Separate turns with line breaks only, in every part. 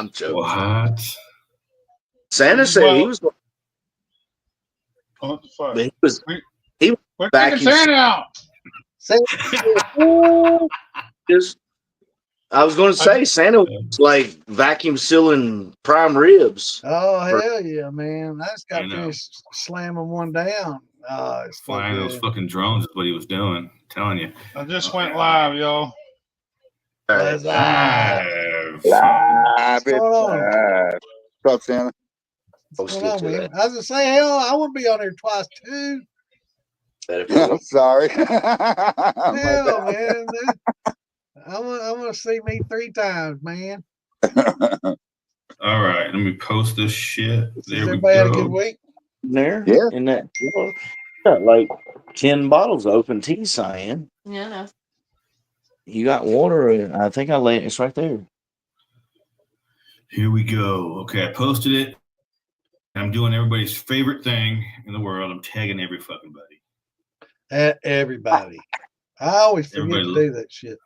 I'm joking.
What?
Santa said he was.
What the fuck?
He was. He was
We're taking
vacuum.
Santa out.
Just, I was going to say Santa was like vacuum sealing prime ribs.
Oh hell yeah, man! I just got finished slamming one down. Oh, it's
flying those fucking drones is what he was doing. I'm telling you.
I just went live, y'all.
Live.
What's
going on?
What's up, Santa?
What's going on, man? I was gonna say, hell, I want to be on there twice too.
I'm sorry.
Hell, man. I want to see me 3 times, man.
All right, let me post this shit. There we
everybody
go.
had a good week?
There,
yeah.
In that, got like 10 bottles of open tea, Cyan.
Yeah, no.
You got water. I think I laid it's right there.
Here we go. Okay, I posted it. I'm doing everybody's favorite thing in the world. I'm tagging every fucking buddy.
Everybody. I always forget to do that shit.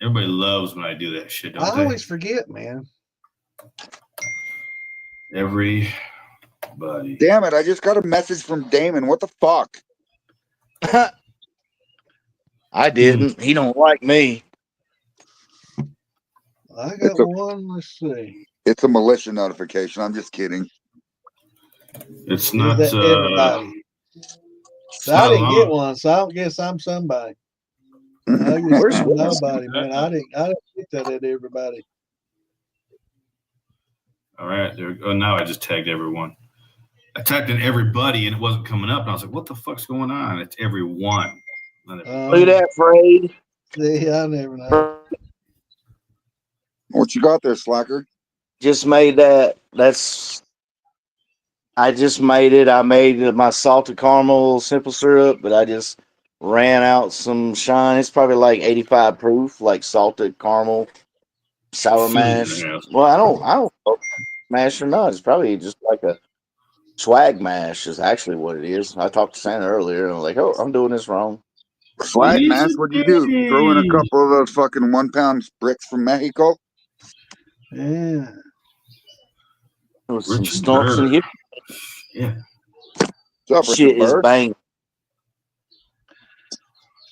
Everybody loves when I do that shit, don't
I
they?
always forget, man.
Everybody.
Damn it, I just got a message from Damon. What the fuck?
I didn't. He don't like me.
I got one. Let's see.
It's a militia notification. I'm just kidding.
It's not
everybody. So I didn't get one, so I don't guess I'm somebody. I guess I'm nobody, man. I didn't get that at everybody.
All right. Now I just tagged everyone. I typed in everybody and it wasn't coming up. And I was like, what the fuck's going on? It's everyone.
Look at that, Fred.
See, I never know.
What you got there, Slacker?
Just made that. I just made it. I made my salted caramel simple syrup, but I just ran out some Sh1t. It's probably like 85 proof, like salted caramel sour mash. Well, I don't know mash or not. It's probably just like a swag mash is actually what it is. I talked to Santa earlier and I'm like, oh, I'm doing this wrong.
Swag mash? What'd you do? Throw in a couple of those fucking 1 pound bricks from Mexico?
Yeah.
With some stumps and hip.
Yeah.
What's up,
shit is bang.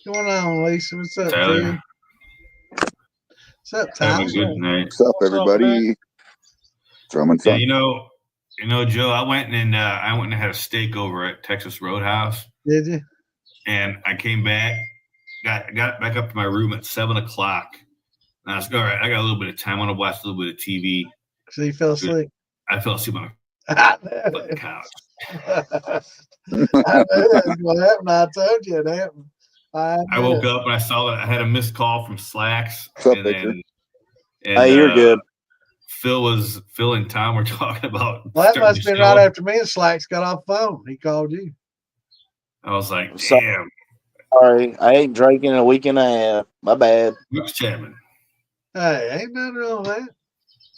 What's going on, Lisa? What's up, Jerry? What's up, Tyler?
Have a good night.
What's up, everybody?
Yeah, you know, Joe, I went and had a steak over at Texas Roadhouse.
Did you?
And I came back, got back up to my room at 7:00. And I was like, all right, I got a little bit of time. I want to watch a little bit of TV.
So you fell asleep?
I fell asleep on the couch.
I knew that was going to happen. I told you it happened.
I woke up and I saw that I had a missed call from Slacks.
What's up,
Victor?
Hey, you're good.
Phil and Tom were talking about.
Well, that must have been right after me and Slacks got off the phone. He called you.
I was like, damn.
Sorry, I ain't drinking in a week and a half. My bad.
Luke's Chapman.
Hey, ain't nothing wrong with that.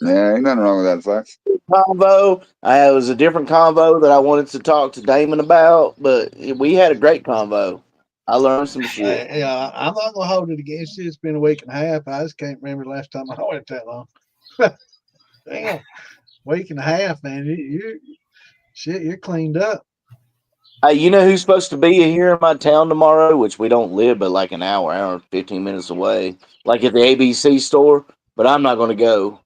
Yeah, ain't nothing wrong with that, Slacks.
Convo. It was a different convo that I wanted to talk to Damon about, but we had a great convo. I learned some shit.
Yeah, I'm not gonna hold it against you. It's been a week and a half. I just can't remember the last time I went that long. Damn, week and a half, man. You're cleaned up.
Hey, you know who's supposed to be here in my town tomorrow? Which we don't live, but like an hour and 15 minutes away, like at the ABC store. But I'm not going to go.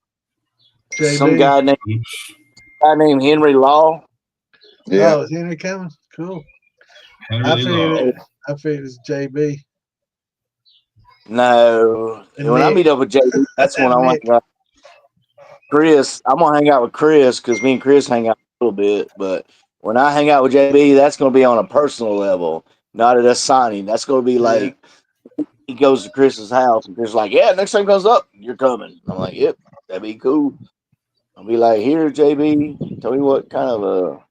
JB.
Some guy named Henry Law.
Yeah, is Henry coming? Cool. I figured it's JB.
No, and when I meet up with JB, that's when I want to. Chris, I'm gonna hang out with Chris because me and Chris hang out a little bit. But when I hang out with JB, that's gonna be on a personal level, not at a signing. That's gonna be like he goes to Chris's house and Chris is like, yeah, next time comes up, you're coming. I'm like, yep, that'd be cool. I'll be like, here, JB, tell me what kind of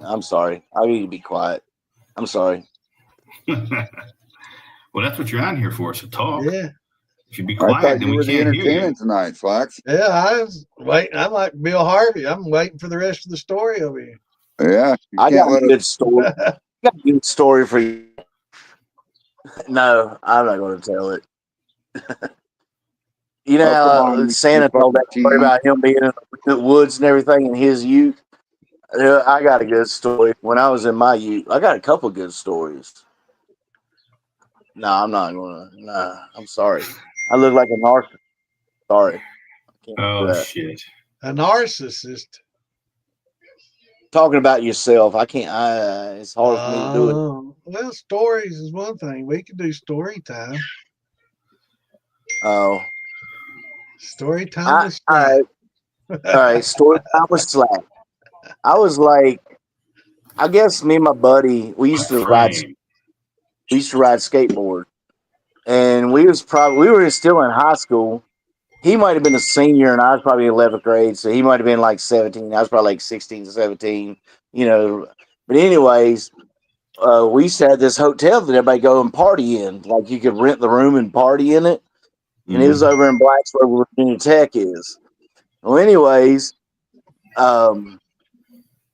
I'm sorry, I need to be quiet. I'm sorry.
Well, that's what you're on here for, so talk.
Yeah.
If you be quiet,
I thought
then
you
we
were the
can't hear you.
entertainment tonight, Slacks.
Yeah, I was waiting. I'm like Bill Harvey. I'm waiting for the rest of the story over here.
Yeah.
I got a good story. I got a good story for you. No, I'm not going to tell it. You know
Oh, come
how
on,
Santa
you
told that
fucking
story
team.
about him being in the woods and everything in his youth? I got a good story. When I was in my youth, I got a couple good stories. No, I'm not gonna. Nah, I'm sorry. I look like a narcissist. Sorry, I can't do
Oh
that.
shit.
A narcissist.
Talking about yourself, I can't. It's hard for me to do it.
Well, stories is one thing. We could do story time.
Oh,
Story time
I
with
all
Slack.
right, all right. Story time was slack. I was like, I guess me and my buddy, we used to ride.
Frame.
We used to ride skateboard, and we were still in high school. He might have been a senior, and I was probably 11th grade, so he might have been like 17. I was probably like 16 to 17. You know, but anyways, we used to have this hotel that everybody go and party in. Like you could rent the room and party in it, and it was over in Blacksburg, where Virginia Tech is. Well, anyways, um,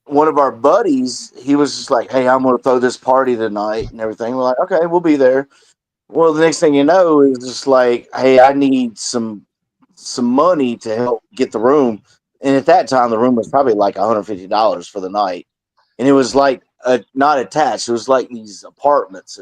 one of our buddies, he was just like, "Hey, I'm going to throw this party tonight and everything." We're like, "Okay, we'll be there." Well, the next thing you know is just like, "Hey, I need some money to help get the room." And at that time, the room was probably like $150 for the night, and it was like not attached. It was like these apartments,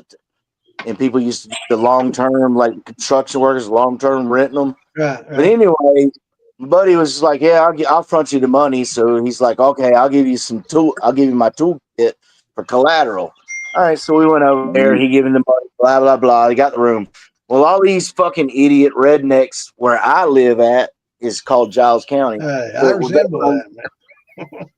and people used to do the long term, like construction workers, long term renting them.
Right,
But
right.
anyway, buddy was just like, "Yeah, I'll front you the money." So he's like, "Okay, I'll give you some tool. I'll give you my toolkit for collateral." All right, so we went over there. He gave him the money. Blah blah blah. He got the room. Well, all these fucking idiot rednecks where I live at is called Giles County.
Hey, I resemble that, man.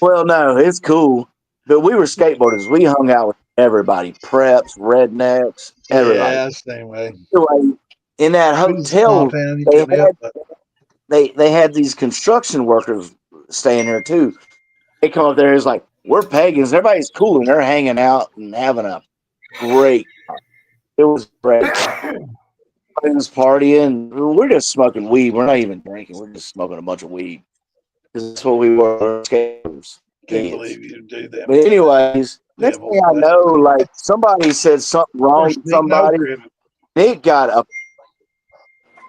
Well, no, it's cool. But we were skateboarders. We hung out with everybody, preps, rednecks, everybody.
Yeah, same way.
Anyway, in that
It was a small
hotel,
town. You
they
couldn't help
had
but.
they had these construction workers staying there too. They come up there, it's like, we're pagans. Everybody's cool and they're hanging out and having a great time. It was great. Everybody was partying. We're just smoking weed. We're not even drinking. We're just smoking a bunch of weed. Because that's what we were, skaters.
Can't
Idiots.
believe you do that.
But anyways, next
Devil
thing I
flag.
know, like somebody said something wrong to somebody. It got up,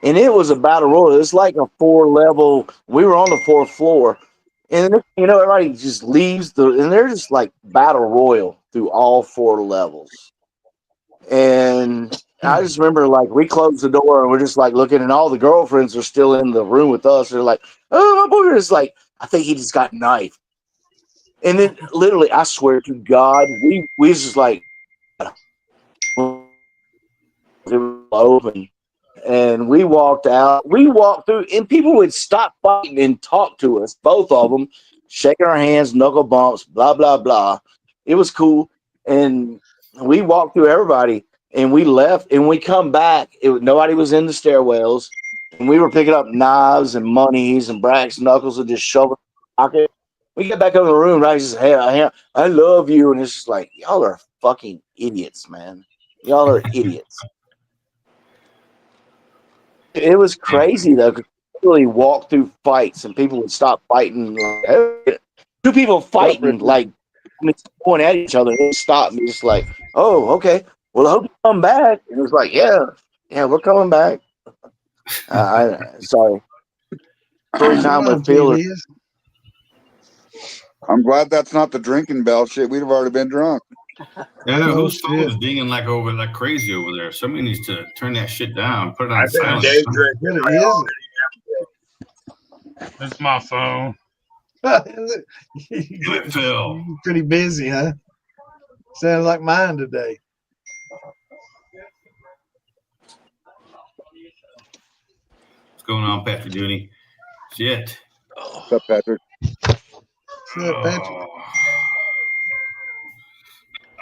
and it was a battle royal. It's like a 4-level. We were on the 4th floor, and everybody just leaves and they're just like battle royal through all 4 levels. And I just remember like we closed the door and we're just like looking, and all the girlfriends are still in the room with us. They're like, "Oh, my boyfriend is like, I think he just got knifed." And then literally, I swear to God, we was just like, it was open. And we walked out. We walked through, and people would stop fighting and talk to us, both of them, shaking our hands, knuckle bumps, blah, blah, blah. It was cool. And we walked through everybody, and we left, and we come back. Nobody was in the stairwells, and we were picking up knives and monies and brass knuckles and just shoving in the pocket. We get back up in the room, right? He says, "Hey, I love you." And it's just like, y'all are fucking idiots, man. Y'all are idiots. It was crazy though, because really walk through fights and people would stop fighting. Like, hey, 2 people fighting, like going at each other, and they stopped me, just like, "Oh, okay. Well, I hope you come back." And it was like, "Yeah, we're coming back." Sorry. Story time with Phil.
I'm glad that's not the drinking bell shit. We'd have already been drunk.
Yeah, whose phone is dinging like crazy over there? Somebody needs to turn that shit down. Put it on
I think
silent.
Dave
What is
It's my phone.
it?
Give it, Phil.
You're pretty busy, huh? Sounds like mine today.
What's going on, Patrick Dooney? Shit.
What's up, Patrick?
What's up, Patrick?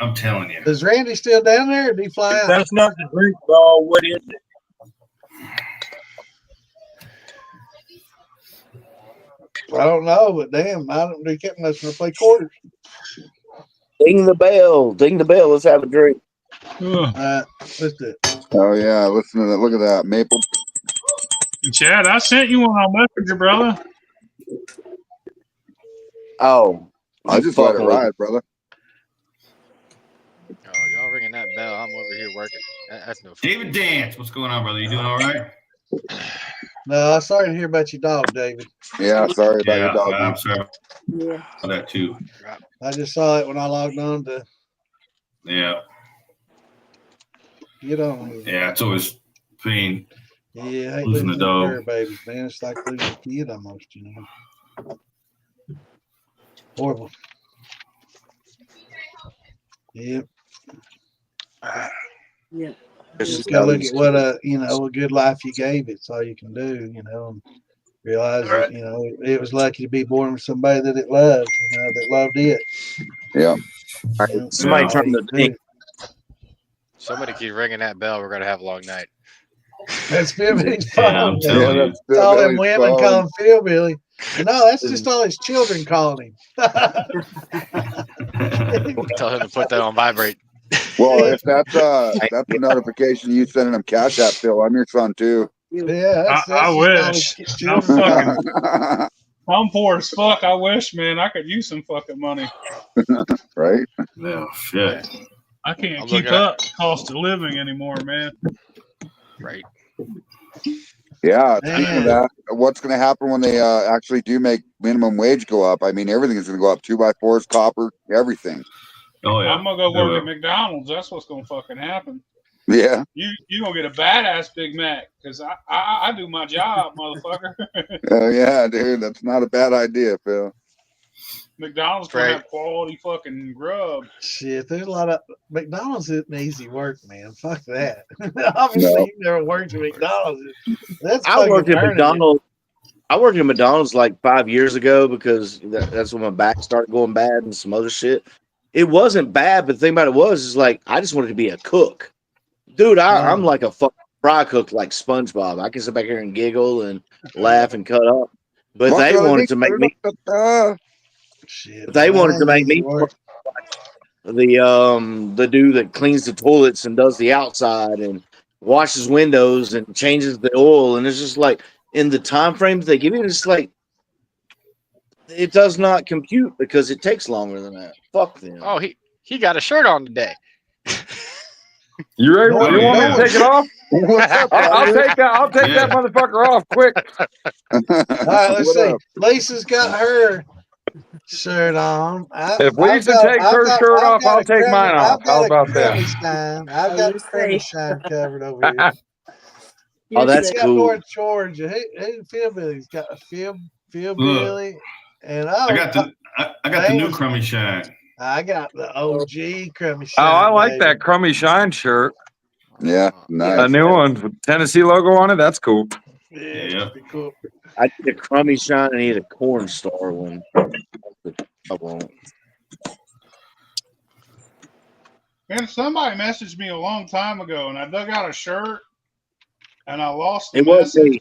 I'm telling you.
Is Randy still down there, or did he fly
If
out?
that's not the drink ball, what is it?
I don't know, but damn, they kept us to play quarters.
Ding the bell. Ding the bell. Let's have a drink.
Let's do it.
Oh yeah, listen to that. Look at that maple.
Chad, I sent you one on Messenger, brother.
Oh,
I just let it ride, brother.
Oh, y'all ringing that bell. I'm over here working. That's no fun.
David Dance, what's going on, brother? You doing all right?
No, I'm sorry to hear about your dog, David.
Yeah, sorry about your
Yeah,
dog.
I'm sorry
Yeah.
about that too.
I just saw it when I logged on to
Yeah,
get on here.
yeah, it's always pain.
Yeah, I hate
Losing
losing
a
them
dog.
fur babies, man. It's like losing a kid almost, you know. Horrible. Yep.
Yeah.
Just gotta look at what a good life you gave it. It's all you can do, you know, and realize that, you know, it was lucky to be born with somebody that it loved, you know, that loved it.
Yeah.
You know,
Somebody
Yeah.
turn the thing.
Somebody keep ringing that bell. We're gonna have a long night.
That's Philbilly's
Yeah,
phone.
I'm
man.
telling you.
that's
It's all them
Billy's
women
phone.
calling Philbilly. No, that's just all his children calling him.
Tell him to put that on vibrate.
Well, if that's a notification you sending him Cash App, Phil, I'm your son too.
Yeah, that's
I
just all
wish.
his
I'm
children
fucking.
calling.
I'm poor as fuck. I wish, man, I could use some fucking money.
Right?
Oh shit.
I can't
I'm
keep
looking at-
up cost of living anymore, man.
Right.
Yeah. Speaking of
Man.
that, what's going to happen when they actually do make minimum wage go up? I mean, everything is going to go up. 2x4s, copper, everything.
Oh yeah.
I'm gonna go
They
work
will.
at McDonald's. That's what's gonna fucking happen.
Yeah.
You gonna get a badass Big Mac because I do my job, motherfucker.
Oh yeah, dude. That's not a bad idea, Phil.
McDonald's gonna
Right.
have quality fucking grub.
Shit, there's a lot of McDonald's isn't easy work, man. Fuck that. Obviously,
No.
you've never worked at McDonald's. That's
I
fucking
worked at
earning it.
McDonald's. I worked at McDonald's like 5 years ago because that's when my back started going bad and some other shit. It wasn't bad, but the thing about it was is like I just wanted to be a cook, dude. I'm like a fucking fry cook, like SpongeBob. I can sit back here and giggle and laugh and cut up, but they wanted to make me.
Shit,
They
man,
wanted to
that ain't
make
easy
me
work.
the dude that cleans the toilets and does the outside and washes windows and changes the oil, and it's just like in the time frames they give you, it's like it does not compute because it takes longer than that. Fuck them.
Oh, he got a shirt on today.
You ready?
No,
You want me to take it off?
What's up,
I'll
buddy?
take that. I'll take
Yeah.
that motherfucker off quick.
All right, let's
What
see.
up?
Lisa's got her shirt on.
If Lisa takes her shirt off, I'll take mine off. How about that?
I've got the crummy shine covered over here.
Oh, that's
He's got
cool.
North Georgia. Hey, Philbilly's got a Philbilly, and
I got the new crummy shine.
I got the OG crummy
Oh,
shine.
I like
baby.
that crummy shine shirt.
Yeah,
A
nice.
new one with Tennessee logo on it. That's cool.
Yeah,
Yeah.
pretty cool.
I need a crummy shine. I need a corn star one. I won't.
Man, somebody messaged me a long time ago, and I dug out a shirt, and I lost the
It was
message.
a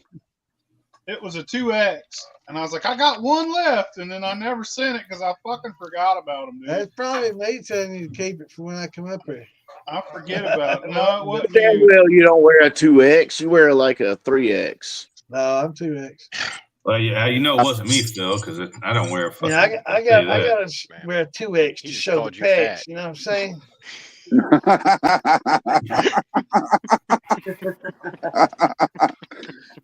It was a 2X, and I was like, I got one left, and then I never sent it because I fucking forgot about them, dude.
That's probably me telling you to keep it for when I come up here.
I forget about it. No, it wasn't
damn
you.
well you don't wear a 2X. You wear like a 3X.
No, I'm 2X.
Well, yeah, you know it wasn't me, Phil, because I don't wear a fucking.
Yeah, I
I'll tell you
got
that.
to wear a 2X
He
to
just
show the
called you
pecs.
fat.
You know what I'm saying?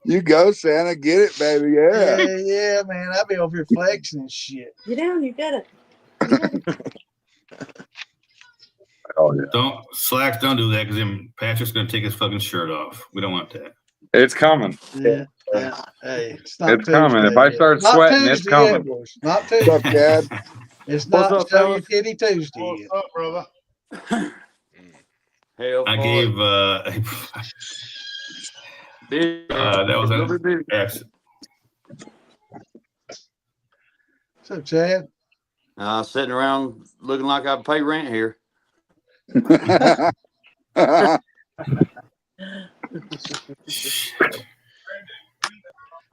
You go, Santa. Get it, baby. Yeah.
Yeah, man. I'll be over here flexing and shit.
Get down, you got it.
Oh yeah.
Don't do that because then Patrick's gonna take his fucking shirt off. We don't want that.
It's coming.
Yeah. Hey, it's not
It's coming.
Tuesday
If I
yet.
start
Not
sweating, it's
Tuesday yet,
coming.
boys. Not
What's up,
Tuesday.
Dad?
It's
What's
not
up,
Show Your
fellas?
Kitty Tuesday
What's
yet.
up, brother?
Hell,
I gave that was an accident.
What's up, Chad?
Sitting around looking like I pay rent here.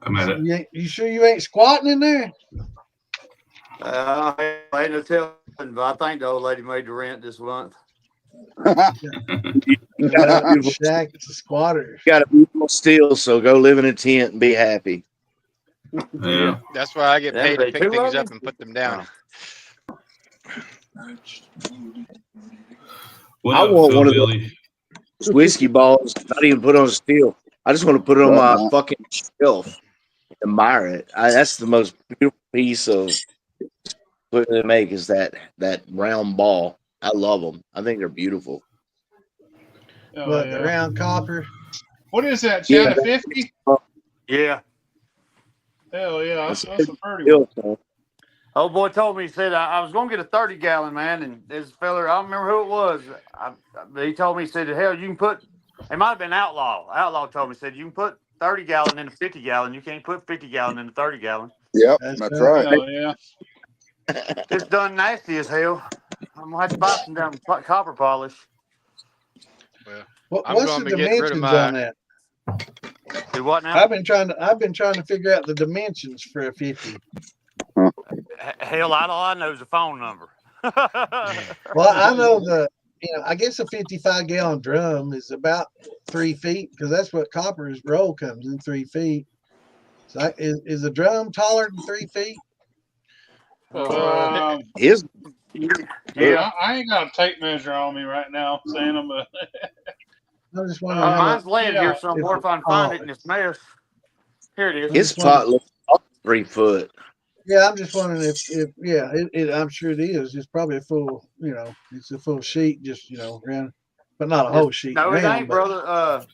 I'm at it.
You sure you ain't squatting in there?
I ain't no telling, but I think the old lady made the rent this month.
You got a beautiful,
Shack, it's a squatter.
you got a beautiful steel, so go live in a tent and be happy.
Yeah.
That's why I get paid to
Everybody,
pick
two
things
of
up
them?
and put them down.
What
I
up,
want
Phil
one of
Billy?
Whiskey balls, not even put on steel. I just want to put it on
Love
my
that.
fucking shelf. Admire it. That's the most beautiful piece of what they make is that round ball. I love them. I think they're beautiful.
Oh,
But
yeah.
the round copper.
What is that,
Yeah,
Chad? A 50?
Yeah.
Hell yeah, that's
That's
a pretty one.
man.
Old boy told me, he said, I was going to get a 30-gallon, man. And this fella, I don't remember who it was. He told me, he said, hell, you can put, it might have been Outlaw. Outlaw told me, he said, you can put 30-gallon in a 50-gallon. You can't put 50-gallon in a 30-gallon.
Yep,
That's
that's
right.
right.
Hell yeah.
It's done nasty as hell. I'm going to have to buy some damn copper polish.
I'm
What's
going
the
to get rid of
dimensions
my.
on that?
Do what now?
I've been trying to figure out the dimensions for a 50.
Hell, all I know is the phone number.
Well, I know I guess a 55-gallon drum is about 3 feet because that's what copper's roll comes in 3 feet. So is the drum taller than 3 feet?
His
Yeah.
I ain't got a tape measure on me right now, saying I'm a.
I'm just wondering how
Mine's
much.
laying here somewhere
it's
if I can find it in this mess. Here it is.
his pot looks like 3 foot.
Yeah, I'm just wondering if I'm sure it is. It's probably a full, it's a full sheet, just round, but not a whole sheet.
No,
round,
it ain't,
but
brother.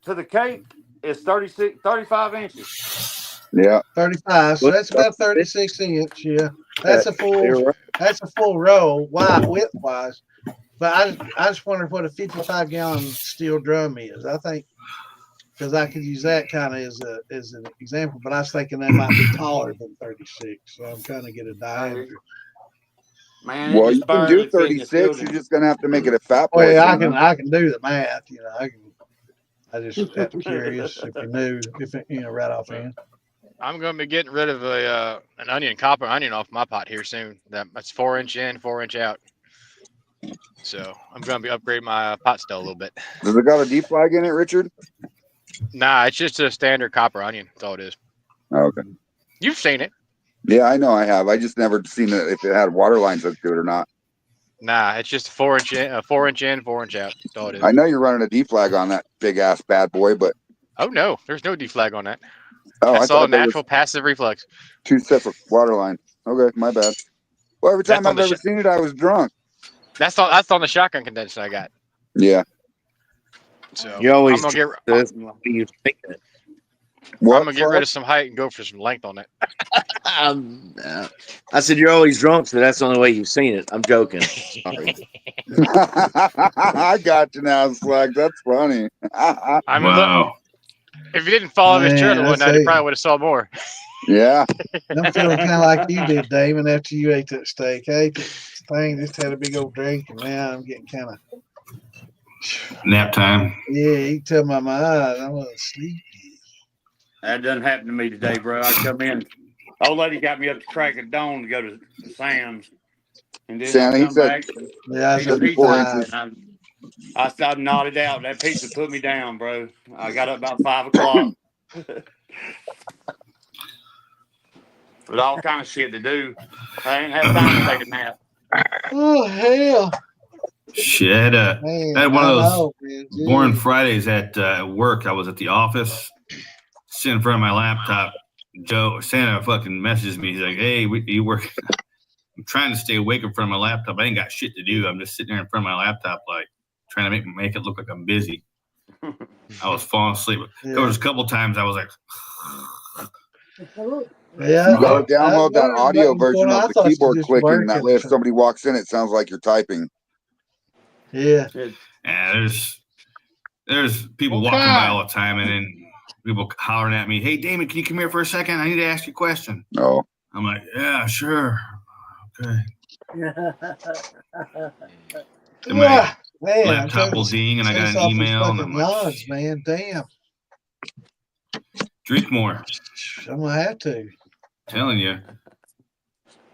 To the cape is 35 inches.
Yeah.
35. So that's about 36 inch. Yeah, that's a full roll, width wise. But I just wondered what a 55-gallon steel drum is. I think because I could use that kind of as an example, but I was thinking that might be taller than 36. So I'm trying to get a diameter.
Man,
Well, you can do 36. You're just gonna have to make it a fat boy.
Well, yeah, I can do the math. I just am curious if you knew right offhand.
I'm going to be getting rid of an copper onion off my pot here soon. That's 4-inch in, 4-inch out. So I'm going to be upgrading my pot still a little bit.
Does it got a deep flag in it, Richard?
Nah, it's just a standard copper onion. That's all it is.
Oh, okay.
You've seen it.
Yeah, I know I have. I just never seen it if it had water lines hooked to it or not.
Nah, it's just 4-inch in, 4-inch in, 4-inch out. That's all it is.
I know you're running a D flag on that big ass bad boy, but
Oh no, there's no deflag on that.
oh,
That's
I
all
thought there
natural
was
passive reflex.
2 separate water lines. Okay, my bad. Well, every time
That's on
I've
the
ever seen it, I was drunk.
That's on the shotgun condenser I got.
Yeah.
So
You always
I'm gonna
you think it.
What?
I'm gonna get rid of some height and go for some length on it.
I said you're always drunk, so that's the only way you've seen it. I'm joking. Sorry.
I got you now, Slag. That's funny.
I mean,
Wow.
look, if you didn't follow this trailer one night, you
it.
probably would have saw more.
Yeah.
I'm feeling kind of like you did, David, after you ate that steak. I ate that thing, just had a big old drink, and now I'm getting kind of.
Nap time.
Yeah, you tell my mind I want to sleep.
That doesn't happen to me today, bro. I come in. Old lady got me up to crack of dawn to go to Sam's. And then
Santa,
I
he
come
said
back.
Yeah, I
Eat
was
a pizza,
4 inches.
and I nodded out. That pizza put me down, bro. I got up about 5 o'clock. With all kind of shit to do. I didn't have time to take a nap.
Oh hell,
Shit, I had,
man!
I had one of those
know, man.
boring
Gee.
Fridays at work. I was at the office, sitting in front of my laptop. Santa fucking messages me. He's like, "Hey, you work?" I'm trying to stay awake in front of my laptop. I ain't got shit to do. I'm just sitting there in front of my laptop, like trying to make it look like I'm busy. I was falling asleep.
Yeah.
There was a couple times I was like,
Yeah,
You gotta download that
I
audio
wondered
version
about- I
of the
thought you
keyboard
just
clicking.
working
That way, if
or
somebody walks in, it sounds like you're typing.
Yeah,
yeah, there's people
Okay.
walking by all the time, and then people hollering at me, "Hey, Damon, can you come here for a second? I need to ask you a question."
No.
I'm like, "Yeah, sure, okay." And my
man. I'm
laptop
trying
will
to
ding, and I got
chase
an
off these
email, and
fucking
I'm like,
yawns, man. Damn,
"Drink more."
I'm gonna have to.
Telling you,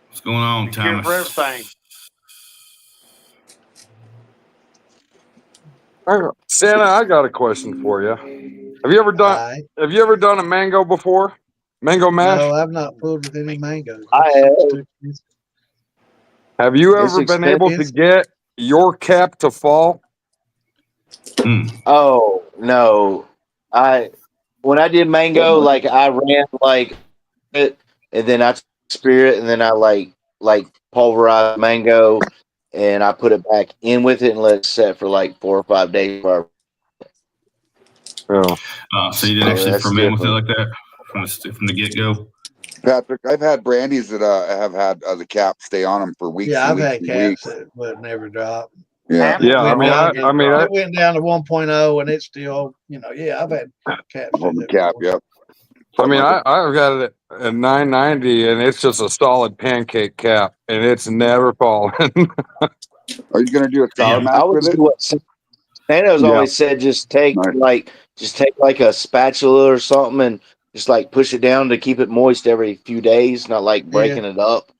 what's going on,
Be careful for
Thomas?
everything.
Santa, I got a question for you. Have you ever done
All right.
Have you ever done a mango before? Mango mash?
No, I've not pulled with any mangoes.
I
Have you
It's
ever been able to
expensive.
get your cap to fall?
Hmm.
Oh no, I when I did mango, like I ran like it, and then I took spirit, and then I like pulverized mango, and I put it back in with it and let it set for like 4 or 5 days.
Yeah.
So you didn't
So
actually
that's
ferment with it
different.
like that from the get go.
Patrick, I've had brandies that have had the cap stay on them for weeks
Yeah,
and
I've
weeks
had
and
caps
weeks.
that would never drop.
Yeah,
Yeah, I mean,
It went down to 1.0 and it's still, yeah, I've had caps do
from the
that
cap.
before.
Yep.
I mean, I've got it at 990, and it's just a solid pancake cap, and it's never fallen.
Are you gonna do a sour
Damn.
mash
I would
with
do
it?
what Santa's
Yeah.
always said. Just take
Nice.
like a spatula or something, and just like push it down to keep it moist every few days, not like
Yeah.
breaking it up.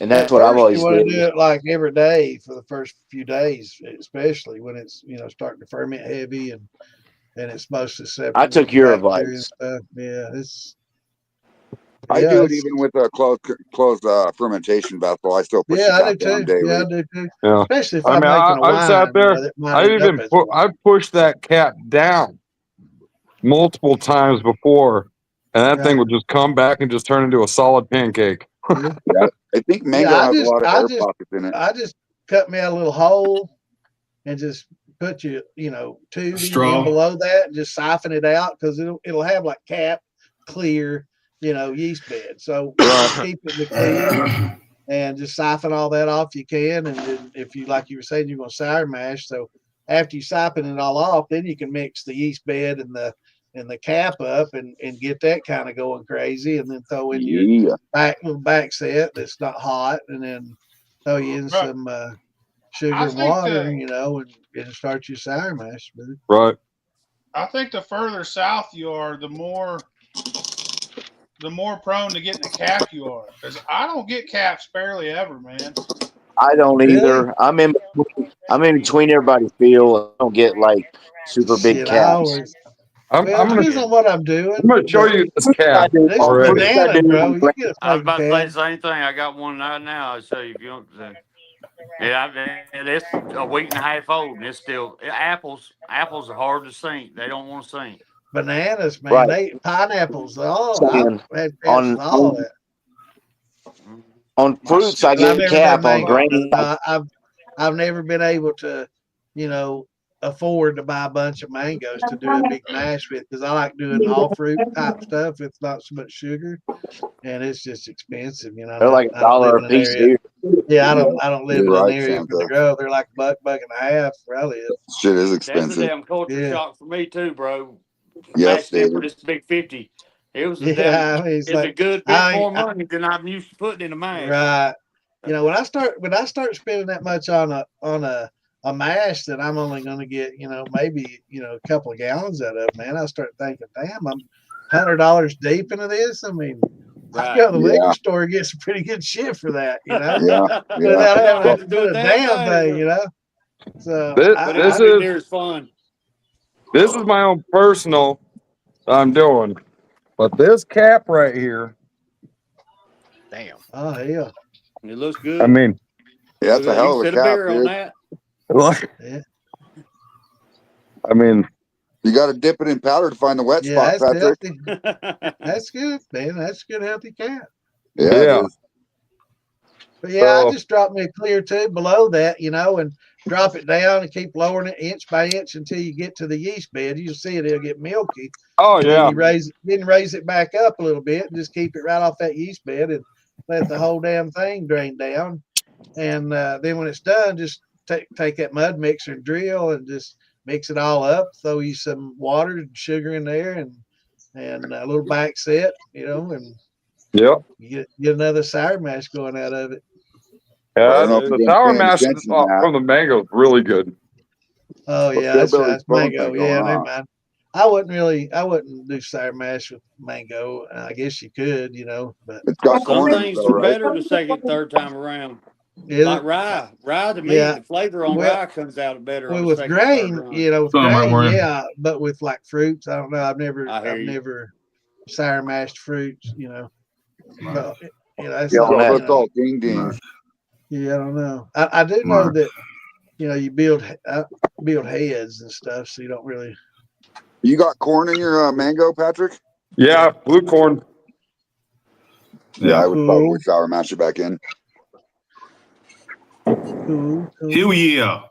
And
At
that's what I've
first, you
always
want
did.
to do it like every day for the first few days, especially when it's starting to ferment heavy and it's most susceptible
I took
to
your
bacteria and
advice.
stuff. Yeah,
I do it
it's
even with a closed fermentation vessel. I still push the
I do
cap down
too. Yeah,
daily.
I do too.
Yeah.
Especially if
I
I'm
mean,
making a
I've sat
wine,
there.
that might end up as wine.
I've pushed that cap down multiple times before, and that thing
Right.
would just come back and just turn into a solid pancake.
Yeah.
Yeah, I think mango
Yeah,
has a lot of air pockets in it.
I just cut me a little hole and just put your, tubing
Straw.
in below that and just siphon it out because it'll have like cap, clear, yeast bed. So just keep it in the clear and just siphon all that off you can. And then if you, like you were saying, you're going to sour mash. So after you siphon it all off, then you can mix the yeast bed and the cap up and get that kind of going crazy, and then throw in your
Yeah.
back set that's not hot, and then throw you in
Right.
some sugar
I
and
think
water,
the-
and start your sour mash. Dude.
Right.
I think the further south you are, the more prone to getting a cap you are. Because I don't get caps barely ever, man.
I don't
Really?
either. I'm in between everybody's field. I don't get like super big
Shit, I
caps.
always.
I'm
Well, it
gonna
depends on what I'm doing.
show
but
you this
I
cap
do.
There's
already.
bananas, bro. You get a
I was
fucking
about to say
cap.
the same thing. I got one right now. I'll show you if you want to. Yeah, it's a week and a half old, and it's still apples. Apples are hard to sink. They don't want to sink.
Bananas, man.
Right.
Pineapples. I've
Saying
had caps with all that.
on fruits, I
But I've
get
never done
cap. On
mango.
grains,
I've never been able to, afford to buy a bunch of mangoes to do a big mash with because I like doing all fruit type stuff with not so much sugar, and it's just expensive.
they're like
I don't live
$1
in
a
an
piece
area.
here.
Yeah, I don't live
You're
in an
right,
area for the
Santa.
grow. They're like $1.50 where I live.
Shit is
That's a
expensive.
damn culture
Yeah.
shock for me too, bro.
Yes,
Matching it for
David.
this big 50. It was a
Yeah,
damn.
I mean, it's
It's a
like
good bit more money than I'm used to putting in a mash.
right. When I start spending that much on a mash that I'm only going to get, maybe a couple of gallons out of, man, I start thinking, damn, I'm $100 deep into this. I mean, I go to the liquor store and get some pretty good shit for that,
Yeah.
without
Don't
having
have
to
to
do a damn thing, So
But it
This
won't be
is
near as fun.
this is my own personal I'm doing, but this cap right here.
Damn.
Oh hell,
It looks good.
I mean,
Yeah, that's a
You
hell
can
of a
sit a
cap,
beer on
dude.
that.
look.
yeah,
I mean,
You got to dip it in powder to find the wet
yeah,
spot,
that's
Patrick.
healthy. That's good, man. That's a good healthy cap.
Yeah, it
yeah.
is.
But yeah, I
So-
just drop me a clear tube below that, and drop it down and keep lowering it inch by inch until you get to the yeast bed. You'll see it'll get milky.
Oh
And
yeah.
then you raise it back up a little bit and just keep it right off that yeast bed and let the whole damn thing drain down. And then when it's done, just take that mud mixer and drill and just mix it all up. Throw you some water and sugar in there and a little back set, and
Yep.
you get another sour mash going out of it.
I
Yeah,
don't know if
the
you've been
sour
paying
mash
attention to that.
from the mango is really good.
Oh
But
yeah, that's
Hillbilly's phone's
mango.
been
Yeah,
going
never
on.
mind. I wouldn't do sour mash with mango. I guess you could, but
It's got
Some
corn in it,
things
though,
are
right?
better the second, third time around.
is
Like
it?
rye. Rye to me,
Yeah.
the flavor on
Well,
rye comes out better
Well,
on the
with
second, third
grain,
run.
with
Some right
grain,
where-
yeah, but with like fruits, I don't know. I've
I hear you.
never sour mashed fruits, But that's
Yeah,
like,
on that.
It's all ding dings.
yeah, I don't know. I do know that you build heads and stuff, so you don't really
You got corn in your mango, Patrick?
Yeah, blue corn.
Yeah, I would probably
Cool.
sour mash it back in.
Cool.
Hell yeah.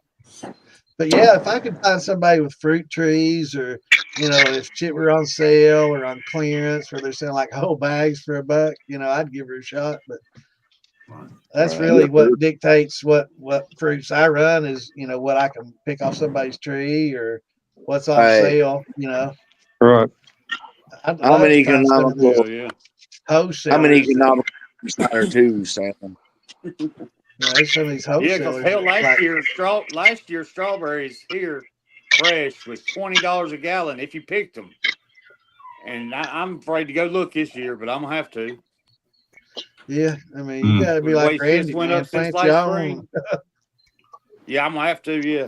But yeah, if I could find somebody with fruit trees, or if shit were on sale or on clearance, where they're selling like whole bags for $1, I'd give her a shot. But that's really what dictates what fruits I run is, what I can pick off somebody's tree or what's on sale.
Right.
I'd
I'm
love
an
to find some of
economical.
these wholesalers.
I'm an economical insider too, Sam.
There's some of these
Yeah, because
wholesalers.
hell,
like,
last year strawberries here fresh was $20 a gallon if you picked them. And I'm afraid to go look this year, but I'm gonna have to.
yeah, I mean, you got to be
The
like
way
Randy,
shit's went
man.
up since
Plant your
last
own.
spring. Yeah, I'm gonna have to. Yeah.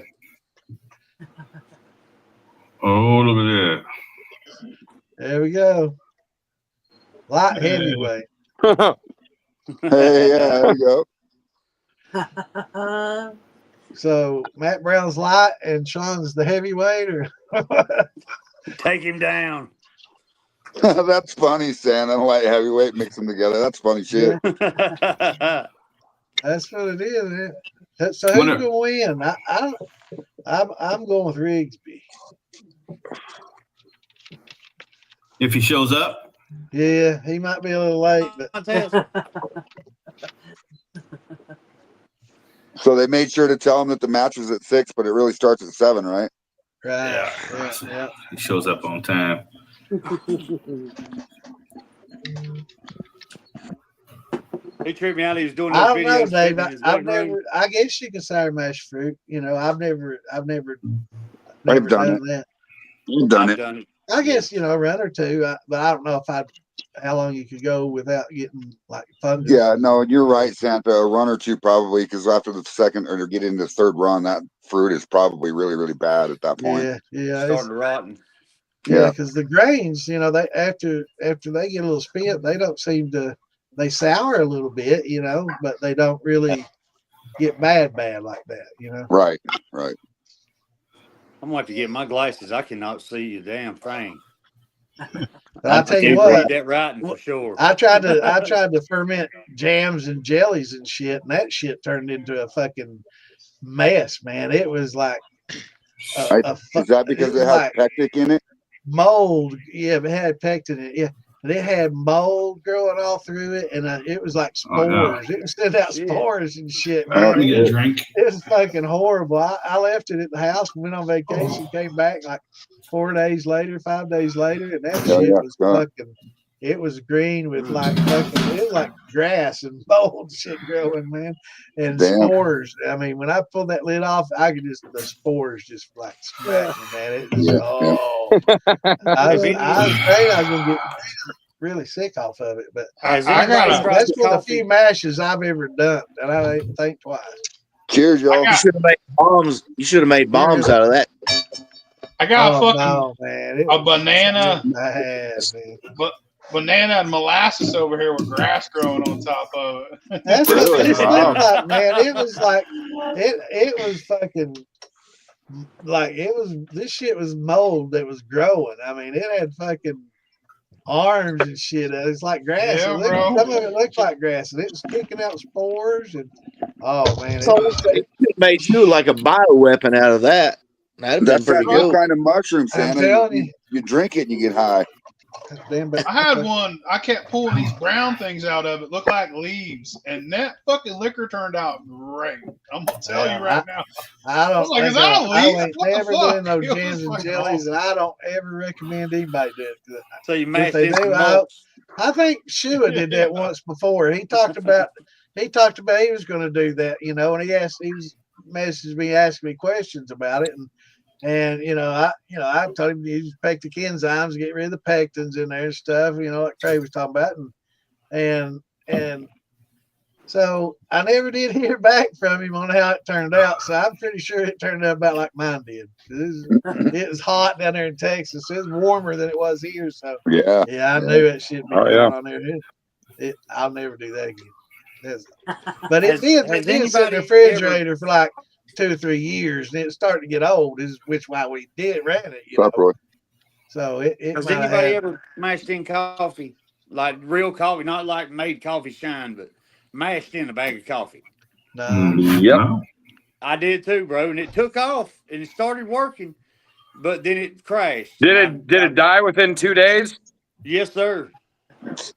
Oh, look at that.
There we go. Light heavyweight.
Hey, yeah, there you
Uh,
So Matt Brown's light and Sean's the heavyweight, or
Take him down.
go. That's funny, Santa. Light heavyweight, mix them together. That's funny shit.
that's what it is. Man. So who's gonna win? I'm going with Rigsby.
If he shows up,
Yeah, he might be a little late, but
So they made sure to tell him that the match was at 6, but it really starts at 7, right?
right. Yeah.
he shows up on time.
He tripped me out. He was doing
I
those
don't know,
videos.
Dave.
sitting in his
I've
living room.
never. I guess you can sour mash fruit. I've never
I've done
done that.
You've done
I've
it.
done it.
I guess a run or two, but I don't know how long you could go without getting like fungus.
Yeah, no, you're right, Santa. A run or two probably, because after the second or getting the third run, that fruit is probably really, really bad at that point.
Yeah.
Starting to rotten.
Yeah.
Because the grains, they after they get a little spent, they don't seem to. They sour a little bit, but they don't really get bad like that,
Right.
I'm gonna have to get my glasses. I cannot see a damn thing.
But I tell you
can't
what,
read that writing for sure.
I tried to ferment jams and jellies and shit, and that shit turned into a fucking mess, man. It was like
Is that because it has pectic in it?
Mold. Yeah, it had pectin in it. Yeah. And it had mold growing all through it, and it was like spores.
Oh, no.
It would send out spores and shit,
Oh,
man.
You drink.
It was fucking horrible. I left it at the house and went on vacation, came back like 5 days later, and that shit was fucking, it was green with like fucking, it was like grass and mold shit growing, man. And spores. I mean, when I pulled that lid off, the spores just like smacked me, man. It was, I was afraid I was going to get really sick off of it, but that's one of the few mashes I've ever done, and I didn't think twice.
Cheers, y'all.
You should have made bombs. You should have made bombs out of that.
I got
a
banana,
bad,
banana and molasses over here with grass growing on top of it.
That's what it looked like, man. It was like it was fucking like this shit was mold that was growing. I mean, it had fucking arms and shit. It's like grass.
Yeah,
Some of it looked like grass, and it was kicking out spores. And oh man,
So it made you like a bioweapon out of that. That'd been pretty
That's
good.
kind of mushroom,
I'm
Santa.
telling
You drink it and you get high.
I had one. I kept pulling these brown things out of it. Looked like leaves, and that fucking liquor turned out great. I'm gonna tell you right now.
I don't.
Like, is that a leaf?
I ain't
What the
never
fuck?
doing those
It was
jams and
fucking
jellies,
awesome.
and I don't ever recommend anybody do it.
So you
If
mashed
they
in
do,
some
I
malts.
think Sh1t did that once before. He talked about he was going to do that, and he messaged me, asking me questions about it, and I told him to use pectic enzymes, get rid of the pectins in there and stuff, like Trey was talking about, and so I never did hear back from him on how it turned out. So I'm pretty sure it turned out about like mine did. It was hot down there in Texas. It was warmer than it was here. So
Yeah,
I knew it should be going on there. I'll never do that again. But it did sit in the refrigerator for like 2 or 3 years, and it started to get old. Is which why we ran it.
Roy.
So it
Has
might have
anybody
had,
ever mashed in coffee, like real coffee, not like made coffee shine, but mashed in a bag of coffee?
no.
Yep.
No.
I did too, bro, and it took off and it started working, but then it crashed.
Did
And
it die within 2 days?
Yes, sir.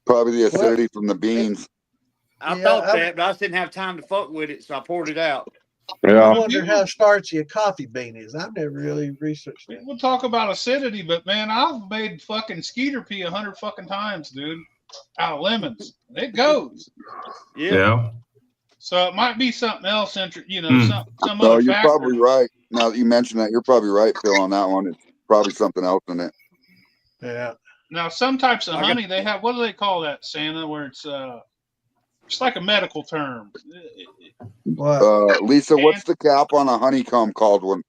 Probably the acidity from the beans.
I
Yeah,
thought that, but I just didn't have time to fuck with it, so I poured it out.
I
Yeah.
wonder how starchy a coffee bean is. I've never really researched that.
We'll talk about acidity, but man, I've made fucking skeeter pea 100 fucking times, dude, out of lemons. It goes.
Yeah.
So it might be something else, you know,
Hmm.
some
No,
other
you're
factor.
probably right. Now that you mention that, you're probably right, Phil, on that one. It's probably something else in it.
Yeah.
Now, some types of
I got-
honey, they have, what do they call that, Santa, where it's like a medical term.
What?
Lisa, what's the cap on a honeycomb called one?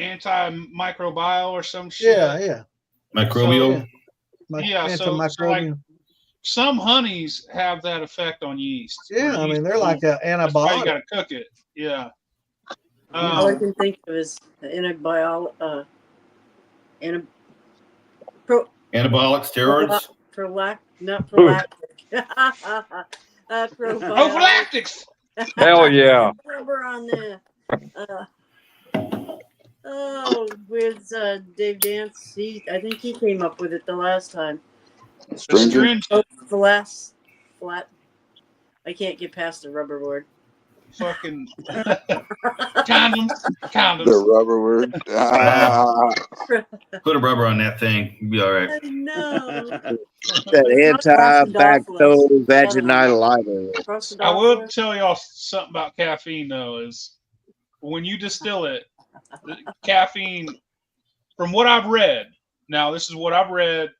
Antimicrobial or some shit.
Yeah.
Microbial.
Yeah, so
Antimicrobial.
some honeys have that effect on yeast.
Yeah, I mean, they're
Yeast
like an
That's why you
antibiotic.
got to cook it. Yeah.
All I can think of is antibiotic,
Anabolic steroids.
not prophylactic.
Prophylactics.
Hell yeah.
Rubber on the. With Dave Dance, I think he came up with it the last time.
Stranger?
Flat. I can't get past the rubber word.
Fucking condoms.
The rubber word.
Put a rubber on that thing. You'll be all right.
No.
That anti-vaginalitis.
I will tell y'all something about caffeine, though, is when you distill it, the caffeine, from what I've read, now this is what I've read.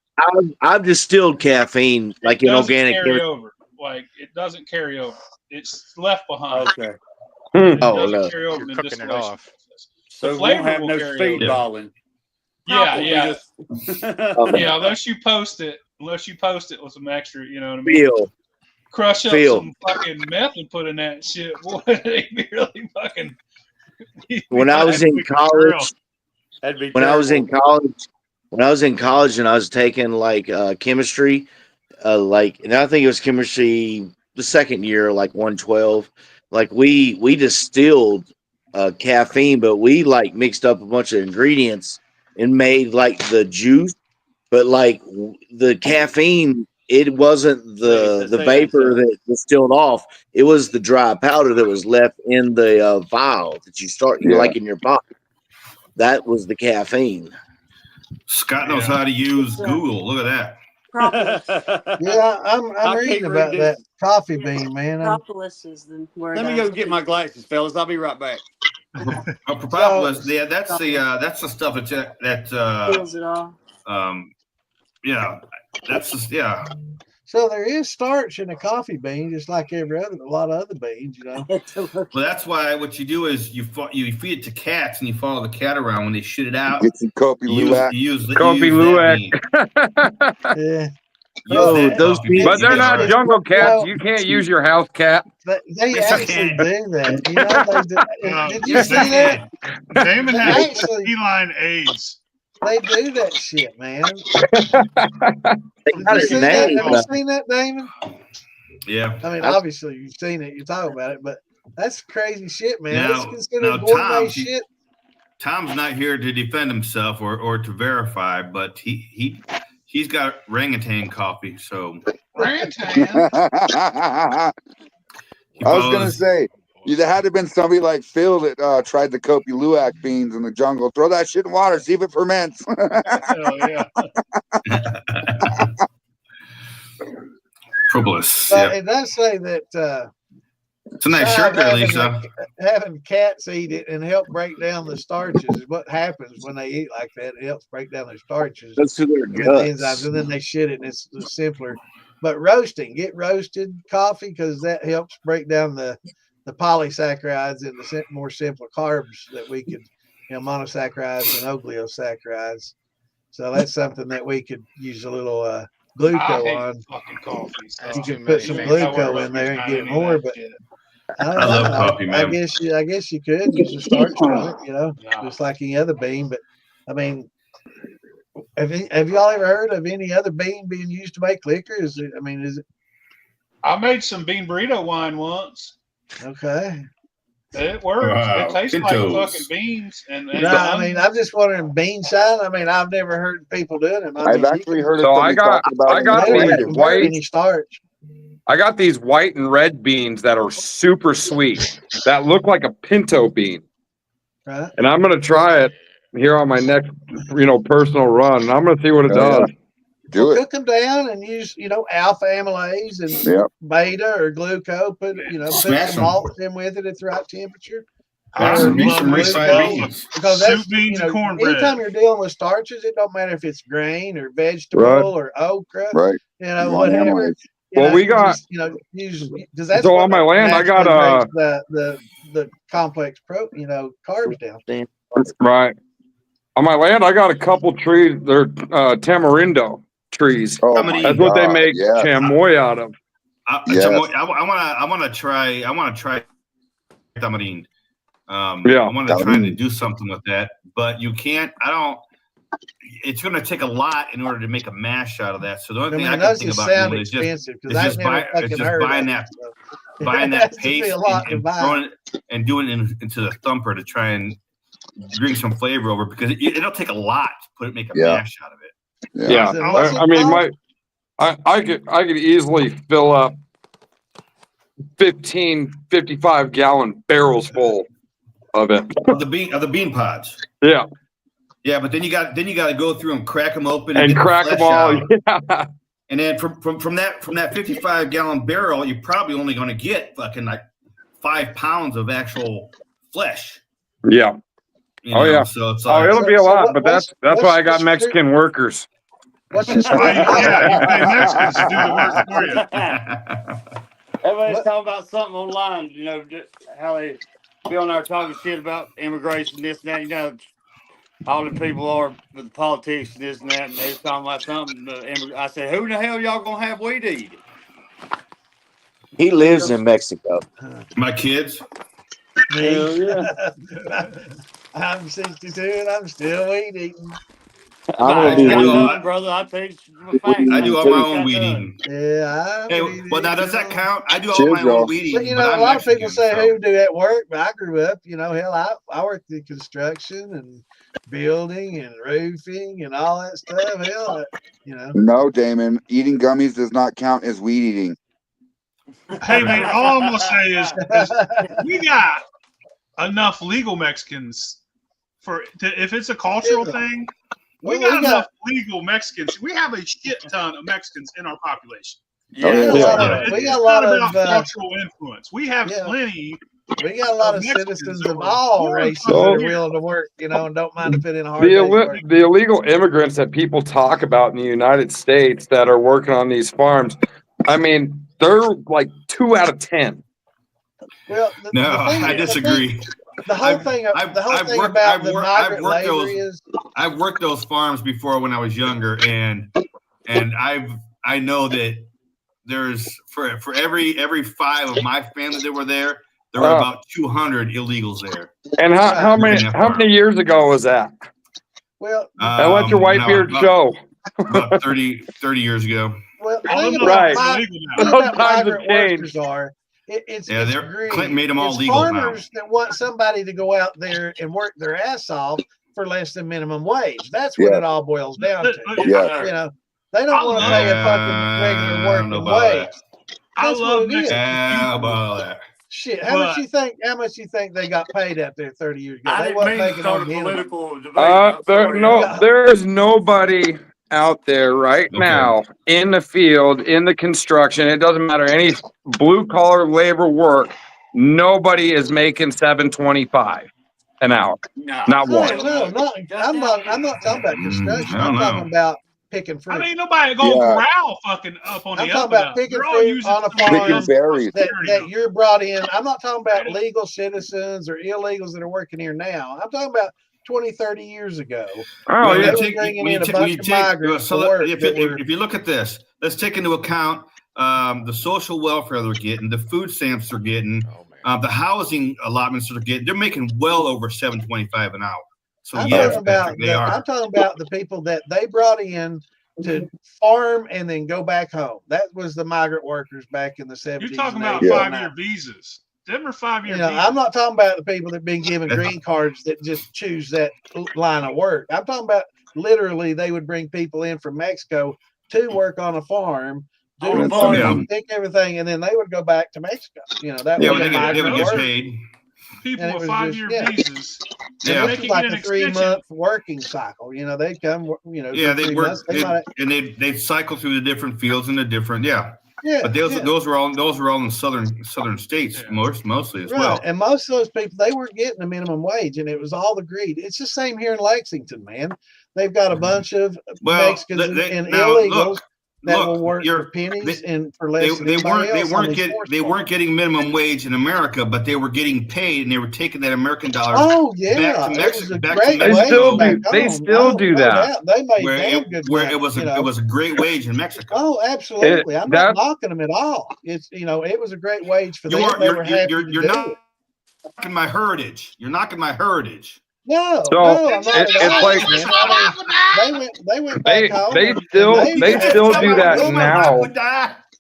I've distilled caffeine like in organic.
Carry over. Like, it doesn't carry over. It's left behind.
Okay.
It
Oh,
doesn't
no.
carry over
You're
in the
cooking it
distillation
off.
process.
So
The
we won't
flavor
have
will
no
carry
speed
over.
balling.
Yeah.
Okay.
Yeah, unless you post it with some extra, you know what I mean? Crush up
Feel.
some fucking meth and put in that shit. Boy, they'd be really fucking.
When I was in college,
That'd be
when I was in
terrible.
college and I was taking like chemistry, and I think it was chemistry the second year, like 112. Like we distilled caffeine, but we like mixed up a bunch of ingredients and made like the juice, but like the caffeine, it wasn't the vapor that distilled off. It was the dry powder that was left in the vial that you start, like in your pocket. That was the caffeine.
Scott knows how to use Google. Look at that.
Propolis.
Yeah, I'm
I
reading
can't
about
read
that
this.
coffee bean, man.
Propolis is the word.
Let me go get my glasses, fellas. I'll be right back.
Propolis, yeah, that's the stuff that
Feels it all.
yeah, that's just, yeah.
So there is starch in a coffee bean, just like a lot of other beans, you know.
Well, that's why what you do is you feed it to cats and you follow the cat around when they shit it out.
Get some Kopi Luwak.
You use
Kopi
that
Luwak.
bean.
Yeah.
Those beans,
But they're not jungle cats.
Well,
You can't use your house cat.
They
Yes, I
actually
can.
do that. You know, did you
yes,
see
I
that?
Damon
They
has
actually-
feline AIDS.
They do that shit, man.
they
Did
got
you
his
see that?
name.
Have you seen that, Damon?
Yeah.
I mean, obviously you've seen it. You talk about it, but that's crazy shit, man. That's
Now,
considered gourmet
Tom,
shit.
Tom's not here to defend himself or to verify, but he's got orangutan coffee, so
Orangutan.
I was gonna say there had to have been somebody like Phil that tried the Kopi Luwak beans in the jungle. Throw that shit in water, see if it ferments.
Hell yeah.
Propolis.
But
Yeah.
it does say that
It's a nice shirt there, Lisa.
having cats eat it and help break down the starches is what happens when they eat like that. It helps break down their starches.
That's who their
with the
guts.
enzymes, and then they shit it, and it's simpler. But get roasted coffee because that helps break down the polysaccharides and the more simpler carbs that we could, monosaccharides and oligosaccharides. So that's something that we could use a little
I
gluco
hate
on.
fucking coffee. So
You
too
could
many
put some
things.
gluco in there and get more, but I
love coffee, man.
I guess you could use the starch from it, just like any other bean. But I mean, Have y'all ever heard of any other bean being used to make liquor? Is it?
I made some bean burrito wine once.
Okay?
It works.
Wow.
It tastes
Pintos.
like fucking beans. And
No, I'm just wondering bean shine. I've never heard people doing it.
I've actually heard it.
So I got these white.
Any starch.
I got these white and red beans that are super sweet that look like a pinto bean.
Right.
And I'm gonna try it here on my next, personal run. And I'm gonna see what it does.
Do it.
Cook them down and use, alpha amylase and beta or glucose. Put some malts in with it at the right temperature.
Some refried beans.
Because
soup, beans, and cornbread.
Anytime you're dealing with starches, it don't matter if it's grain or vegetable or okra.
Right.
Whatever.
Well, we got.
Use because that's
so on my land, I got
the complex carbs down.
Right. On my land, I got a couple trees. They're tamarindo trees.
Oh,
that's what they make chamoy out of.
I want to try tamarind. I want to try to do something with that, but you can't. It's going to take a lot in order to make a mash out of that. So the only thing I can think about doing is just buying that paste and doing it into the thumper to try and bring some flavor over, because it'll take a lot to make a mash out of it.
Yeah. I mean, I could easily fill up 55-gallon barrels full of it.
Of the bean pods.
Yeah.
Yeah, but then you got to go through and crack them open
and crack them all. Yeah.
And then from that 55-gallon barrel, you're probably only going to get fucking like 5 pounds of actual flesh.
Yeah. Yeah.
So it's like,
it'll be a lot, but that's why I got Mexican workers.
You pay Mexicans to do the work for you.
Everybody's talking about something online, how they be on there talking shit about immigration, this and that, all the people are with the politics, this and that, and they're talking about something. I said, who the hell y'all gonna have weed eat?
He lives in Mexico.
My kids.
Hell yeah. I'm 62 and I'm still weed eating.
I
do all my own weed eating.
Yeah.
Well, now does that count? I do all my own weed eating.
But a lot of people say who do that work, but I grew up, hell, I worked in construction and building and roofing and all that stuff. Hell,
No, Damon, eating gummies does not count as weed eating.
Hey, man, all I'm gonna say is we got enough legal Mexicans if it's a cultural thing. We got enough legal Mexicans. We have a shit ton of Mexicans in our population.
We got a lot of
cultural influence. We have plenty.
We got a lot of citizens of all races that are willing to work, and don't mind to put in a hard day's work.
The illegal immigrants that people talk about in the United States that are working on these farms, I mean, they're like 2 out of 10.
Well,
I disagree.
The whole thing about the migrant labor is
I've worked those farms before when I was younger, and I know that there's for every 5 of my family that were there were about 200 illegals there.
And how many years ago was that?
Well,
let your white beard show.
About 30 years ago.
Well,
right.
Times have changed.
Clinton made them all legal
farmers now. That want somebody to go out there and work their ass off for less than minimum wage. That's what it all boils down to. They don't want to pay a fucking regular working wage. That's what it is.
That.
Shit, how much you think they got paid out there 30 years ago?
I
they
didn't mean to start a political debate.
There's nobody out there right now in the field, in the construction. It doesn't matter any blue collar labor work. Nobody is making $7.25 an hour.
No.
Not one.
No, I'm not talking about construction. I'm talking about picking fruit.
I mean, nobody going corral fucking up on
I'm
the
talking about picking fruit on a farm that you're brought in. I'm not talking about legal citizens or illegals that are working here now. I'm talking about 20, 30 years ago.
Oh, yeah. If you look at this, let's take into account the social welfare they're getting, the food stamps they're getting, the housing allotments they're getting. They're making well over $7.25 an hour. So
I'm
yes,
talking about
Patrick, they are.
I'm talking about the people that they brought in to farm and then go back home. That was the migrant workers back in the 70s.
You're talking
and
about
80s.
5-year visas. Them are 5-year visas.
I'm not talking about the people that been given green cards that just choose that line of work. I'm talking about literally they would bring people in from Mexico to work on a farm, do the farming, pick everything, and then they would go back to Mexico. That was
they would get paid.
People with 5-year visas.
Yeah, this is like a 3-month working cycle. They come.
They work, they cycle through the different fields and the different. Yeah. But those were all in southern states mostly as well.
And most of those people, they weren't getting a minimum wage, and it was all the greed. It's the same here in Lexington, man. They've got a bunch of Mexicans and illegals that will work for pennies and for less.
They weren't getting minimum wage in America, but they were getting paid, and they were taking that American dollar.
Oh yeah,
back to Mexico.
They still do that.
They made damn good.
It was a great wage in Mexico.
Oh, absolutely. I'm not knocking them at all. It's it was a great wage for them.
You're not knocking my heritage. You're knocking my heritage.
No,
it's like
they went back home.
They still do that now.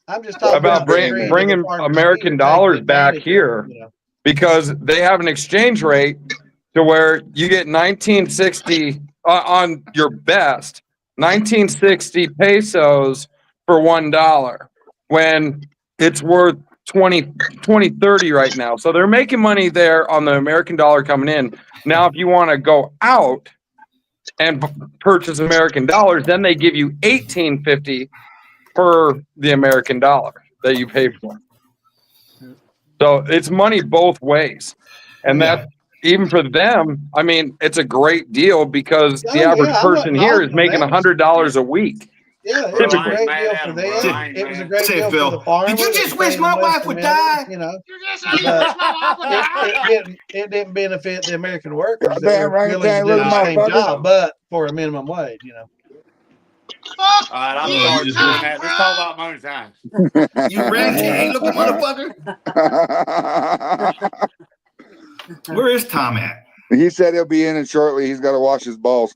I'm just talking
about bringing American dollars back here because they have an exchange rate to where you get 1960 on your best 1960 pesos for $1 when it's worth 2030 right now. So they're making money there on the American dollar coming in. Now, if you want to go out and purchase American dollars, then they give you $18.50 per the American dollar that you pay for. So it's money both ways. And that even for them, I mean, it's a great deal because the average person here is making $100 a week.
Yeah, it was a great deal for them. It was a great deal for the farmers.
Did you just wish my wife would die?
It didn't benefit the American workers that
Damn
were
right,
willing to do the same job, but for a minimum wage,
All right, I'm sorry for doing that. Let's talk about moonshine.
You red looking motherfucker. Where is Tom at?
He said he'll be in shortly. He's got to wash his balls.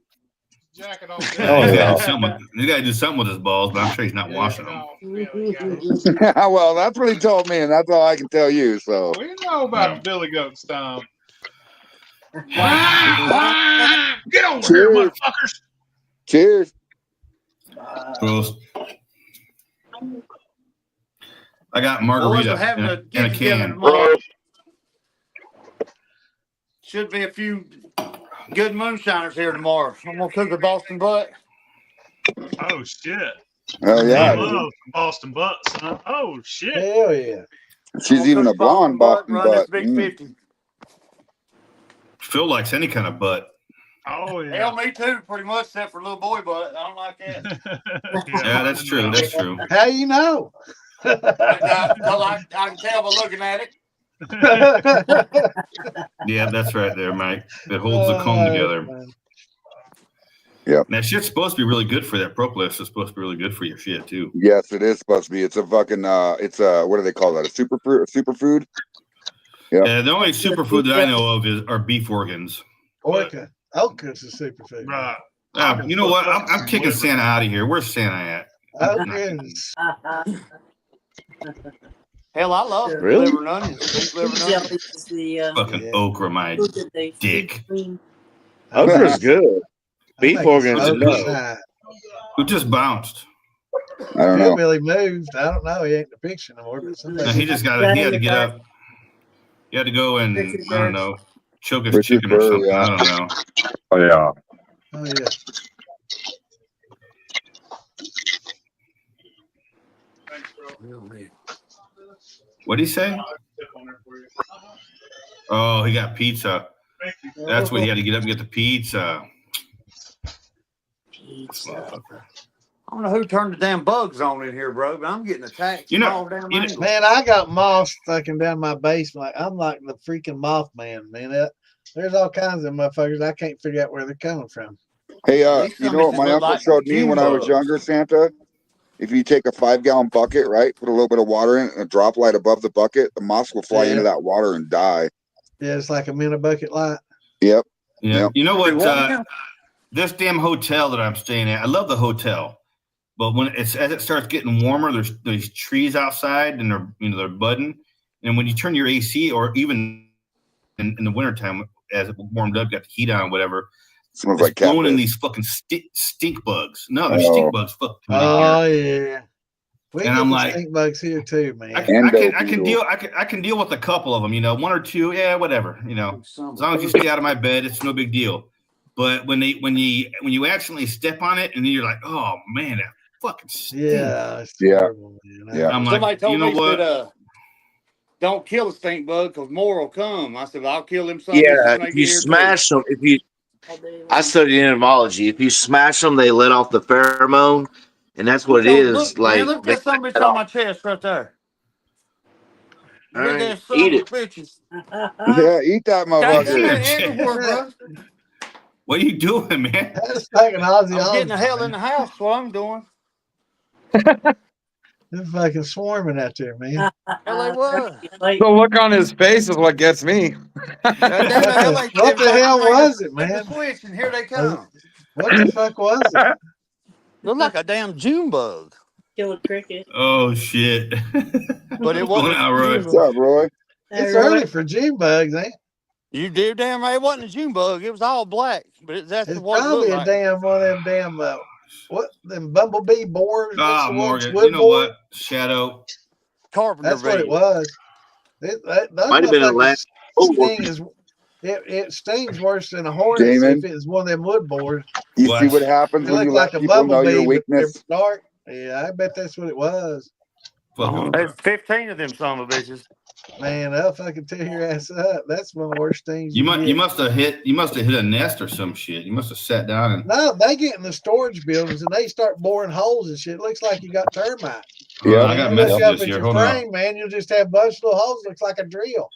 Jacket off.
You gotta do something with his balls, but I'm sure he's not washing them.
Well, that's what he told me, and that's all I can tell you. So
We know about Billy Goat's Tom. Get over here, motherfuckers!
Cheers.
Gross. I got margarita in a can.
Should be a few good moonshiners here tomorrow. I'm gonna cook the Boston butt.
Oh shit!
Oh yeah,
I love Boston butts, huh? Oh shit!
Hell yeah!
She's even a blonde Boston butt.
Big 50.
Phil likes any kind of butt.
Oh yeah.
Hell, me too, pretty much, except for little boy butt. I don't like that.
Yeah, that's true. That's true.
How you know?
I can tell by looking at it.
Yeah, that's right there, Mike. It holds the comb together.
Yeah.
That shit's supposed to be really good for that propolis. It's supposed to be really good for your shit too.
Yes, it is supposed to be. It's a fucking it's a what do they call that? A superfood?
Yeah. The only superfood that I know of are beef organs.
Orca. Orca's a superfood.
Right.
You know what? I'm kicking Santa out of here. Where's Santa at?
Orca's.
Hell, I love liver and onions. Beef liver and onions.
Fucking okra, my dick.
Okra's good. Beef organs are no.
Who just bounced?
I don't know.
Billy moved. I don't know. He ain't in the picture no more. But
He just got. He had to get up. He had to go and I don't know, choke his chicken or something. I don't know.
Oh yeah.
Oh yeah.
What'd he say? Oh, he got pizza. That's what he had to get up and get the pizza.
I don't know who turned the damn bugs on in here, bro, but I'm getting attacked.
Man,
I got moths fucking down my basement. I'm like the freaking Mothman, man. There's all kinds of motherfuckers. I can't figure out where they're coming from.
Hey, you know what my uncle showed me when I was younger, Santa? If you take a 5-gallon bucket, right, put a little bit of water in it and a drop light above the bucket, the moths will fly into that water and die.
Yeah, it's like a minute bucket light.
Yep.
Yeah.
Yep.
You know
Say
what?
what now?
This damn hotel that I'm staying at, I love the hotel, but when as it starts getting warmer, there's these trees outside and they're budding, and when you turn your AC or even in the wintertime as it warmed up, got the heat on, or whatever,
Smells
it's
like cat
blowing in
piss.
these fucking stink bugs. No, there's stink bugs fucking in here.
Oh yeah. We
And
get
I'm
the
like-
stink bugs here too, man.
I can deal with a couple of them, one or two, yeah, whatever, as long as you stay out of my bed, it's no big deal. But when you accidentally step on it and then you're like, oh man, that fucking stinks.
Yeah, it's
Yeah.
horrible, man.
Yeah.
I'm
Somebody
like,
told
you know
me
what?
said, don't kill a stink bug because more will come. I said, well, I'll kill them some.
Yeah, if you smash them, I studied entomology. If you smash them, they let off the pheromone, and that's what it is.
Look, man, look at that son of a bitch on my chest right there.
All
Look at
right,
that son
eat
of a
it.
bitches.
Yeah, eat that
Got
motherfucker.
that everywhere, bro.
What are you doing, man?
That's fucking Aussie.
I'm getting the hell in the house. That's what I'm doing.
They're fucking swarming out there, man.
Hell, they was.
Like,
The look on his face is what gets me.
What
What the hell was it, man?
The switch, and here they come.
What the fuck was it?
Look like a damn June bug.
kill a cricket.
Oh shit!
But it
What's going
wasn't.
on, Roy?
What's up, Roy?
It's early for June bugs, ain't it?
You did damn right. It wasn't a June bug. It was all black. But that's
It's
what it
probably
looked
a
like.
damn one of them damn what them bumblebee boars. What's
Ah,
the ones,
Morgan.
wood
You know
boar?
what? Shadow.
Carpenter
That's what it
bee.
was. Those
Might have been a
motherfuckers
last.
sting is it stings worse than a hornet
Damon.
if it's one of them wood boars.
You
What?
see what happens
They
when
look
you
like
let
a
people know
bumblebee,
your
but they're
weakness?
dark. Yeah, I bet that's what it was.
Fucking.
There's 15 of them son of a bitches.
Man, they'll fucking tear your ass up. That's one of the worst things
You
get.
must have hit a nest or some shit. You must have sat down and.
No, they get in the storage buildings and they start boring holes and shit. It looks like you got termites.
Yeah.
I got
You look up
messages
at
here.
your
Hold on.
frame, man, you'll just have a bunch of little holes. Looks like a drill.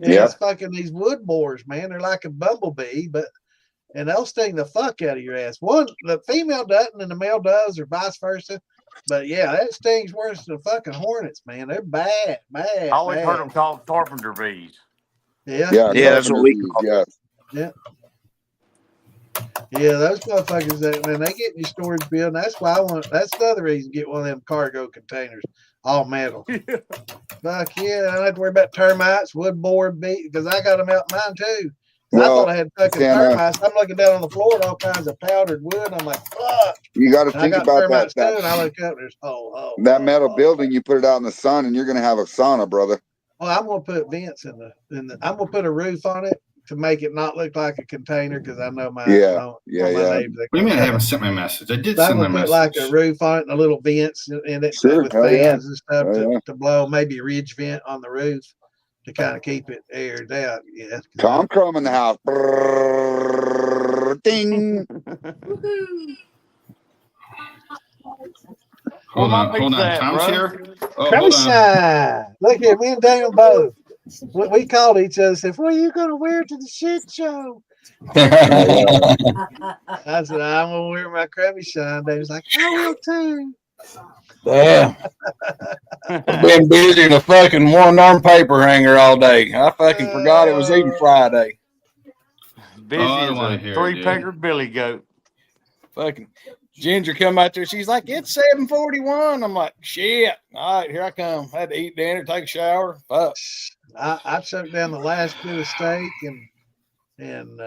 And
Yeah.
it's fucking these wood boars, man. They're like a bumblebee, and they'll sting the fuck out of your ass. The female doesn't and the male does, or vice versa. But yeah, that stings worse than fucking hornets, man. They're bad.
I always heard them called carpenter bees.
Yeah.
Yeah,
Yeah, that's what we
carpenter bees,
Yeah, those motherfuckers that man, they get in your storage building. That's why that's the other reason to get one of them cargo containers, all metal. Fuck yeah, I don't have to worry about termites, wood boar, bee, because I got them out in mine too. I
Well,
thought I had fucking
Santa-
termites. I'm looking down on the floor at all kinds of powdered wood. I'm like, fuck.
You got to
And I
think
got
about
termites
that.
too, and I look up, there's
That metal building, you put it out in the sun, and you're gonna have a sauna, brother.
Well, I'm gonna put vents in the. I'm gonna put a roof on it to make it not look like a container because I know my
Yeah,
my
yeah.
neighbors.
What do you mean I haven't sent my message? I did
So I'm
send my
gonna put
message.
like a roof on it and a little vents in it
Sure,
with
hell
fans
yeah.
and stuff
Hell yeah.
to blow, maybe a ridge vent on the roof to kind of keep it aired out. Yeah.
Tom Crum in the house. Brrr, ding.
Hold
Where my
on.
pizza at,
Tom's
bro?
here. Oh,
Come
hold on.
shine. Look here, me and Daniel both. We called each other and said, "What are you gonna wear to the shit show?" I said, "I'm gonna wear my crummy shine." David's like, "I will too."
Damn. I've been busy in a fucking one-arm paper hanger all day. I fucking forgot it was even Friday.
Busy
I don't
as
wanna
a
hear it,
three-pecker billy goat.
Fucking Ginger come out there. She's like, it's 7:41. I'm like, shit. All right, here I come. I had to eat dinner, take a shower. Fuck.
I choked down the last bit of steak and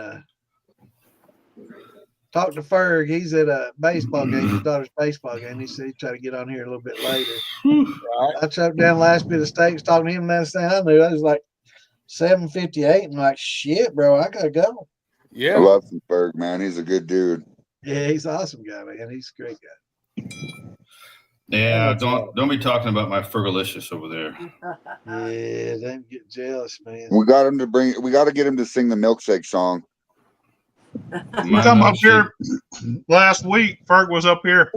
talked to Ferg. He's at a baseball game, his daughter's baseball game. He said he'd try to get on here a little bit later. I choked down the last bit of steak, was talking to him, and that's the thing I knew. I was like 7:58, and like, shit, bro, I gotta go.
Yeah.
I love some Berg, man. He's a good dude.
Yeah, he's an awesome guy, man. He's a great guy.
Yeah, don't be talking about my Fergalicious over there.
Yeah, don't get jealous, man.
We got to get him to sing the milkshake song.
You come up here last week. Ferg was up here.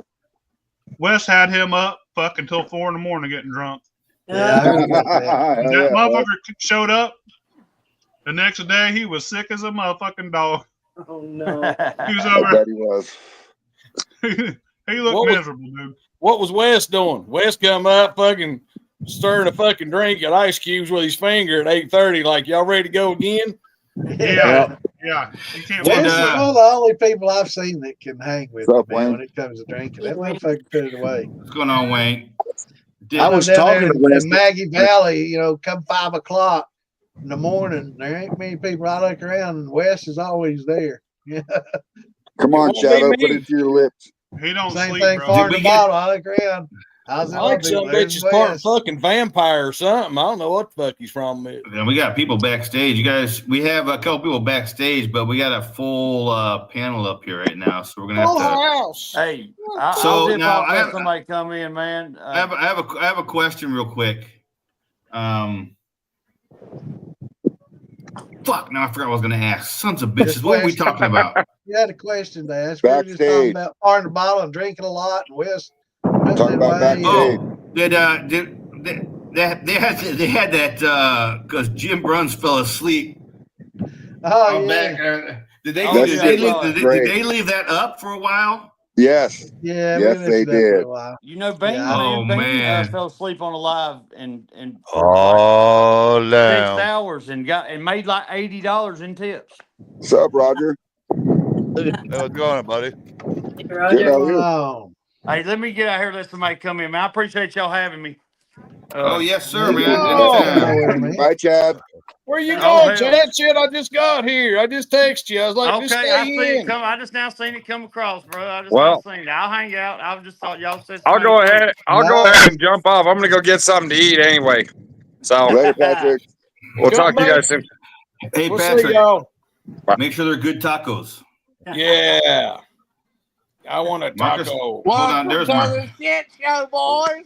Wes had him up fucking till 4 a.m. getting drunk.
Yeah, I heard about that.
That motherfucker showed up. The next day, he was sick as a motherfucking dog.
Oh no!
He was
I
over.
bet he was.
He looked miserable, dude.
What was Wes doing? Wes come up fucking stirring a fucking drink at ice cubes with his finger at 8:30. Like, y'all ready to go again?
Yeah, Yeah, you can't.
Wes
Did,
is one of the only people I've seen that can hang with
What's up,
me, man,
Wayne?
when it comes to drinking. That motherfucker put it away.
what's going on, Wayne? Did,
I
I know
was
down there
talking to
in
Wes.
Maggie Valley, come 5 o'clock in the morning, there ain't many people. I look around, and Wes is always there. Yeah,
Come
It
on,
won't be
Shadow. Put
me.
it to your lips.
He don't
same
sleep,
thing,
bro.
far in
we
the
get-
bottle. I look around. How's
I think some bitch is part fucking vampire or something. I don't know what the fuck he's from.
And we got people backstage. You guys, we have a couple people backstage, but we got a full panel up here right now, so we're gonna have
Full
to.
house.
Hey,
So,
I was
now,
now, let somebody come in, man.
I have a question real quick. Fuck! Now I forgot what I was gonna ask. Sons of bitches, what were we talking about?
You had a question to ask. We were just talking
Backstage.
about far in the bottle and drinking a lot, and Wes putting
Talking
it
about
away.
backstage.
They had that because Jim Bruns fell asleep.
Oh,
I'm
yeah.
back. Did they
That
did
shit
they,
was
did
great.
they leave that up for a while?
Yes.
Yeah,
Yes,
we
they
missed that for
did.
a while.
You know, Bean,
Yeah.
Oh,
Bean
man.
fell asleep on a live and
Oh,
6
damn.
hours and made like $80 in tips.
What's up, Roger?
Hey, what's going on, buddy?
Hey,
Good,
Roger.
how are you?
Oh,
Hey, let me get out here. Let somebody come in, man. I appreciate y'all having me.
Oh yes, sir,
you
man.
go.
Anytime.
man.
Bye, Chad.
Where you
Oh,
going,
hell.
Chad? Shit, I just got here. I just texted you. I was like, just
Okay, I
stay
see it
in.
come. I just now seen it come across, bro. I just
Well,
now seen it. I'll hang out. I just thought y'all said
I'll
somebody
go
was
ahead. I'll go ahead and jump off. I'm gonna go get something to eat anyway. So
Later, Patrick.
we'll
Good,
talk to you
mate.
guys soon.
Hey
We'll see
Patrick,
y'all.
make sure they're good tacos.
Yeah. I want a
Marcus,
taco.
hold on. There's Marcus.
shit show, boys.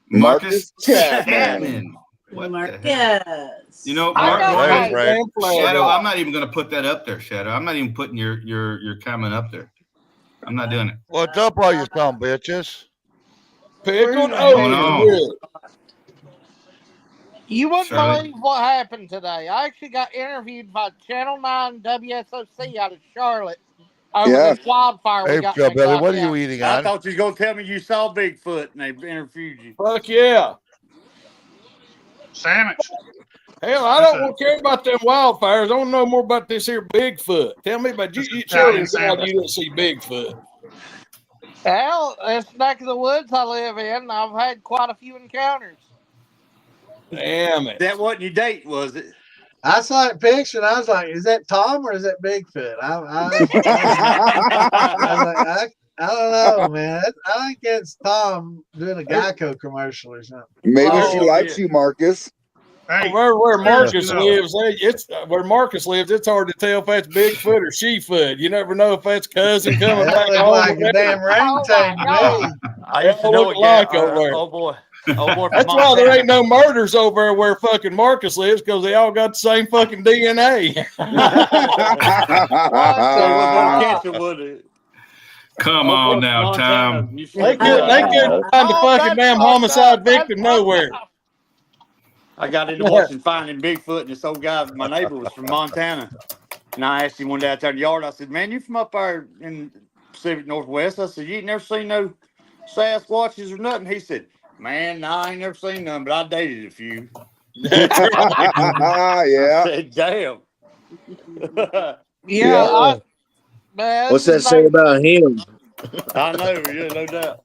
Marcus
Chapman.
Chapman. What the hell?
Marcus.
You know,
I
Mark,
know
Later,
how you
Frank.
Shadow, I'm not even gonna put that up there, Shadow. I'm not even putting your comment up there. I'm not doing it.
What's up, all you some bitches?
Pickled
What's going
onion.
on?
Good.
You wouldn't
Charlotte?
believe what happened today. I actually got interviewed by Channel 9 WSOC out of Charlotte over
Yeah.
this wildfire we
Hey,
got.
Joe
in
Billy, what are
Coffee
you eating
I
on?
thought you was gonna tell me you saw Bigfoot and they interviewed you.
Fuck yeah.
Sandwich.
Hell, I don't care about them wildfires. I want to know more about this here Bigfoot. Tell me about you.
It's
Surely
Italian
God,
sandwich.
you didn't see Bigfoot.
Well, this neck of the woods I live in, I've had quite a few encounters.
Damn it.
That wasn't your date, was it?
I saw that picture and I was like, is that Tom or is that Bigfoot? I was like, I don't know, man. I think it's Tom doing a Geico commercial or something.
Maybe
Oh,
she likes
yeah.
you, Marcus.
Hey,
Where Marcus
seriously, though.
lives, it's where Marcus lives. It's hard to tell if that's Bigfoot or She-Foot. You never know if that's cousin coming
That
back
looked
home.
like
or
a damn orangutan to me.
I
They
used to
all
know
look
a guy.
alike over there.
Oh boy, from
That's why there
Montana.
ain't no murders over there where fucking Marcus lives, because they all got the same fucking DNA.
So it wasn't no cancer, would it?
Come
Oh,
on
boy,
now,
Montana.
Tom.
You
They
slick
couldn't
guy.
find the fucking damn homicide victim nowhere.
I got into watching Finding Bigfoot, and this old guy, my neighbor, was from Montana. And I asked him one day out there in the yard, I said, man, you from up there in Pacific Northwest? I said, you ain't never seen no Sasquatches or nothing? He said, man, no, I ain't never seen none, but I dated a few.
That's right.
I
Yeah.
said, damn.
Yeah, man,
What's
this
that
is
say
no,
about him?
I know, yeah, no doubt.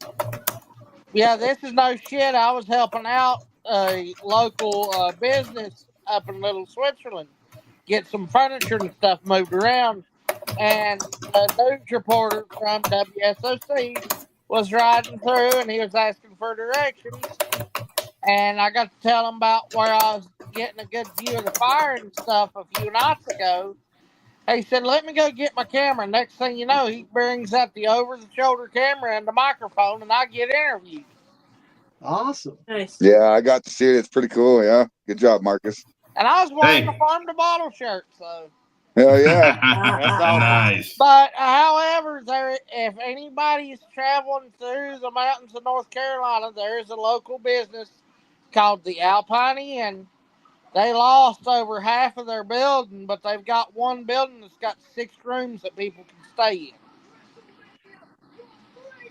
yeah, this is no shit. I was helping out a local business up in Little Switzerland get some furniture and stuff moved around, and a news reporter from WSOC was riding through, and he was asking for directions, and I got to tell him about where I was getting a good view of the fire and stuff a few nights ago. He said, let me go get my camera. Next thing you know, he brings out the over-the-shoulder camera and the microphone, and I get interviewed.
Awesome.
Nice.
Yeah, I got to see it. It's pretty cool. Yeah. Good job, Marcus.
And I was wearing
Hey.
a farm-to-bottle shirt, so.
Hell yeah.
That's awesome.
Nice.
But, however, if anybody is traveling through the mountains of North Carolina, there is a local business called the Alpine Inn. They lost over half of their building, but they've got one building that's got 6 rooms that people can stay in.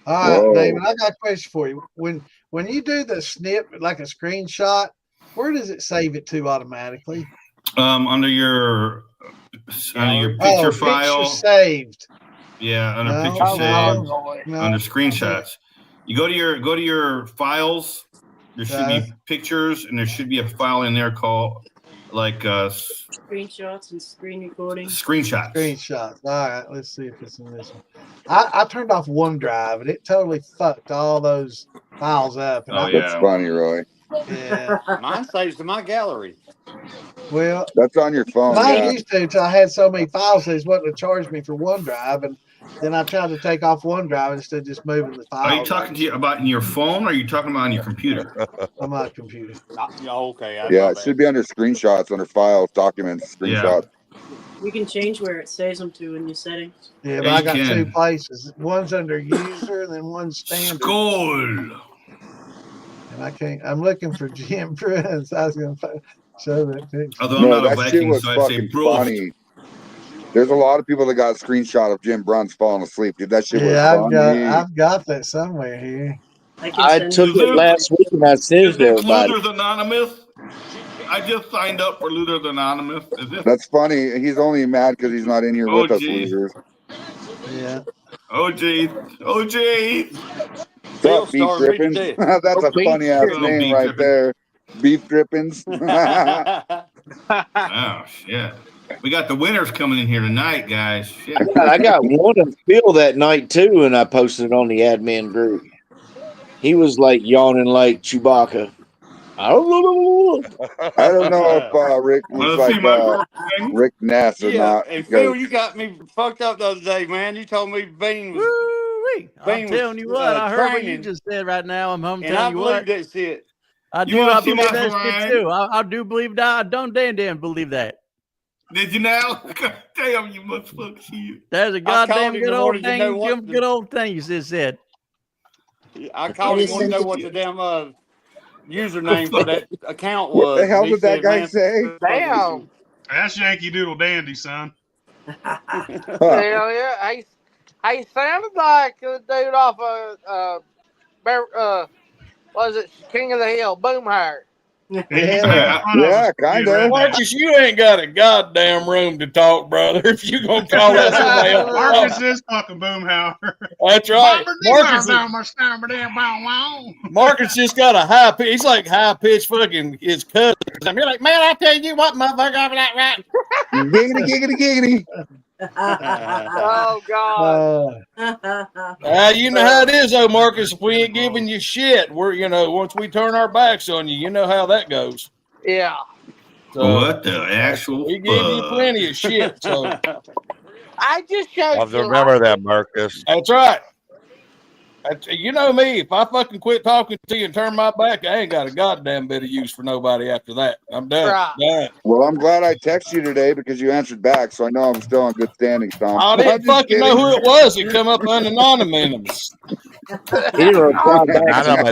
All right,
Whoa.
David, I got a question for you. When you do the snip, like a screenshot, where does it save it to automatically?
Under your picture
Oh,
file.
picture saved.
Yeah, under
No,
picture saved.
no.
Under screenshots. You go to your files. There should be pictures, and there should be a file in there called
screenshots and screen recording.
Screenshots.
Screenshots. All right, let's see if it's in this one. I turned off OneDrive, and it totally fucked all those files up. And
That's funny, Roy.
Yeah.
Mine saves to my gallery.
Well,
that's on your phone.
Mine used to until I had so many files they just wouldn't charge me for OneDrive, and then I tried to take off OneDrive instead of just moving the files.
Are you talking about in your phone, or are you talking about on your computer?
On my computer.
Okay.
Yeah, it should be under screenshots, under files, documents, screenshots.
You can change where it saves them to in your settings.
Yeah, but I got two places. One's under user, and then one's standard.
Skull.
And I can't. I'm looking for Jim Prince. I was going to show that picture.
Although I'm not a Viking, so I say
funny. There's a lot of people that got a screenshot of Jim Bruns falling asleep, dude. That shit was funny.
I've got that somewhere here.
I took it last week and I sent it to everybody.
Luther's Anonymous. I just signed up for Luther's Anonymous.
That's funny. He's only mad because he's not in here with us, losers.
Yeah.
Oh, geez. Oh, geez.
What's up, Beef Drippings? That's a funny ass name right there. Beef Drippings.
Oh, shit. We got the winners coming in here tonight, guys. Shit.
I got one of Phil that night too, and I posted it on the admin group. He was like yawning like Chewbacca. I don't know
if Rick was like Rick Ness or not.
And Phil, you got me fucked up the other day, man. You told me Bean was.
I'm telling you what, I heard what you just said right now. I'm telling you what.
I believe that shit.
I believe that shit too. I do believe that. I don't damn believe that.
Did you now? Damn, you motherfucker shit.
There's a goddamn good old thing you just said.
I called him to know what the damn username for that account was.
What the hell did that guy say?
Damn.
That's Yankee Doodle Dandy, son.
Hell yeah. He sounded like the dude off of was it King of the Hill, Boomhauer.
Yeah, kind of.
Marcus, you ain't got a goddamn room to talk, brother. If you gonna call that somebody else.
Marcus is talking Boomhauer.
That's right. Marcus just got a high pitch. He's like high pitched fucking his cousin. You're like, man, I tell you what, motherfucker, I'm not right.
Giggity, giggity, giggity.
Oh God.
You know how it is, though, Marcus. If we ain't giving you shit, we're once we turn our backs on you, you know how that goes.
Yeah.
So,
what the actual?
We give you plenty of shit. So
I just showed.
I'll remember that, Marcus.
that's right. You know me. If I fucking quit talking to you and turn my back, I ain't got a goddamn bit of use for nobody after that. I'm done.
Right.
Done.
Well, I'm glad I texted you today because you answered back, so I know I'm still in good standing, Tom.
I didn't fucking know who it was. It come up anonymous.
He didn't reply back.
I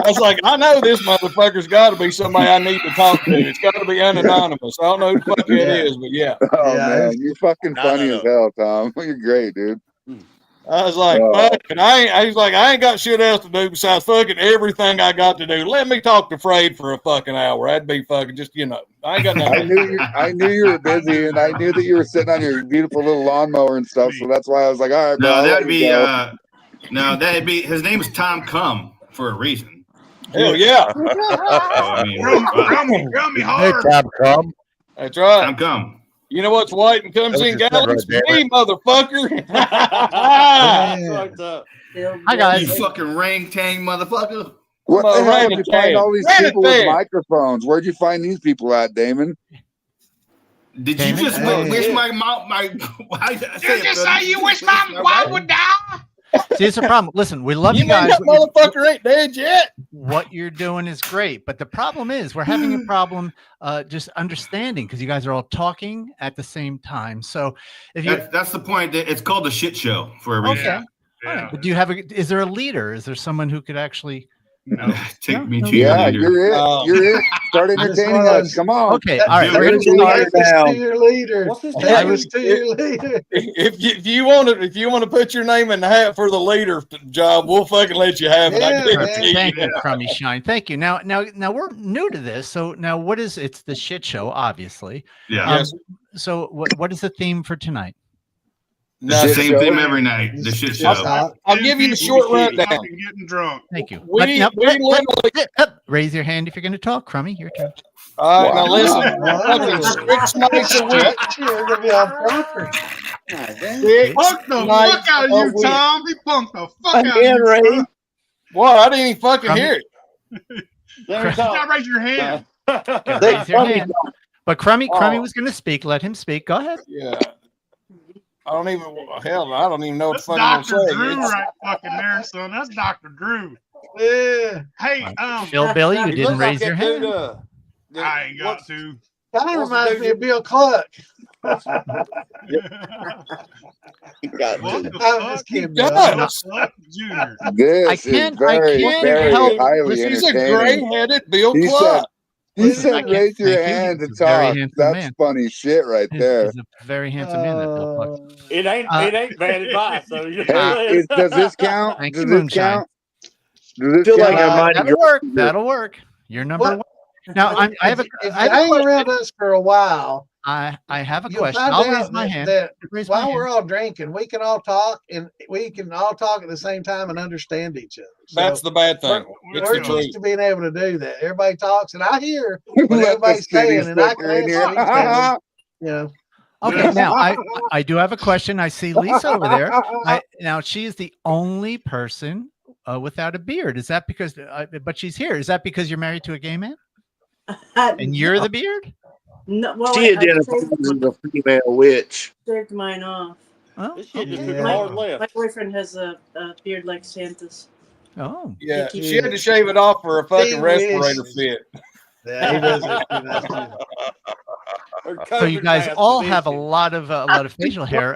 was like, I know this motherfucker's got to be somebody I need to talk to. It's got to be anonymous. I don't know who the fuck it is, but yeah.
Oh, man. You're fucking funny as hell, Tom. You're great, dude.
I was like, fucking, I ain't got shit else to do besides fucking everything I got to do. Let me talk to Fraid for a fucking hour. That'd be fucking just, I ain't got nothing.
I knew you were busy, and I knew that you were sitting on your beautiful little lawnmower and stuff. So that's why I was like, all right, bro.
That'd be his name is Tom Cum for a reason.
Hell yeah.
Hey, Tom Cum.
That's right.
Tom Cum.
You know what's white and comes in gallons? Me, motherfucker.
Hi, guys. You fucking ring tang motherfucker.
What the hell did you find all these people with microphones? Where'd you find these people at, Damon?
Did you just wish my mom?
Did you just say you wish my wife would die?
See, it's a problem. Listen, we love you guys.
That motherfucker ain't dead yet.
What you're doing is great, but the problem is we're having a problem just understanding because you guys are all talking at the same time. So if
that's the point. It's called the shit show for a reason.
Okay. Yeah. Right. But do you have is there a leader? Is there someone who could actually
No.
Take me to
Yeah,
your leader.
you're it. You're it. Start entertaining us. Come on.
Okay, all right.
Take
We're
us
gonna start.
to your leader.
What's his
Take
name?
us to your leader.
If you want to put your name in the hat for the leader job, we'll fucking let you have it. I
Yeah,
guarantee
Thank
you.
you, Crummy Shine. Thank you. Now we're new to this, so now what is it's the shit show, obviously.
Yeah.
Yes.
So what is the theme for tonight?
It's the same theme every night. The shit show.
I'll give you a short rundown.
Fucking getting drunk.
Thank you.
We
Raise your hand if you're going to talk, Crummy. Your turn.
All right, now listen.
Wow.
6 nights a week.
You're gonna be on proper.
Fuck the fuck out of you, Tom. He punked the fuck out of you.
Ray.
What? I didn't even fucking hear it.
You gotta raise your hand.
Raise your hand. But Crummy was going to speak. Let him speak. Go ahead.
Yeah. I don't even know what
That's
the fuck I'm
Dr.
gonna say.
Drew right fucking there, son. That's Dr. Drew.
Yeah.
Hey,
Phil Billy, you didn't raise your hand.
I ain't got to.
Kind of reminds me of Bill Cluck.
What
I'm
the
just kidding.
Yes.
fuck, Junior?
This is very, very highly
He's a
entertaining.
gray-headed Bill
He
Cluck.
He said, "Raise your hand to talk." That's funny shit right there.
He's a very handsome man. That Bill Cluck.
It ain't bad advice. So
Hey, does this count?
Thank
Does
you,
this
Moonshine.
count? Does this count?
That'll work. That'll work. You're number one. Now I have a.
If
I
you
have a
hang
question.
around us for a while,
I have a
you'll
question.
find
I'll
out
raise my hand.
that
Raise my
while we're
hand.
all drinking, we can all talk and we can all talk at the same time and understand each other. So
That's the bad thing. It's
we're
the truth.
used to being able to do that. Everybody talks, and I hear what everybody's saying, and I can answer each other. You know.
Okay, now I do have a question. I see Lisa over there. Now she is the only person without a beard. Is that because? But she's here. Is that because you're married to a gay man? And you're the beard?
No, well,
She identifies as a female witch.
Shaved mine off.
Oh,
This shit just took
My-
a hard left.
My boyfriend has a beard like Santa's.
Oh.
Yeah, she had to shave it off for a fucking respirator fit.
Yeah, he doesn't.
So you guys all have a lot of facial hair.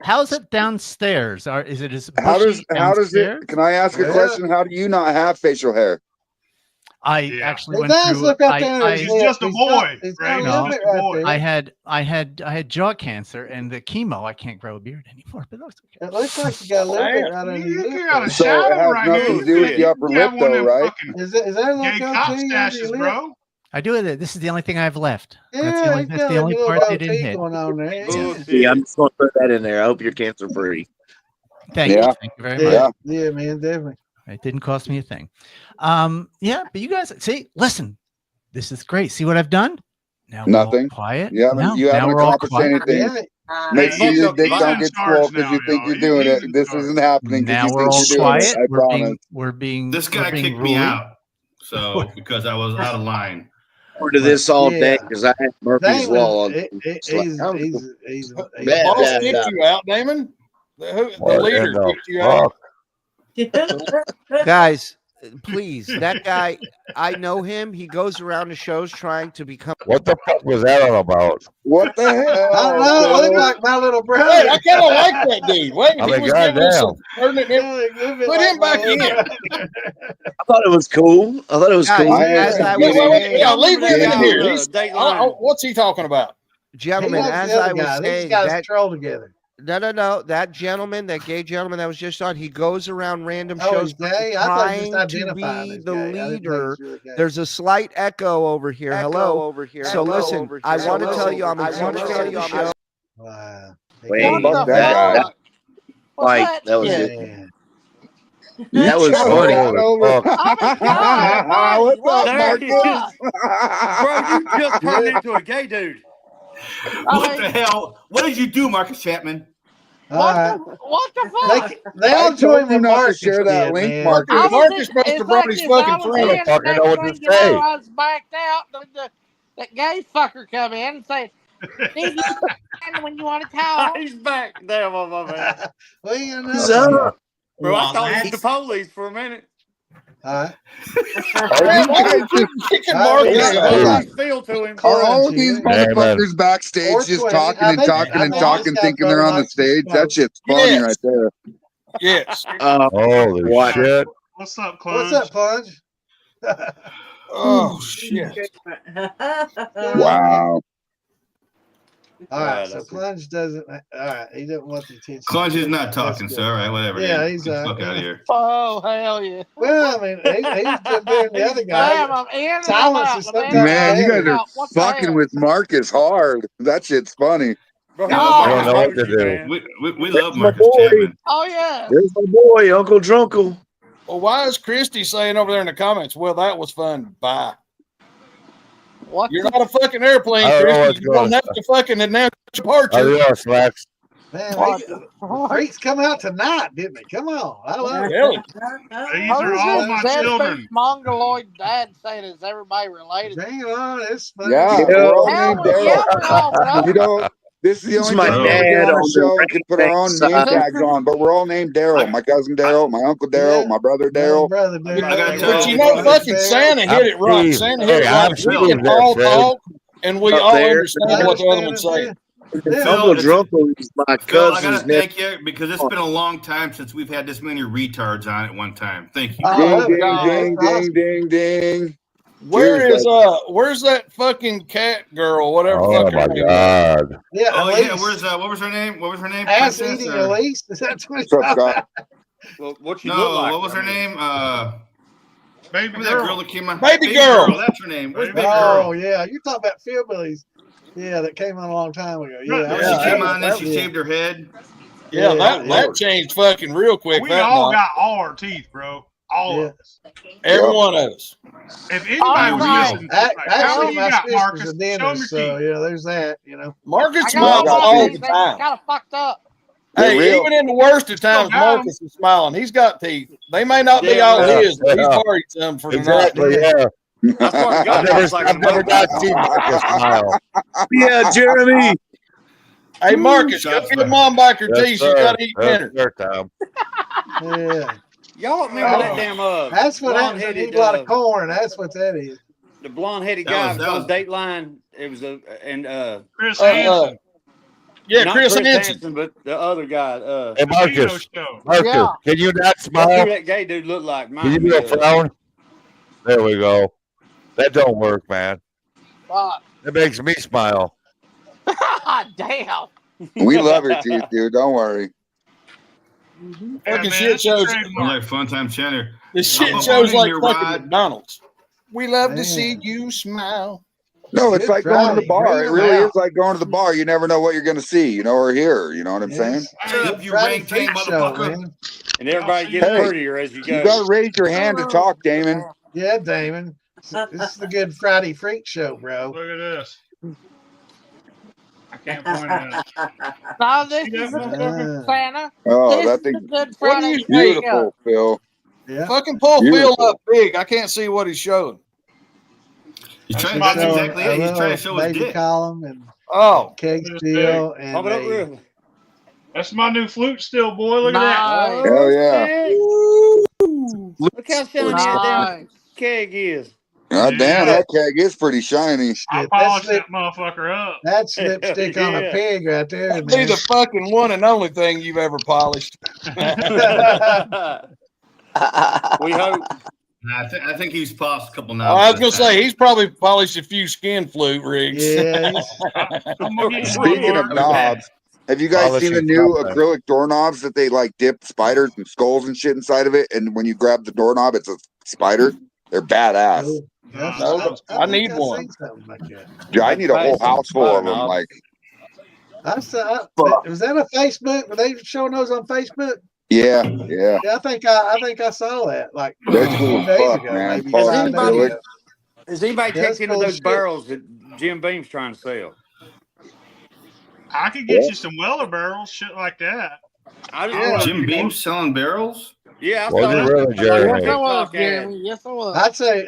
How's it downstairs? Is it as
How
bushy
does
downstairs?
it? Can I ask a question? How do you not have facial hair?
I actually
He
went
does
through.
look up there.
He's just a boy,
He's
right?
got a
He's
little
just
bit
a
right
boy.
there.
I had jaw cancer and the chemo. I can't grow a beard anymore. But that's okay.
It looks like you got a little bit right under your
You
lip.
got a
So it
shadow
has
right
nothing
here.
to do with the upper
You
lip,
got one of
though,
them
right?
fucking
Is there a little
gay
goatee
cop
under your
stashes,
lip?
bro.
I do it. This is the only thing I have left.
Yeah,
That's
he's
the
got a
only
little
part they didn't
goatee
hit.
going on there.
Yeah, I'm just gonna throw that in there. I hope you're cancer free.
Thank you.
Yeah.
Thank you very
Yeah,
much.
yeah, man, definitely.
It didn't cost me a thing. Yeah, but you guys see, listen, this is great. See what I've done? Now we're all
Nothing.
quiet.
You haven't
Now we're all
accomplished
quiet.
anything.
Yeah,
Make
Hey,
sure
he's
your dick
in
don't get
charge
swole because you
now,
think
y'all.
you're doing
He's
it.
in
This
charge.
isn't happening
Now
because you
we're all
think you're doing
quiet.
it. I promise.
This guy kicked me
rude.
out. So because I was out of line.
To this all day
Yeah.
because I had Murphy's Law.
Damon, he's
The boss kicked you out, Damon. The leader kicked you out.
Guys, please, that guy, I know him. He goes around to shows trying to become.
What the fuck was that all about?
What the hell?
I don't know. Look like my little brother.
Hey, I kind of like that dude. Wait,
I
he
mean,
was giving us some
goddamn.
Put him back in.
I thought it was cool. I thought it was
Guys,
cool.
as I was saying,
Yeah, leave him in here. He's,
Dateline.
what's he talking about?
gentlemen, as I was saying,
these guys
that,
troll together.
no, that gentleman, that gay gentleman that was just on, he goes around random
Oh,
shows
he's gay? I thought he
trying
just
to
identified
be
as
the
gay. I didn't think
leader.
he was gay.
There's a slight echo over here. Hello. So listen, I want to tell you, I'm enjoying the show.
Wow.
Wait,
Fuck that guy.
Like that was
Yeah.
it. That was funny.
What's up,
There he
Marcus?
is. Bro, you just turned into a gay dude.
What the hell? What did you do, Marcus Chapman?
What the fuck?
They
I
all
told
joined
you
the
not to
Marcus
share that
kid,
link,
man.
Marcus.
Marcus must have brought his fucking friend.
I fucking know what to say.
I was backed out. That gay fucker come in and say, "Steve, you stand when you want to talk."
He's back. Damn, my man.
Well, you know.
What's up?
Bro, I thought he was the police for a minute.
All right.
Man, why are you kicking Marcus
Yeah.
out?
What nice feel to him.
Are all of these
Amen.
motherfuckers backstage just
420.
talking and
I think-
talking
I
and
think
talking,
this guy
thinking they're on the
probably
stage?
likes
That shit's funny
Yes.
right there.
Yes.
Holy
What?
shit.
What's up, Clunge?
What's up, Plunge?
Oh shit!
Wow.
All right, so Plunge doesn't. All right, he doesn't want the attention.
Clunge is not
That's
talking,
good.
so all right, whatever.
Yeah,
dude.
he's
Get the fuck out of here.
Oh hell yeah!
Well, I mean, he's been doing the other guy.
Damn, I'm in and I'm
Silence
out.
is
I'm in
sometimes
and
Man, you
better.
guys are
out. What the
fucking
hell?
with Marcus hard. That shit's funny.
Bro,
Yeah,
Oh,
I don't
Marcus,
know what to do.
we love
My
Marcus
boy.
Chapman.
oh yeah.
There's my boy, Uncle Drunkle.
Well, why is Christy saying over there in the comments? Well, that was fun. Bye.
What?
You're not a fucking airplane,
I don't know
Christy.
what's
You don't
going
have to fucking announce your departure.
Adios, Slacks.
Man,
What?
the freaks come out tonight, didn't they? Come on, I love it.
Really?
These
What
are
is
all
this
my
dead
children.
face mongoloid dad saying? Is everybody related?
Bring it on, it's fun.
Yeah,
Yeah.
we're all
Hell,
named
yeah,
Daryl.
we're all brothers.
You know, this is the
This is
only
my
thing we ever get
dad
on
on
the
the
show and can put our own
side.
name tags on, but we're all named Daryl. My cousin Daryl, my uncle Daryl,
Yeah.
my brother
My
Daryl.
brother,
I gotta
Daryl.
tell
But
you,
you know,
Brother
fucking
Daryl.
Santa hit it right.
Steve.
Santa hit it
Hey,
right.
I'm
We
Steve
can
there,
all
Fred.
talk, and we
Up
all
there.
understand what the other one's saying.
Yeah.
Phil,
Uncle
it's-
Drunkle is my
Phil, I
cousin's
gotta
nephew.
thank you because it's been a long time since we've had this many retards on at one time. Thank you.
Oh,
Ding,
God.
ding, ding, ding, ding.
Where
Cheers,
is
guys.
where's that fucking cat girl? Whatever the
Oh
fuck
my
her name is.
God.
Yeah,
Oh
Elise.
yeah, where's what was her name? What was her name?
Ass
Princess
eating
or-
Elise. Is that what
What's up, Scott?
Well, what she
No,
look like?
what was her name?
Baby
Remember that girl
girl.
that came on?
Baby girl.
That's her name. Where's Baby
Oh,
Girl?
yeah. You're talking about Philbillies. Yeah, that came on a long time ago. Yeah,
Yeah,
Remember
Yeah,
she came
that-
on, then she
yeah.
shaved her head.
Yeah,
Yeah,
that changed fucking real quick.
We
that
all
night.
got all our teeth, bro. All
Yeah.
of us.
Every
Yep.
one of us.
If anybody
All
was
right.
listening, like, how
Actually,
many you
my
got,
sister's
Marcus?
a
Show them
dentist,
your
so
teeth.
yeah, there's that. You know.
Marcus
I
smiles
got
all
all
the
these.
time.
Kind of fucked up.
They're
Hey,
real.
even in the worst of times,
got 'em.
Marcus is smiling. He's got teeth. They may not be
Yeah,
all
yeah,
his, but he's
yeah.
borrowed some for tonight.
Exactly. Yeah.
That's what
I've
God
never,
looks like.
I've never not seen Marcus smile.
Yeah, Jeremy.
Hey, Marcus, go
Shots
give
fired.
mom back her
Yes,
teeth. She's
sir.
got to eat
Yes,
dinner.
sir, Tom.
Yeah.
Y'all remember that
Oh,
damn
that's what happens when you eat
blonde-headed
a lot of corn. That's what that is.
the blonde-headed
That
guy
was-
was,
that
on
was-
Dateline. It was
Chris
Uh,
Hansen.
Yeah,
not
Chris
Chris
Hansen.
Hansen, but the other guy.
Hey,
Vito
Marcus.
show.
Marcus,
Yeah.
can you not
That's who
smile?
that gay dude looked like.
Can you
Reminded
do
me
a
of.
frown? There we go. That don't work, man.
Fuck.
That makes me smile.
Damn.
We love your teeth, dude. Don't worry.
Fucking
man,
shit
that's a
shows.
I'm
trademark.
like Fun Time Center.
The shit
I'm
shows
on
like
your
fucking
ride.
McDonald's. We love to
Man.
see you smile.
No, it's
Good
like going to the
Friday.
bar.
Bring
It
them
really
out.
is like going to the bar. You never know what you're going to see, or hear. You know what I'm saying?
What's up,
Good
you
Friday
rank
freak show,
motherfucker?
man.
And everybody gets
Hey,
prettier as you
You
go.
got to raise your hand to talk, Damon.
Yeah, Damon. This is the Good Friday freak show, bro.
Look at this. I can't point it out.
No, this
See
is
that
the
one?
good Santa.
Oh,
This
that
is
thing
the Good
What are
Friday
you
freak show.
beautiful, Phil.
Yeah.
Fucking pull
Beautiful.
Phil up big. I can't see what he's showing.
He's
That's
trying.
my
That's
new-
exactly it. He's trying to show his
baby
dick.
column and
Oh,
cake
It's
steel
big.
and
Pump it up
a,
real.
That's my new flute still, boy. Look at
Nice.
Hell yeah.
Shit. Look how shiny that damn
Nice.
keg is.
God damn,
Yeah.
that keg is pretty shiny.
that. I
Shit,
polished
that's
that motherfucker up.
that's lipstick on a
Yeah.
pig right there,
that'd be
man.
the fucking one and only thing you've ever polished.
We hope.
I think he's polished a couple
I
knobs.
was gonna say he's probably polished a few skin flute rigs.
Yeah,
I'm gonna get
Speaking of
one, Mark.
knobs, have you guys seen the
Polishing
new
something.
acrylic doorknobs that they like dip spiders and skulls and shit inside of it? And when you grab the doorknob, it's a spider. They're badass.
cool. That's-
No, I
think
need
I've
one.
seen something like that.
Dude, I need a whole house full of them. Like,
I saw. Was that a Facebook? Were they showing those on Facebook?
yeah.
Yeah, I think I saw that like
They're
2
cool as
days
fuck,
ago,
man.
maybe
Has
5 days
anybody,
ago.
has anybody
Yeah, that's
checked into
cool
those
shit.
barrels that Jim Beam's trying to sell?
I could get you some Weller barrels, shit like that.
I just
Yeah.
wanna-
Jim Beam selling barrels.
Yeah, I
Was
saw
he
that.
really, Jeremy?
Yes, I was,
TikTok ad.
Jeremy. Yes, I was.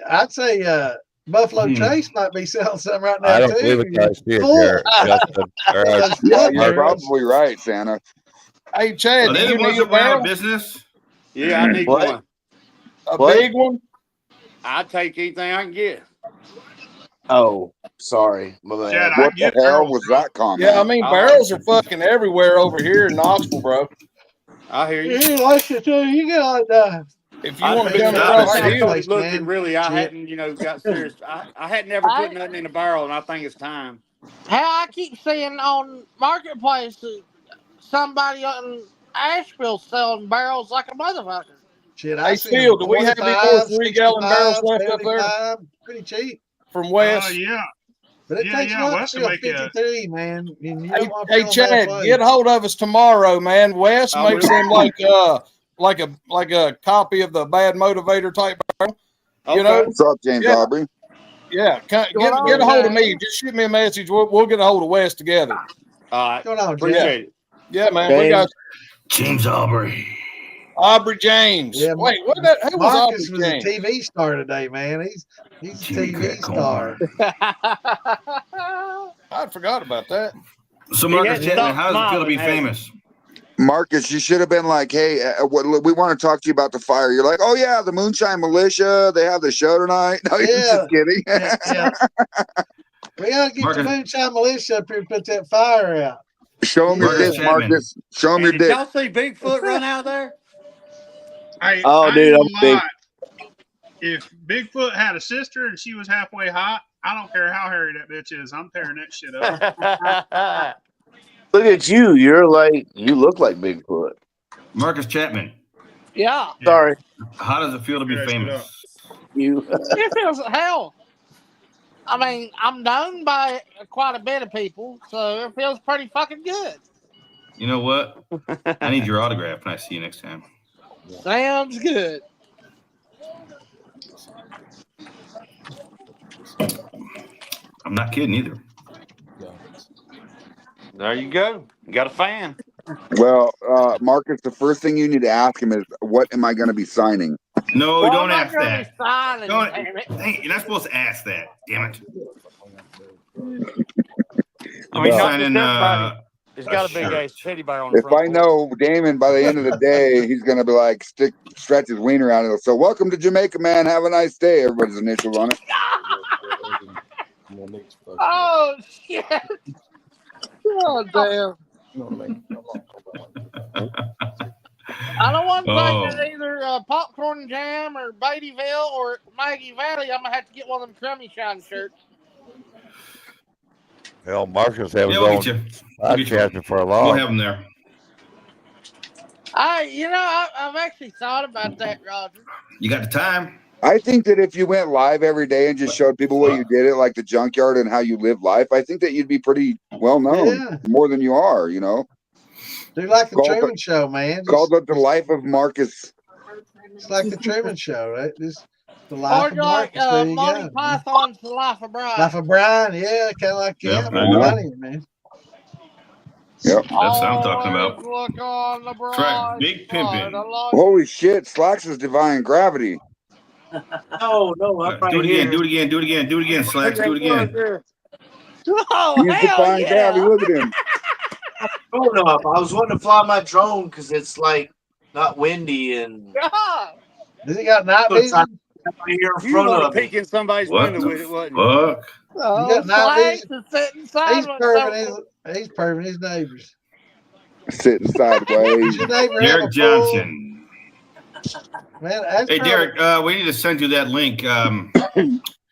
I'd say Buffalo
Hmm.
Trace might be selling some right now
I don't
too.
believe it. I see it,
Full.
Jared. Justin. Or,
Yeah, you're
Mark.
probably right, Santa.
Hey Chad,
Are
do
they
you
the ones
need a
that went out
barrel?
of business?
Yeah, I need
What?
one.
A
What?
big one?
I'd take anything I can get.
Oh, sorry. My bad.
Chad, I
What the
get
hell
barrels.
was that comment?
Yeah, I mean barrels are fucking everywhere over here in Knoxville, bro.
I hear you.
You like it too. You got
If you
I
want to
think
come
the
across
way
the
I
hill,
started looking,
man.
really, I
Shit.
hadn't, got serious. I hadn't ever put nothing in a barrel, and I think it's time.
How I keep seeing on Marketplace somebody in Asheville selling barrels like a motherfucker.
Shit,
hey,
I see
Steel,
them
do we have any more
25,
3-gallon barrels
65,
left up there
75, pretty cheap.
from Wes?
Yeah.
But it takes a lot to
Wes will
fill
make a
53, man. And you
Hey,
don't want to
hey,
fill them
Chad,
halfway.
get a hold of us tomorrow, man. Wes
I
makes
will.
them like a copy of the Bad Motivator type barrel. You
Okay.
know?
What's up, James
Yeah.
Aubrey?
Yeah, get a hold of me. Just shoot me a message. We'll get a hold of Wes together.
All right.
What's going on,
Appreciate it.
Yeah, man. We got
James Aubrey.
Aubrey James.
Yeah,
Wait, what? Who was
Marcus
Aubrey
was
James?
a TV star today, man. He's a TV star.
I forgot about that.
So,
He
Marcus
hadn't
Chapman,
stopped
how does it feel to be
smiling, has he?
famous?
Marcus, you should have been like, hey, we want to talk to you about the fire. You're like, oh, yeah, the Moonshine Militia. They have the show tonight. No, you're just kidding.
Yeah. We got to get
Marcus-
the Moonshine Militia up here and put that fire out.
Show them your
Marcus
dick,
Chapman.
Marcus. Show them your
Did
dick.
y'all see Bigfoot run out there?
Oh, dude, I'm big.
If Bigfoot had a sister and she was halfway hot, I don't care how hairy that bitch is. I'm tearing that shit up.
Look at you. You look like Bigfoot.
Marcus Chapman,
Yeah.
Sorry.
how does it feel to be
Tear that shit
famous?
up.
You.
It feels hell. I mean, I'm known by quite a bit of people, so it feels pretty fucking good.
You know what? I need your autograph when I see you next time.
Sounds good.
I'm not kidding either.
There you go. You got a fan.
Well, Marcus, the first thing you need to ask him is, what am I going to be signing?
No,
Well,
don't
I'm
ask
not gonna
that.
be signing,
Don't,
damn it.
hey, you're not supposed to ask that. Damn it.
I
I'll
mean,
be
not
signing.
just everybody. It's got a big
shirt.
ass teddy bear on the
If
front.
I know Damon by the end of the day, he's going to be like, stretch his wiener out. And he'll, so welcome to Jamaica, man. Have a nice day. Everybody's initials on it.
Oh, shit. Oh, damn. I don't want to
Oh.
take either Popcorn Jam or Beattyville or Maggie Valley. I'm going to have to get one of them Crummy Shine shirts.
Hell, Marcus has
Yeah, we'll get you. We'll get you.
podcasting for a long.
We'll have them there.
I've actually thought about that, Roger.
You got the time?
I think that if you went live every day and just showed people what you did it, like the junkyard and how you live life, I think that you'd be pretty well known,
Yeah.
more than you are, you know.
Do like the
Called
Truman Show, man.
Called it the life of Marcus.
It's like the Truman Show, right? Just the
Or
life of
like
Marcus. There you
Monty
go.
Python's The Life of Brian.
Life of Brian, yeah, kind of like
Yep,
that.
there you go.
Funny, man.
Yep.
That's what I'm talking
Always
about.
look on the bright
Right, big
side
pimpin'.
of life.
Holy shit, Slacks is Divine Gravity.
No, I'm right
Do it again.
here.
Do it again. Do it again. Do it again. Slacks. Do it again.
Oh,
He's
hell
Divine
yeah.
Gravity. Look at him.
Drone up. I was wanting to fly my drone because it's like not windy and
God.
Does he got night
it's not
vision?
here in
You
front
want
of
to
me.
peek in somebody's
What
window with it,
the
wasn't you?
fuck?
Oh,
got night
Slacks is sitting sideways.
He's perving his neighbors.
Sitting sideways.
Does your neighbor have a
Derek
pool?
Johnson.
Man, that's
Hey,
probably-
Derek, we need to send you that link.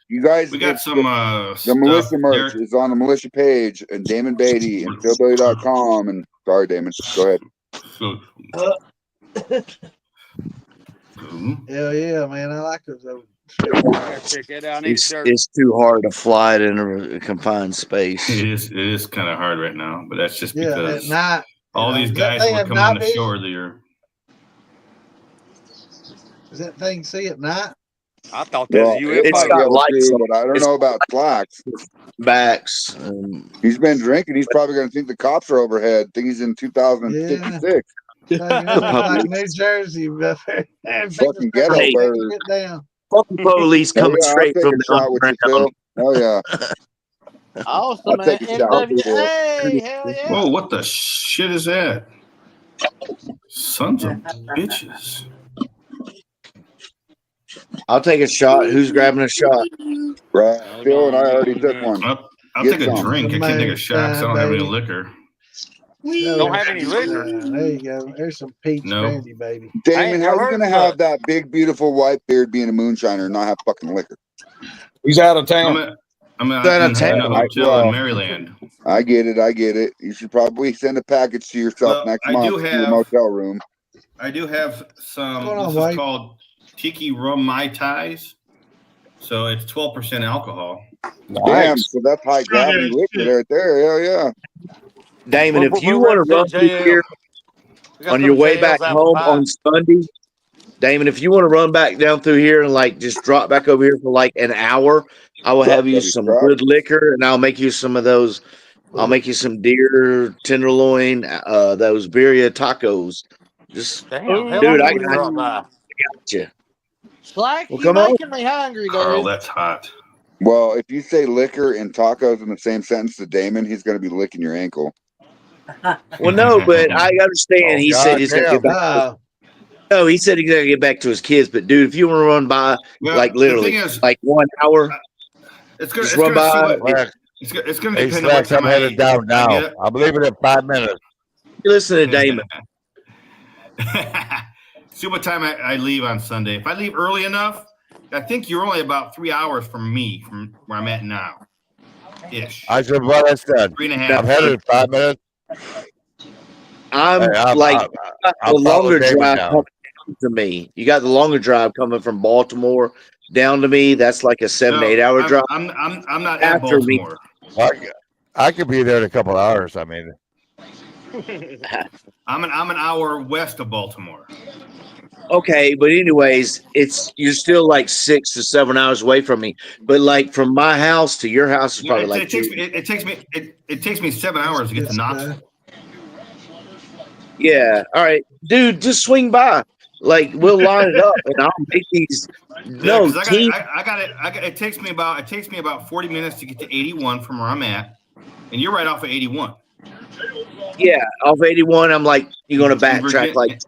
You guys,
We got some
the
stuff.
militia merch
Derek.
is on the militia page and Damon Beatty and philbilly.com. And sorry, Damon, go ahead.
So,
Hell yeah, man. I like those old
Check that out. I need a shirt.
It's too hard to fly it in a confined space.
It is kind of hard right now, but that's just
Yeah, at
because
night.
all
you know,
these
does that
guys
thing
were
have
coming on
night
the
vision?
show earlier.
Does that thing see at night?
I thought that was
Well,
a
it
It's
might
UFO.
be
got
able
lights
to,
on
but I don't
It's
know about Slacks.
backs.
He's been drinking. He's probably going to think the cops are overhead. Think he's in 2056.
Like New Jersey.
Fucking ghetto
Hey.
bird.
Get down.
Fucking police
Oh,
coming
yeah, I'll
straight
take
from
a
the
shot with you,
underground.
Phil. Oh, yeah.
Awesome,
I'll
man.
take a shot with you, Phil.
NWA, hell yeah.
Whoa, what the shit is that? Sons of bitches.
I'll take a shot. Who's grabbing a shot?
Right. Phil and I already took one.
I'll
Get
take a
some.
drink. I can't take a shot because I don't have any liquor.
Don't have any liquor.
There you go. There's some peach brandy, baby.
Damon, how are you gonna have that big, beautiful white beard being a moonshiner and not have fucking liquor?
He's out of town.
I'm in a hotel in Maryland.
I get it. You should probably send a package to yourself next month to your motel room.
I do have some.
What's going on,
This is
White?
called Tiki Rum Mai Tais. So it's 12% alcohol.
Damn, so that's high gravity liquid right there. Hell yeah.
Damon, if you want to run through here on your way back home on Sunday, Damon, if you want to run back down through here and like just drop back over here for like an hour, I will have you some good liquor and I'll make you some of those. I'll make you some deer tenderloin, those birria tacos. Just dude, I got you.
Slack,
Well,
you
come on.
making me hungry,
Carl,
dude.
that's hot.
Well, if you say liquor and tacos in the same sentence to Damon, he's going to be licking your ankle.
Well, no, but I understand. He said he's going to get back. No, he said he's going to get back to his kids. But dude, if you want to run by, like literally, like 1 hour,
it's going
to run by.
It's going to
Hey,
depend on what
Slacks, I'm
time
headed down now. I'm leaving in 5 minutes.
Listen to Damon.
See what time I leave on Sunday. If I leave early enough, I think you're only about 3 hours from me, from where I'm at now. Ish.
I said what I said.
3.5.
I'm headed in 5 minutes.
I'm the longer drive coming to me. You got the longer drive coming from Baltimore down to me. That's like a 7-8 hour drive.
I'm not at Baltimore.
I could be there in a couple hours. I mean,
I'm an hour west of Baltimore.
Okay, but anyways, you're still like 6 to 7 hours away from me. But like from my house to your house is probably
it takes me 7 hours to get to Knoxville.
Yeah. All right, dude, just swing by. Like we'll line it up, and I'll make these. No,
it takes me about 40 minutes to get to 81 from where I'm at, and you're right off of 81.
Yeah, off 81. I'm like, you're gonna backtrack like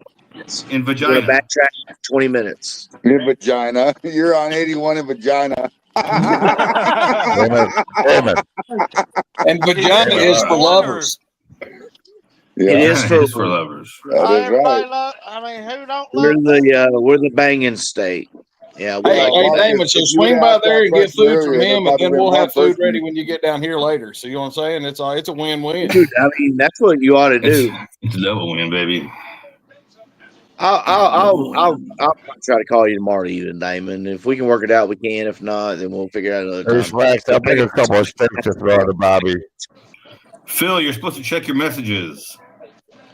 in Vagina.
You're gonna backtrack 20 minutes.
In Vagina. You're on 81 in Vagina.
And Vagina is for lovers.
Yeah.
It is for
lovers.
That is right.
I mean, who don't
we're the banging state. Yeah.
Hey, Damon, so swing by there and get food from him, and then we'll have food ready when you get down here later. So you know what I'm saying? It's a win-win.
Dude, I mean, that's what you ought to do.
It's a double win, baby.
I'll try to call you tomorrow evening, Damon. If we can work it out, we can. If not, then we'll figure out another
there's
time.
Slacks. I'll make a couple of steaks to throw to Bobby.
Phil, you're supposed to check your messages.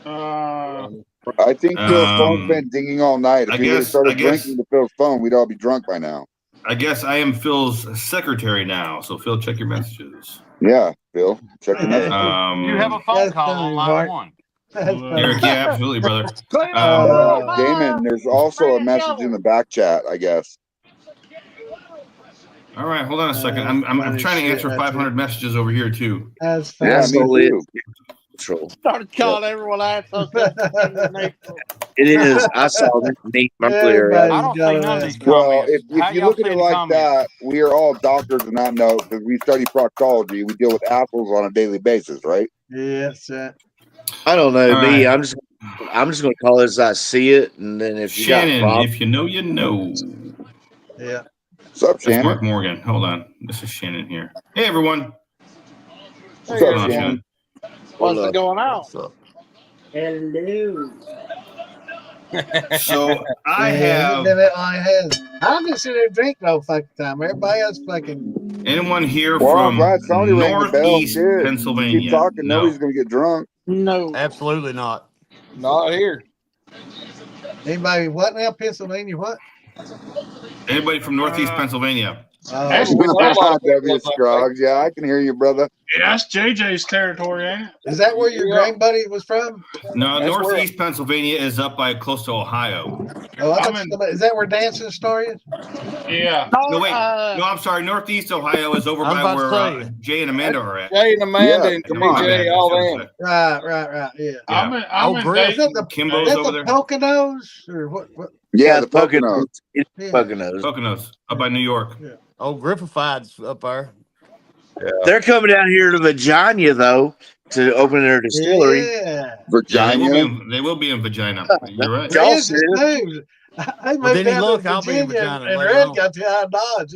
I think Phil's phone's been dinging all night. If we would have started drinking to Phil's phone, we'd all be drunk by now.
I guess I am Phil's secretary now. So Phil, check your messages.
Yeah, Phil, check your messages.
You have a phone call on line 1.
Eric, yeah, absolutely, brother.
Damon, there's also a message in the back chat, I guess.
All right, hold on a second. I'm trying to answer 500 messages over here too.
That's
Yeah, me too.
Started calling everyone assholes.
It is. I saw this meme earlier.
I don't see none of these
Well,
comments.
if you look at it like that, we are all doctors in that note because we study proctology. We deal with assholes on a daily basis, right?
Yes.
I don't know.
All
Me,
right.
I'm just going to call it as I see it, and then if you got
Shannon,
problems,
if you know, you know.
Yeah.
What's up,
That's
Shannon?
Mark Morgan. Hold on. This is Shannon here. Hey, everyone.
What's up, Shannon?
What's going on?
Hello.
So I
I've been sitting there drinking all fucking time. Everybody else fucking.
anyone here
Well, I'm
from
glad somebody rang the bell.
Northeast
Shit.
Pennsylvania?
Keep talking.
No.
Nobody's gonna get drunk.
No.
Absolutely not.
Not here.
Anybody? What now? Pennsylvania? What?
Anybody from Northeast Pennsylvania?
W. Scruggs. Yeah, I can hear you, brother.
Yeah, that's JJ's territory, ain't it?
Is that where your grand buddy was from?
No,
That's
Northeast Pennsylvania is up by close to Ohio.
Oh, is that where Dancing Star is?
Yeah.
No, wait. No, I'm sorry. Northeast Ohio is over
I'm
by
about to
where
say.
Jay and Amanda are at.
Jay and Amanda
Yeah,
and
come on.
Jay, all them.
Right. Yeah.
I'm in
Is
Griff.
that the,
Kimbo's
is that
over
the
there.
Poconos or what?
Yeah, the Poconos.
It's
Yeah.
Poconos.
Poconos, up by New York.
Oh, Griffified's up there.
They're coming down here to Virginia though to open their distillery.
Yeah.
Virginia.
They will be in Virginia. You're right.
Riz is moved. I moved
then he
down
look,
to
I'll be in
Virginia,
Virginia
and
later
Red
on.
got to out of Dodge.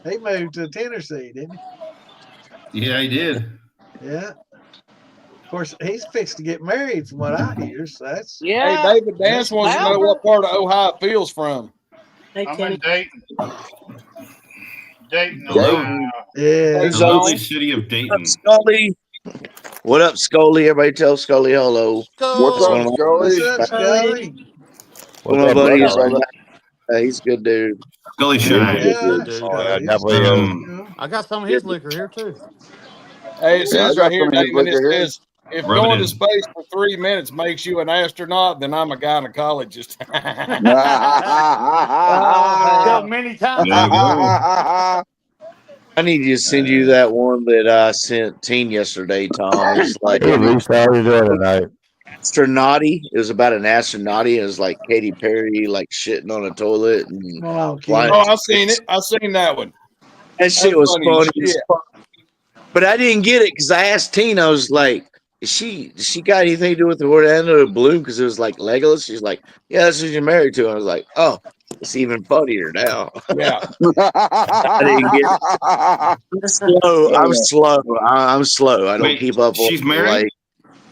He moved to Tennessee, didn't
Yeah, he did.
he? Yeah. Of course, he's fixed to get married, from what I hear. So that's
Yeah.
Hey, David Dance wants to know what part of Ohio Phil's from.
I'm in Dayton. Dayton,
Hello.
Ohio.
Yeah.
The lovely city of Dayton.
Scully. What up, Scully? Everybody tell Scully hello.
What's
That's one
up,
of my-
Scully?
What's up, Scully?
One of my
What's up,
buddies.
brother?
He's a good dude.
Scully Shine.
Yeah,
Yeah, definitely.
I got some of his liquor here too.
Hey, it
Yeah, I
says
got
right here,
some of his
Damon, it
liquor here.
says, if
Rub it
going to
in.
space for 3 minutes makes you an astronaut, then I'm a gynecologist.
So many times.
There you go.
I need to send you that one that I sent Teen yesterday, Tom. It's like
Hey, Lisa, how you doing tonight?
astronauty. It was about an astronauty. It was like Katy Perry, like shitting on a toilet and
Come on, kid.
flying.
Oh, I've seen it. I've seen that one.
That shit
That's
was
funny as
funny as
shit.
fuck. But I didn't get it because I asked Teen. I was like, does she got anything to do with the Orlando Bloom? Because it was like Legolas. She's like, yeah, that's who you're married to. I was like, oh, it's even funnier now.
Yeah.
I didn't get it. I'm slow. I'm slow. I don't
Wait,
keep up.
she's
on,
married?
Like,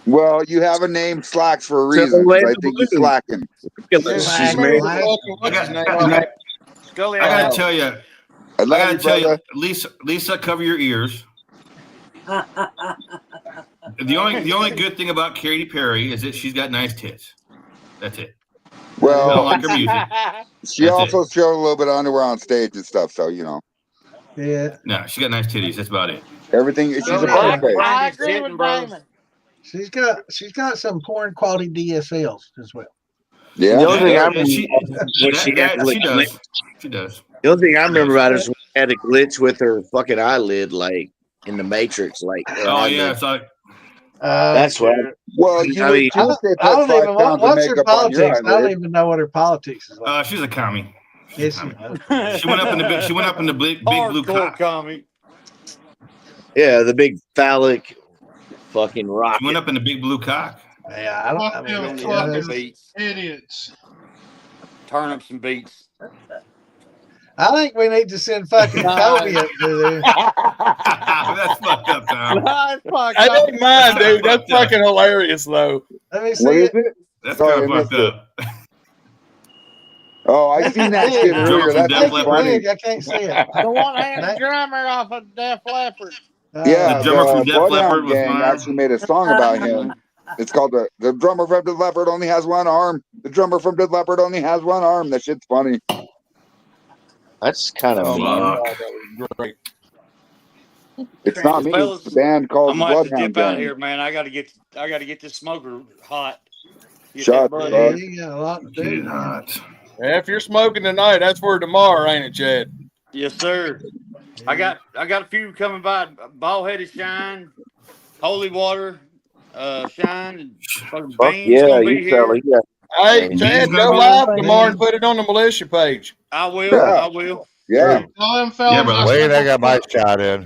Well, you have a name Slacks for a
So
reason. 'Cause I
Orlando
think you're
Bloom.
slacking.
She's married.
I gotta tell you.
I love you, brother.
Lisa, cover your ears. The only good thing about Katy Perry is that she's got nice tits. That's it. I don't
Well,
like her music.
she
That's
also showed a little bit of underwear on stage and stuff, so you know.
Yeah.
No, she got nice titties. That's about it.
Everything. She's a
I,
part face.
I agree with Damon.
She's got some porn quality DSLs as well.
Yeah.
The only thing I
Yeah,
remember
she
when she had
she
like,
does. She does.
the only thing I remember about her is when she had a glitch with her fucking eyelid, like in the Matrix, like her
Oh
eyelid.
yeah, it's like
That's what.
Well, you
I
would
mean,
too if they
I
put
don't
5
even.
pounds of
What's her
makeup on your
politics? I don't
eyelid.
even know what her politics is like.
she's a commie.
Yes,
She went up in the big blue
Hardcore
cock.
comic.
Yeah, the big phallic fucking
She
rocket.
went up in the big blue cock.
Yeah, I don't. I
Fuck
mean,
them
yeah,
fucking
Beats.
idiots.
Turnips and beets.
I think we need to send fucking Kobe up to there.
That's fucked up, Tom.
I didn't mind, dude. That's fucking hilarious, though.
Let me see
What is
it.
it?
That's
Sorry,
kind
I
of
missed
fucked up.
Oh, I seen that shit
Drummer
earlier.
from
That's
Def
just
Leppard.
funny.
Big, I can't see it.
The one-handed drummer off of Def Leppard.
Yeah,
The drummer from Def Leppard
Bloodhound
was
Gang
mine.
actually made a song about him. It's called the drummer from Def Leppard only has one arm. The drummer from Def Leppard only has one arm. That shit's funny.
That's kind of
Oh,
mean.
fuck.
That was great.
It's not me. It's
Fellas,
the band
I
called
might have to
Bloodhound
dip out
Gang.
here, man. I gotta get this smoker hot. Get
Shut
that burn.
up.
Yeah, you got a lot to
Get
do.
it hot.
Yeah, if you're smoking tonight, that's for tomorrow, ain't it, Chad?
Yes, sir. I got a few coming by. Bald-headed Shine, Holy Water, Shine, and fucking
Fuck
Beans
yeah,
gonna be
you tell
here.
her. Yeah.
Hey,
Beans
Chad,
gonna
go
be
live
there.
tomorrow and put it on the militia page.
I will.
Yeah.
I will.
Yeah.
Tell them fellas.
Yeah, brother.
Wait, I got my shot in.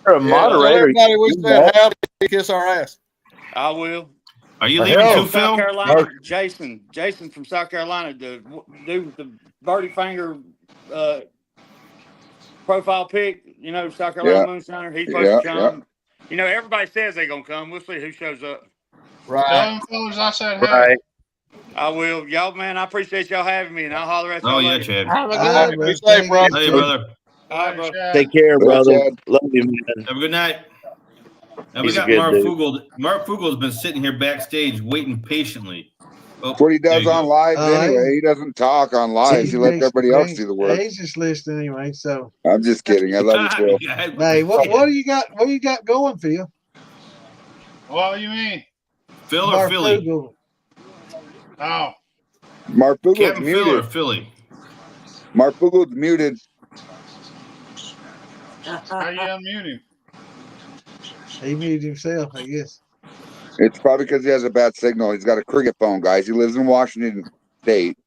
You're a
Yeah, tell
moderator.
everybody we
You
said
know.
howdy, kiss our ass.
I will.
Are you
The
leaving
hell?
too,
South
Phil?
Carolina,
Mark.
Jason from South Carolina, the dude with the birdie finger profile pic. You know, South Carolina
Yeah.
Moonshiner. He's supposed to
Yeah.
come. You know, everybody says they're gonna come. We'll see who shows up.
Tell
Right.
them fellas I said hey.
Right.
I will. Y'all, man, I appreciate y'all having me, and I'll holler at y'all
Oh yeah,
later.
Chad.
Have a
All
good
right,
Be
bro.
safe, bro.
Hey, brother.
All right, bro.
Take care,
Well,
brother.
Chad.
Love you, man.
Have a good night. Now we
He's a
got
good
Mark
dude.
Fugel. Mark Fugel's been sitting here backstage waiting patiently. Oh,
That's what he
there
does
you
on
go.
lives
Oh,
anyway. He doesn't talk on lives. He lets everybody else do the work.
He's just listening anyway. So,
I'm just kidding. I love you, Phil.
hey, what do you got? What do you got going, Phil?
What do you mean?
Phil or
Mark
Philly?
Fugel.
Oh,
Mark Fugel's
Captain Phil or
muted.
Philly?
Mark Fugel's muted.
how you unmute him?
He muted himself, I guess.
It's probably because he has a bad signal. He's got a cricket phone, guys. He lives in Washington State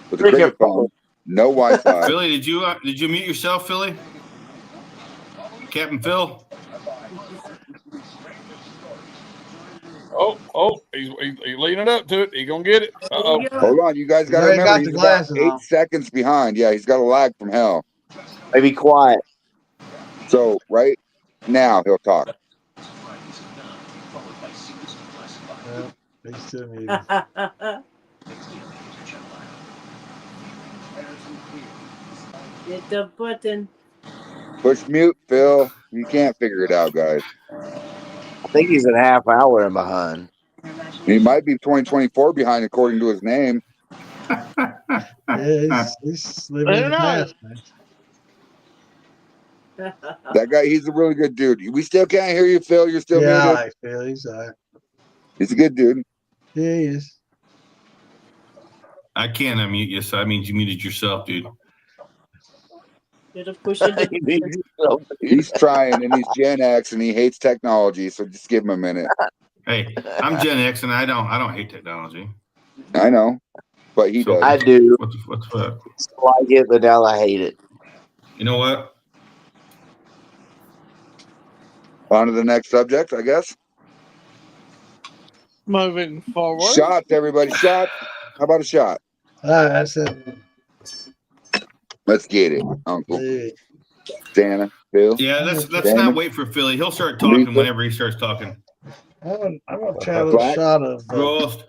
with a
Cricket
cricket phone, no Wi-Fi.
Philly, did you mute yourself, Philly? Captain Phil?
He's leading up to it. He's gonna get it. Uh-oh.
Hold on, you guys got to remember he's about 8 seconds behind. Yeah, he's got a lag from hell.
Hey, be quiet.
So right now he'll talk.
He's still muted.
Hit the button.
Push mute, Phil. You can't figure it out, guys.
I think he's a half hour behind.
He might be 2024 behind, according to his name.
Yeah, he's living in the past, man.
That guy, he's a really good dude. We still can't hear you, Phil. You're still muted.
I feel he's all right.
He's a good dude.
Yeah, he is.
I can't unmute you, so that means you muted yourself, dude.
Push it.
He's trying, and he's Gen X, and he hates technology. So just give him a minute.
Hey, I'm Gen X, and I don't hate technology.
I know, but he does.
I do.
What the fuck?
So I get, but now I hate it.
You know what?
On to the next subject, I guess.
Moving forward.
Shots, everybody. Shot. How about a shot?
All right, that's it.
Let's get it, Uncle. Santa, Phil.
Yeah, let's
Damon.
not wait for Philly. He'll start talking
Lisa.
whenever he starts talking.
I'm gonna try a little shot of
Roast.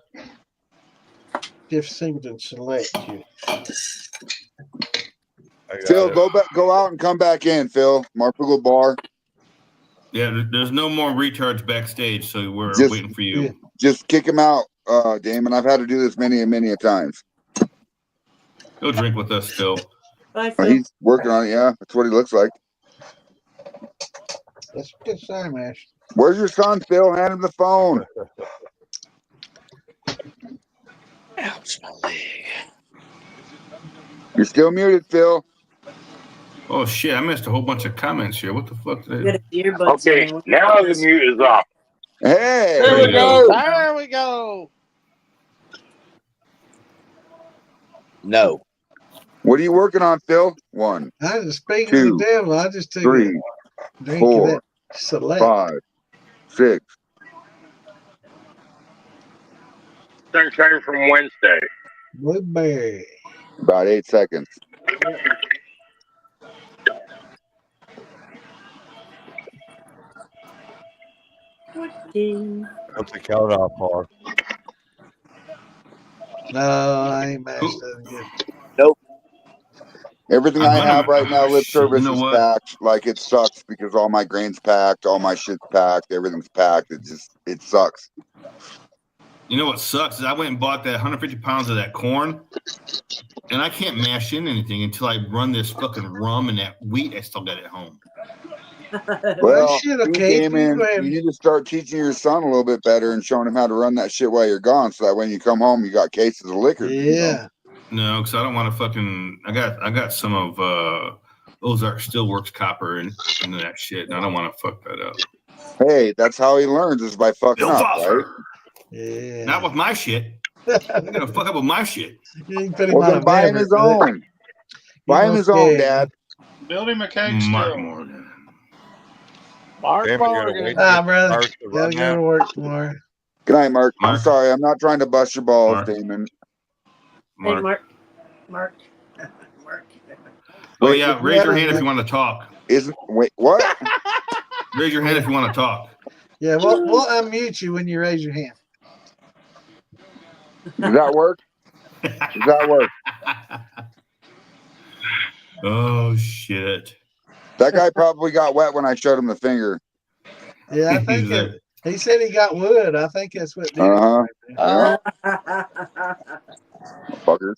Gift Singleton Select here.
Phil, go out and come back in, Phil. Marfugo Bar.
Yeah, there's no more retards backstage, so we're waiting for you.
Just kick him out, Damon. I've had to do this many and many a times.
Go drink with us still.
Bye, Phil.
He's working on it, yeah. That's what he looks like.
That's a good sign, Ash.
Where's your son, Phil? Hand him the phone.
Ouch, my leg.
You're still muted, Phil.
Oh shit! I missed a whole bunch of comments here. What the fuck?
Okay, now the mute is off.
Hey,
there we go. There we go.
No.
What are you working on, Phil? 1,
I was speaking
2,
to the devil. I just took
3,
a drink
4,
of that Select.
5, 6.
Sunshine from Wednesday.
Blueberry.
About 8 seconds.
What's the count off for?
No, I ain't mashed up yet.
Nope.
Everything I have right now, lip service
you know
is
what?
packed. Like it sucks because all my grains packed, all my shit's packed, everything's packed. It sucks.
You know what sucks is I went and bought that 150 pounds of that corn, and I can't mash in anything until I run this fucking rum and that wheat I still got at home.
Well,
shit, okay,
Damon, you need to start teaching your son a little bit better and showing him how to run that shit while you're gone, so that when you come home, you got cases of liquor.
Yeah.
No, because I don't want to fucking. I got some of Ozark Steelworks copper and that shit, and I don't want to fuck that up.
Hey, that's how he learns is by fucking
Bill
up,
Fosser.
right?
Yeah.
Not with my shit. You're gonna fuck up with my shit.
You can put
Well, then buy him his own. Buy him his own, Dad.
Build him a cake
Mark
still.
Morgan.
Mark
Damn, you're gonna
Morgan.
wait
Ah,
till
brother.
ours to run
Gotta go to
now.
work tomorrow.
Good night, Mark. I'm
Mark.
sorry. I'm not trying to bust your balls,
Mark.
Damon.
Hey, Mark. Mark.
Oh
Wait,
yeah,
if
raise your
you
hand
had
if you want to talk.
Wait, what?
Raise your hand if you want to talk.
Yeah, we'll unmute you when you raise your hand.
Does that work? Does that work?
Oh shit.
That guy probably got wet when I showed him the finger.
Yeah, I think
He's like,
he said he got wood. I think that's what did it.
Uh-huh. Fucker.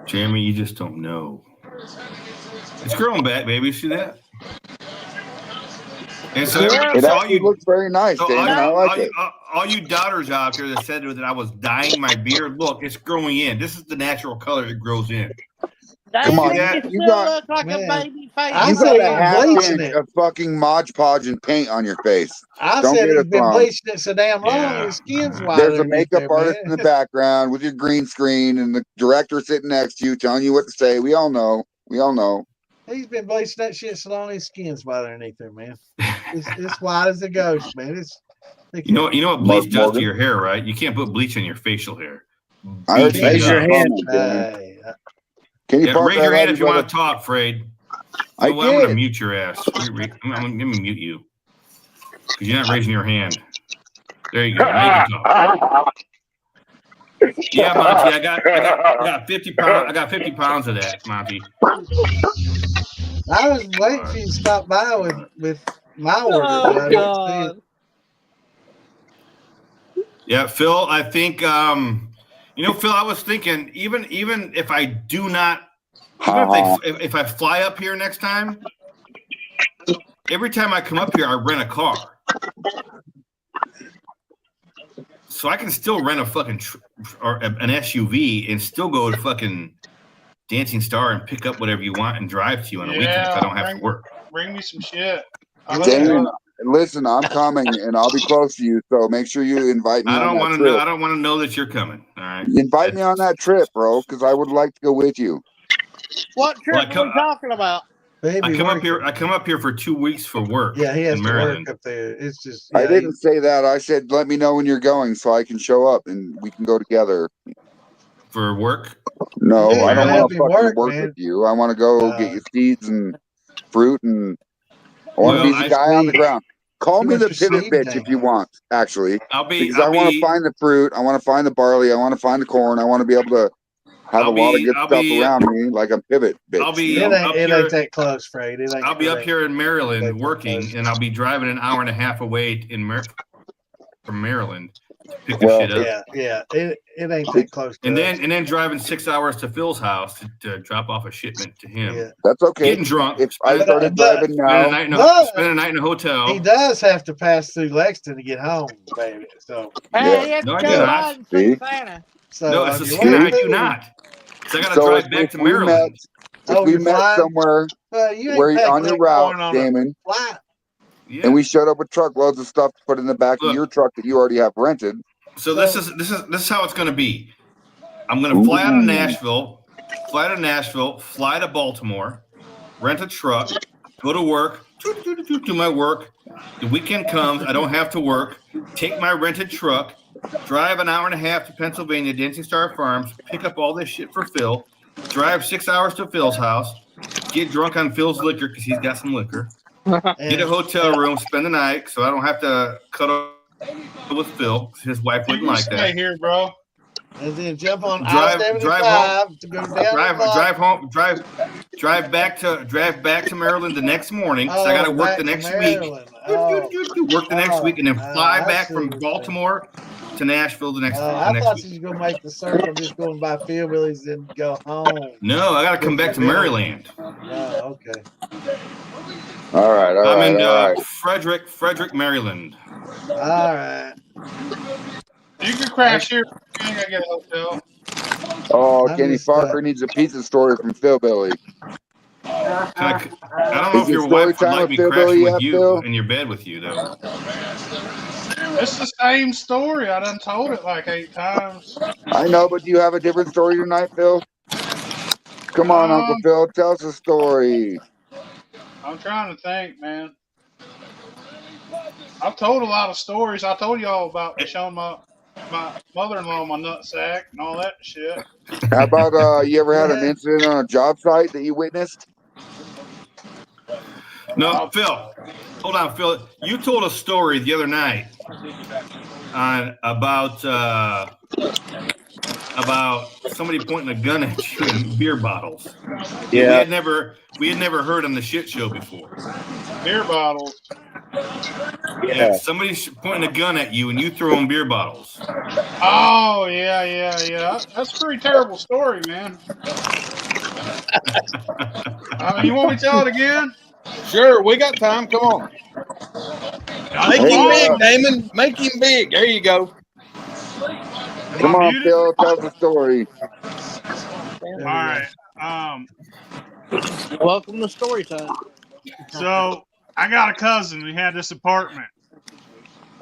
Jeremy, you just don't know. It's growing back, baby. See that? And so,
It actually looks very nice, Damon. I like it.
all you doubters out there that said that I was dyeing my beard, look, it's growing in. This is the natural color it grows in.
Come on, you got
look like a baby face.
you got a half inch of fucking Mod Podge and paint on your face.
I
Don't
said
get
he's
it
been
wrong.
bleaching it so damn long, his skin's white.
There's a makeup artist in the background with your green screen and the director sitting next to you telling you what to say. We all know. We all know.
He's been bleaching that shit so long his skin's white underneath there, man. It's white as a ghost, man.
You know what bleach does to your hair, right? You can't put bleach in your facial hair.
I already
Raise your hand.
Can you
raise your hand if you want to talk, Fred?
I'm
going to mute your ass. I'm going to mute you because you're not raising your hand. There you go. Now you can talk. Yeah, Monty, I got 50 pounds. I got 50 pounds of that, Monty.
I was waiting for you to stop by with my order, but I didn't see it.
Yeah, Phil, I think Phil, I was thinking even if I do not, if I fly up here next time, every time I come up here, I rent a car. So I can still rent a fucking or an SUV and still go to fucking Dancing Star and pick up whatever you want and drive to you on a weekend if I don't have to work.
Bring me some shit.
Damon, listen, I'm coming and I'll be close to you, so make sure you invite me. I don't want
to know that you're coming. All right.
Invite me on that trip, bro, because I would like to go with you.
What trip are we talking about?
I come up here for 2 weeks for work.
Yeah, he has
in
to
Maryland.
work up there. It's just.
I didn't say that. I said let me know when you're going so I can show up and we can go together.
For work?
No, I don't want to fucking work with you. I want to go get you seeds and fruit, and I want to be the guy on the ground. Call me the pivot bitch if you want, actually. I want to find the fruit. I want to find the barley. I want to find the corn. I want to be able to have a lot of good stuff around me, like a pivot bitch.
It ain't that close, Fred.
I'll be up here in Maryland working, and I'll be driving an hour and a half away from Maryland to pick the shit up.
Yeah. It ain't that close.
And then driving 6 hours to Phil's house to drop off a shipment to him.
Yeah.
That's okay.
Getting drunk.
If I started driving now,
spend a night in a hotel.
He does have to pass through Lexington to get home, baby. So
No, I do not.
So
no, it's I do not. So I got to drive back to Maryland.
If we met somewhere where you're on your route, Damon, and we showed up with truckloads of stuff to put in the back of your truck that you already have rented.
So this is how it's going to be. I'm going to fly out of Nashville, fly to Baltimore, rent a truck, go to work, do my work. The weekend comes, I don't have to work. Take my rented truck, drive an hour and a half to Pennsylvania, Dancing Star Farms, pick up all this shit for Phil, drive 6 hours to Phil's house, get drunk on Phil's liquor because he's got some liquor, get a hotel room, spend the night so I don't have to cut off with Phil. His wife wouldn't like that.
Stay here, bro.
And then jump on I-75 to go down
drive back to Maryland the next morning. So I got to work the next week. Work the next week and then fly back from Baltimore to Nashville the next week.
I thought you was gonna make the circle, just going by Philbillies and go home.
No, I got to come back to Maryland.
Oh, okay.
All right.
I'm in Frederick, Maryland.
All right.
You can crash here. I ain't gotta get a hotel.
Oh, Kenny Parker needs a pizza story from Philbilly.
I don't know if your wife would like me crashing with you in your bed with you, though.
It's the same story. I done told it like 8 times.
I know, but do you have a different story tonight, Phil? Come on, Uncle Phil, tell us a story.
I'm trying to think, man. I've told a lot of stories. I told y'all about showing my mother-in-law my nutsack and all that shit.
How about you ever had an incident on a job site that you witnessed?
No, Phil. Hold on, Phil. You told a story the other night about somebody pointing a gun at you in beer bottles.
Yeah.
We had never heard on the shit show before.
Beer bottles.
Yeah. Somebody's pointing a gun at you and you throw them beer bottles.
Oh, yeah. That's a pretty terrible story, man. You want me to tell it again?
Sure, we got time. Come on. Make him big, Damon. Make him big. There you go.
Come on, Phil. Tell the story.
All right.
Welcome to story time.
So I got a cousin. He had this apartment,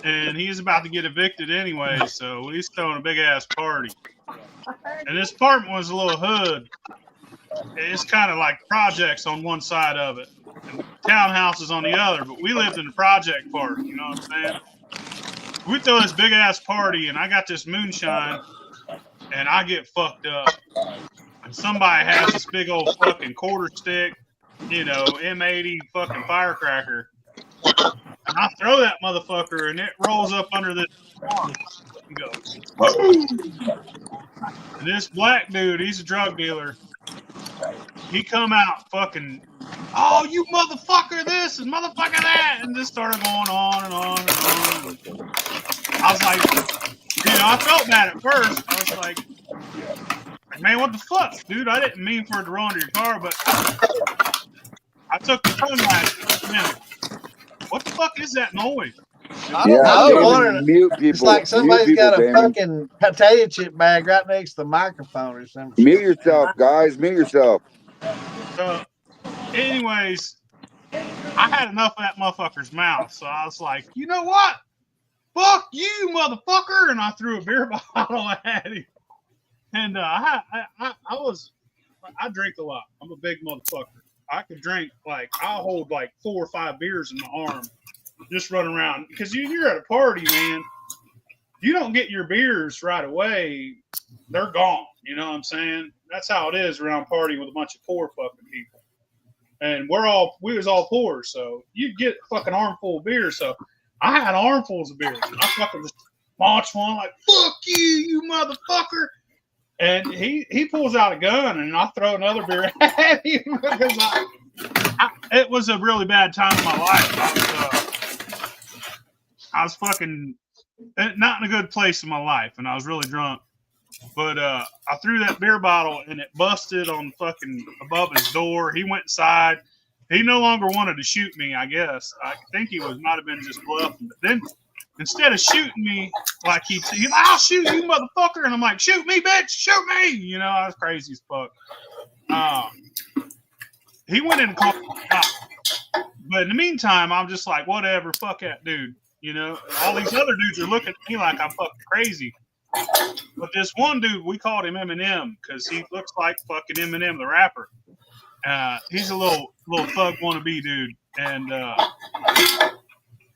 and he's about to get evicted anyway. So he's throwing a big ass party. And this apartment was a little hood. It's kind of like projects on one side of it, and townhouses on the other. But we lived in the project part. You know what I'm saying? we throw this big ass party, and I got this moonshine, and I get fucked up. And somebody has this big old fucking quarter stick, you know, M80 fucking firecracker. And I throw that motherfucker, and it rolls up under this bar and goes, boom. And this black dude, he's a drug dealer. He come out fucking, oh, you motherfucker this and motherfucker that, and just started going on and on and on. I was like, you know, I felt bad at first. I was like, man, what the fuck, dude? I didn't mean for it to roll under your car, but I took the tongue lash. Man, what the fuck is that noise?
I don't know.
Mute people.
It's like somebody's got a fucking potato chip bag right next to the microphone or something.
Mute yourself, guys. Mute yourself.
Anyways, I had enough of that motherfucker's mouth, so I was like, you know what? Fuck you, motherfucker! And I threw a beer bottle at him. And I drink a lot. I'm a big motherfucker. I could drink I'll hold 4 or 5 beers in my arm, just run around. Because you're at a party, man. You don't get your beers right away, they're gone. You know what I'm saying? That's how it is around partying with a bunch of poor fucking people. And we was all poor, so you'd get a fucking armful of beer. So I had armfuls of beer. I fucking just launched one like, fuck you motherfucker. And he pulls out a gun, and I throw another beer at him because it was a really bad time in my life. I was fucking not in a good place in my life, and I was really drunk. But I threw that beer bottle, and it busted on fucking above his door. He went inside. He no longer wanted to shoot me, I guess. I think he might have been just bluffing. But then instead of shooting me like he'd say, I'll shoot you, motherfucker. And I'm like, shoot me, bitch, shoot me. You know, I was crazy as fuck. He went in and called the cops. But in the meantime, I'm just like, whatever, fuck that dude. You know, all these other dudes are looking at me like I'm fucking crazy. But this one dude, we called him Eminem because he looks like fucking Eminem the rapper. He's a little thug wannabe dude. And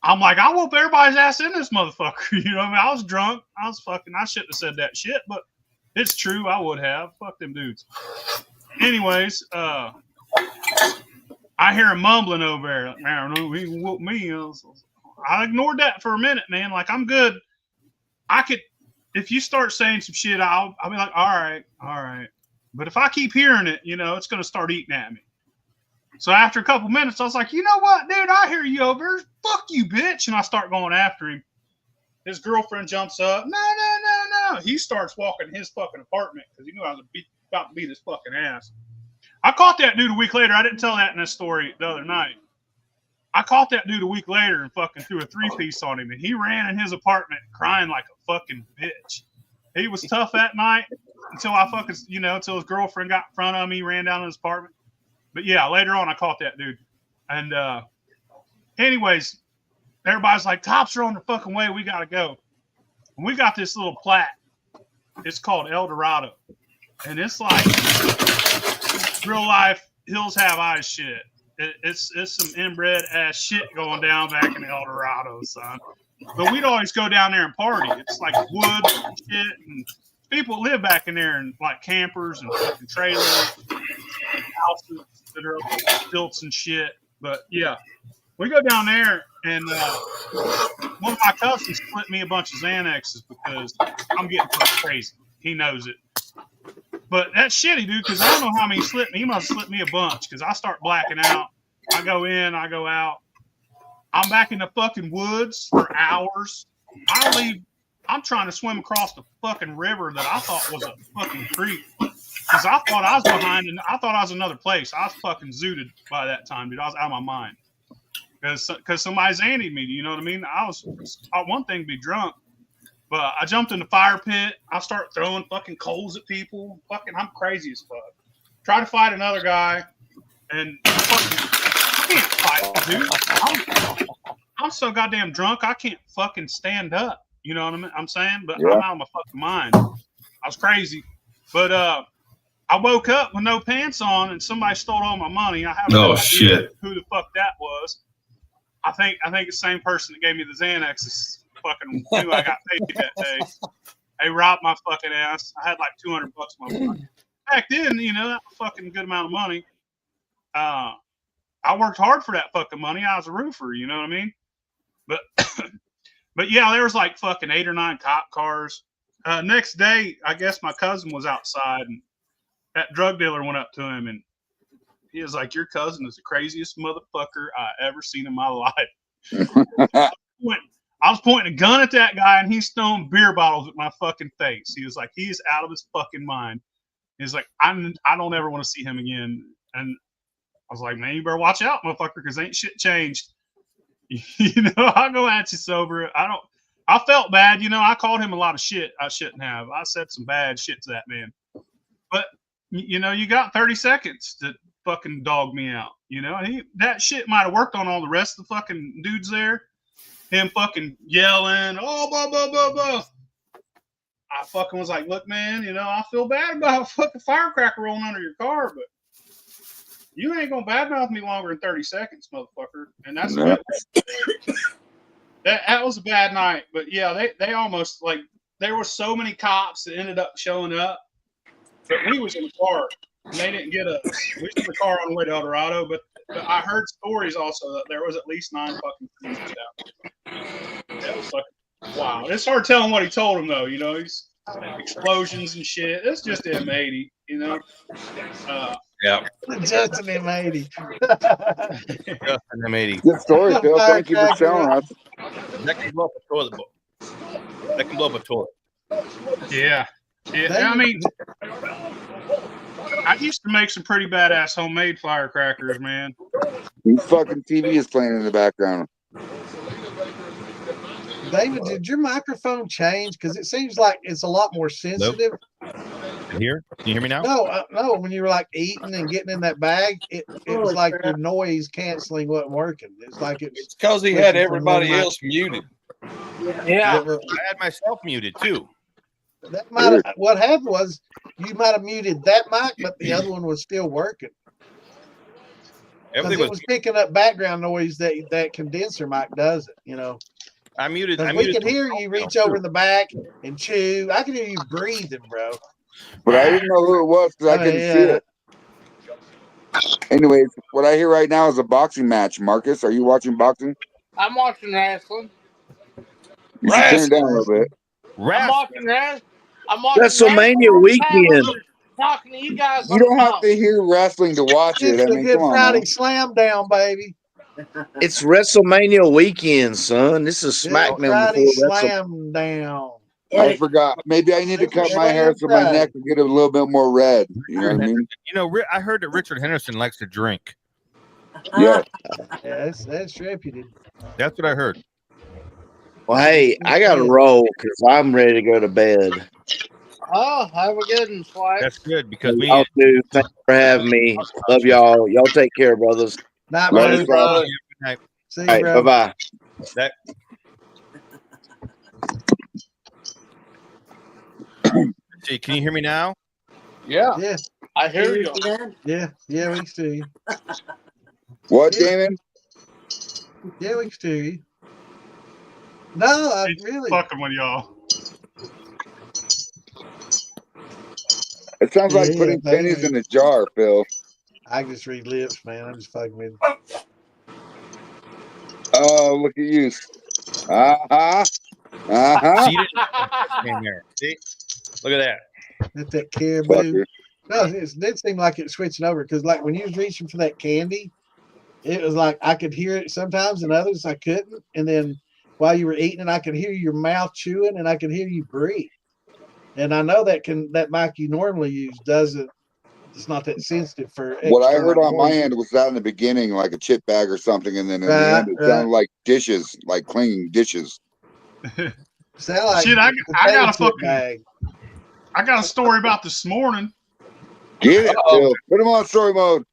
I'm like, I whoop everybody's ass in this motherfucker. You know what I mean? I was drunk. I shouldn't have said that shit, but it's true. I would have. Fuck them dudes. Anyways, I hear him mumbling over there. Man, he whooped me. I ignored that for a minute, man. Like, I'm good. If you start saying some shit, I'll be like, all right. But if I keep hearing it, you know, it's going to start eating at me. So after a couple minutes, I was like, you know what, dude? I hear you over there. Fuck you, bitch. And I start going after him. His girlfriend jumps up. No. He starts walking his fucking apartment because he knew I was about to beat his fucking ass. I caught that dude a week later. I didn't tell that in this story the other night. I caught that dude a week later and fucking threw a 3-piece on him. And he ran in his apartment crying like a fucking bitch. He was tough that night until until his girlfriend got in front of him. He ran down to his apartment. But yeah, later on, I caught that dude. And anyways, everybody's like, cops are on the fucking way. We got to go. And we got this little plaque. It's called El Dorado. And it's like real life Hills Have Eyes shit. It's some inbred ass shit going down back in El Dorado, son. But we'd always go down there and party. It's like wood and shit. And people live back in there in like campers and fucking trailers, and houses that are stilts and shit. But yeah, we go down there, and one of my cousins split me a bunch of Xanaxes because I'm getting fucking crazy. He knows it. But that's shitty, dude, because I don't know how many slipped me. He must have slipped me a bunch because I start blacking out. I go in, I go out. I'm back in the fucking woods for hours. I'm trying to swim across the fucking river that I thought was a fucking creek. Because I thought I was behind, and I thought I was another place. I was fucking zooted by that time, dude. I was out of my mind. Because somebody zannied me, you know what I mean? One thing to be drunk, but I jumped in the fire pit. I start throwing fucking coals at people. Fucking, I'm crazy as fuck. Try to fight another guy, and I can't fight, dude. I'm so goddamn drunk, I can't fucking stand up. You know what I'm saying? But I'm out of my fucking mind. I was crazy. But I woke up with no pants on, and somebody stole all my money. I have no idea who the fuck that was. I think it's the same person that gave me the Xanaxes. fucking knew I got paid that day. They robbed my fucking ass. I had like $200 in my pocket. Back then, you know, that's a fucking good amount of money. I worked hard for that fucking money. I was a roofer, you know what I mean? But but yeah, there was like fucking 8 or 9 cop cars. Next day, I guess my cousin was outside, and that drug dealer went up to him, and he was like, "Your cousin is the craziest motherfucker I ever seen in my life." I was pointing a gun at that guy, and he's throwing beer bottles at my fucking face. He was like, "He is out of his fucking mind." He's like, I don't ever want to see him again. And I was like, "Man, you better watch out, motherfucker, because ain't shit changed." You know, I'll go at you sober. I felt bad, you know. I called him a lot of shit I shouldn't have. I said some bad shit to that man. But you know, you got 30 seconds to fucking dog me out, you know. And that shit might have worked on all the rest of the fucking dudes there. Him fucking yelling, "Oh, blah blah blah blah." I fucking was like, "Look, man, you know, I feel bad about a fucking firecracker rolling under your car, but you ain't gonna badmouth me longer than 30 seconds, motherfucker." And that's what that was a bad night. But yeah, they almost, like, there were so many cops that ended up showing up, but we was in the car and they didn't get us. We was in the car on the way to El Dorado, but I heard stories also that there was at least 9 fucking cruisers out. That was fucking wow. It's hard telling what he told him though, you know. He's explosions and shit. It's just M80, you know.
Yeah.
Just an M80.
Just an M80.
Good story, Phil. Thank you for showing us.
That can blow up a toilet bowl. That can blow up a toilet.
Yeah. Yeah. I mean, I used to make some pretty badass homemade firecrackers, man.
Whose fucking TV is playing in the background?
David, did your microphone change? Because it seems like it's a lot more sensitive.
Here? Can you hear me now?
No. When you were like eating and getting in that bag, it was like your noise canceling wasn't working. It's like it's
because he had everybody else muted.
Yeah.
I had myself muted too.
That might have, what happened was you might have muted that mic, but the other one was still working. Everything was picking up background noise that condenser mic doesn't, you know.
I muted.
We could hear you reach over in the back and chew. I could hear you breathing, bro.
But I didn't know who it was because I couldn't see it. Anyways, what I hear right now is a boxing match. Marcus, are you watching boxing?
I'm watching wrestling.
You should turn it down a little bit.
I'm watching wrestling. I'm watching
WrestleMania weekend.
Talking to you guys.
You don't have to hear wrestling to watch it.
It's
I
a
mean,
Good
come on.
Friday slam down, baby.
It's WrestleMania weekend, son. This is SmackDown
Friday
before
slam down.
I forgot. Maybe I need to cut my hair so my neck will get a little bit more red. You know what I mean?
You know, I heard that Richard Henderson likes to drink.
Yeah.
Yeah, that's reputed.
That's what I heard.
Well, hey, I got to roll because I'm ready to go to bed.
Oh, have a good one, Swipe.
That's good because me.
Y'all do. Thanks for having me. Love y'all. Y'all take care, brothers.
Night, brother. See you,
All right,
bro.
bye-bye.
See, can you hear me now?
Yeah.
Yeah.
I hear you.
Yeah, we can see you.
What, Damon?
Yeah, we can see you. No, really.
Fucking with y'all.
It sounds like putting pennies in a jar, Phil.
I just read lips, man. I'm just fucking with you.
Oh, look at you. Uh-huh.
See? Look at that.
That's that caribou. No, it did seem like it was switching over because, like, when you was reaching for that candy, it was like I could hear it sometimes, and others I couldn't. And then while you were eating it, I could hear your mouth chewing, and I could hear you breathe. And I know that mic you normally use doesn't. It's not that sensitive for.
What I heard on my end was that in the beginning, like a chip bag or something, and then in the end, it sounded like dishes, like clanging dishes.
Sound like
shit, I got a fucking
bag.
I got a story about this morning.
Get it, Phil. Put him on story mode.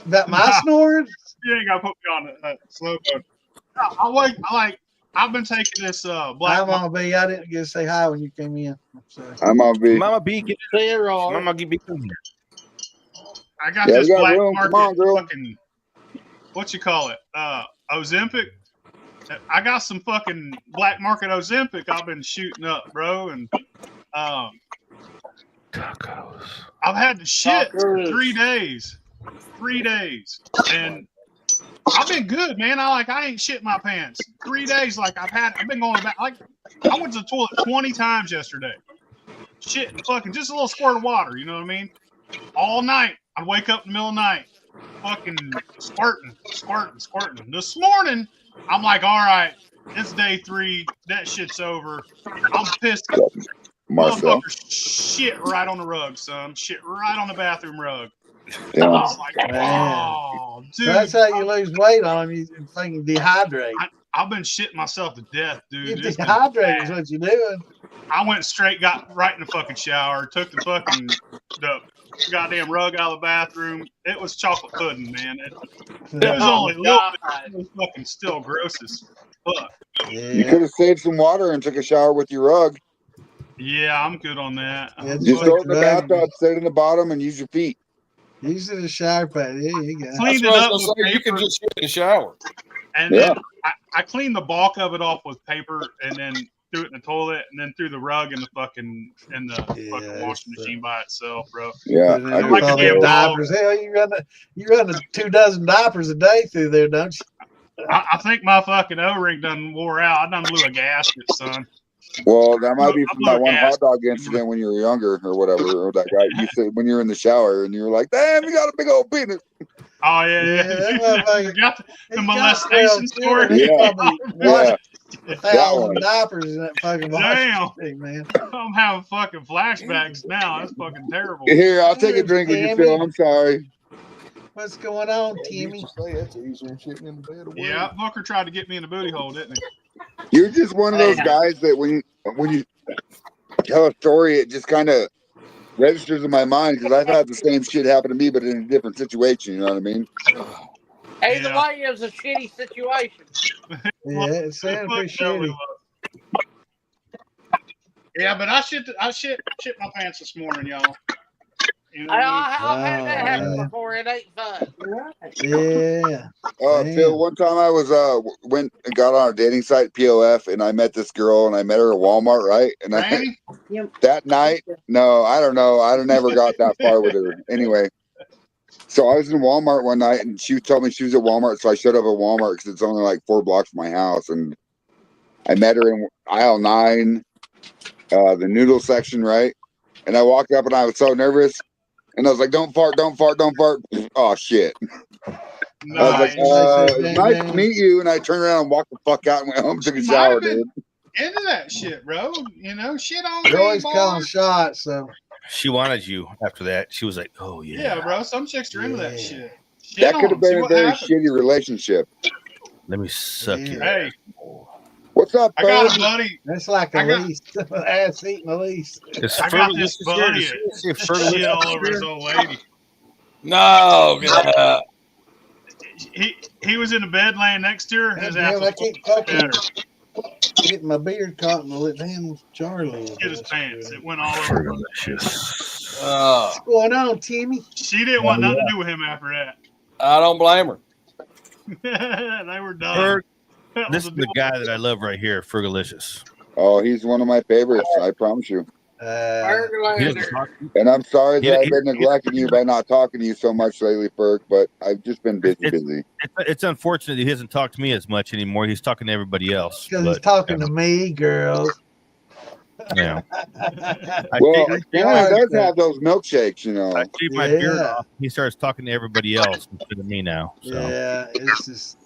About my snoring?
You ain't got to put me on slow mode. I've been taking this black.
I'm on B. I didn't get to say hi when you came in. I'm sorry.
I'm on B.
Mama B, get
there.
Mama B, come here.
I got this black
room.
market fucking, what you call it? Ozempic. I got some fucking black market Ozempic I've been shooting up, bro, and
tacos.
I've had to shit for 3 days. 3 days. And I've been good, man. I ain't shit my pants. 3 days, like I've been going back. Like I went to the toilet 20 times yesterday. Shit and fucking just a little squirt of water, you know what I mean? All night. I'd wake up in the middle of the night, fucking squirting. This morning, I'm like, all right, it's day 3. That shit's over. I'm pissed.
Marcel.
Motherfucker shit right on the rug, son. Shit right on the bathroom rug.
Yeah.
I was like, oh, dude.
That's how you lose weight on them. You fucking dehydrate.
I've been shitting myself to death, dude.
You
It's been
dehydrate is
bad.
what you're doing.
I went straight, got right in the fucking shower, took the goddamn rug out of the bathroom. It was chocolate pudding, man. It was only a little bit. It was fucking still gross as fuck.
You could have saved some water and took a shower with your rug.
Yeah, I'm good on that.
Yeah,
Just throw it in the bathtub, sit in the bottom, and use your feet.
Use it as a shower pad. Yeah, you go.
Cleaned it up with paper.
You can just get in the shower.
And then I cleaned the bulk of it off with paper, and then threw it in the toilet, and then threw the rug in the fucking washing machine by itself, bro.
Yeah,
I like all them diapers. Hell, you run 24 diapers a day through there, don't you?
I think my fucking O-ring done wore out. I done blew a gasket, son.
Well, that might be from that one hot dog incident when you were younger or whatever. Or that guy, you said when you were in the shower and you were like, damn, you got a big old penis.
Oh, yeah. You got the molestation story?
Yeah.
1,000 diapers in that fucking
Damn.
thing, man.
I'm having fucking flashbacks now. That's fucking terrible.
Here, I'll take a drink with you, Phil. I'm sorry.
What's going on, Timmy?
Yeah, Booker tried to get me in the booty hole, didn't he?
You're just one of those guys that when you tell a story, it just kind of registers in my mind because I've had the same shit happen to me, but in a different situation. You know what I mean?
Either way, it was a shitty situation.
Yeah, it sounded pretty shitty.
Yeah, but I shit my pants this morning, y'all. You know
I've had that happen before. It ain't fun.
Yeah.
Phil, one time I was got on a dating site, POF, and I met this girl, and I met her at Walmart, right? And that night, no, I don't know, I never got that far with her. Anyway, so I was in Walmart one night, and she told me she was at Walmart, so I showed up at Walmart because it's only like 4 blocks from my house, and I met her in aisle 9, the noodle section, right? And I walked up, and I was so nervous. And I was like, don't fart, don't fart, don't fart. Oh, shit.
Nice.
I was like, nice to meet you. And I turned around and walked the fuck out and went home, took a shower, dude.
Into that shit, bro. You know, shit on
You're always calling shots, so.
She wanted you after that. She was like, oh, yeah.
Yeah, bro. Some chicks are into that shit.
That could have been a very shitty relationship.
Let me suck you.
Hey.
What's up,
I got a buddy.
That's like a lease. Ass eating a lease.
I got this buddy. Shit all over his old lady.
No.
He was in the bed laying next to her. His ass
I keep fucking getting my beard caught in the lip hand. Charlie.
Shit his pants. It went all over.
What's going on, Timmy?
She didn't want nothing to do with him after that.
I don't blame her.
They were done.
This is the guy that I love right here, Fergalicious.
Oh, he's one of my favorites. I promise you. And I'm sorry that I've been neglecting you by not talking to you so much lately, Ferg, but I've just been busy.
It's unfortunate he hasn't talked to me as much anymore. He's talking to everybody else.
Because he's talking to me, girls.
Yeah.
Well, he does have those milkshakes, you know.
I keep my beard off. He starts talking to everybody else instead of me now. So.
Yeah, it's just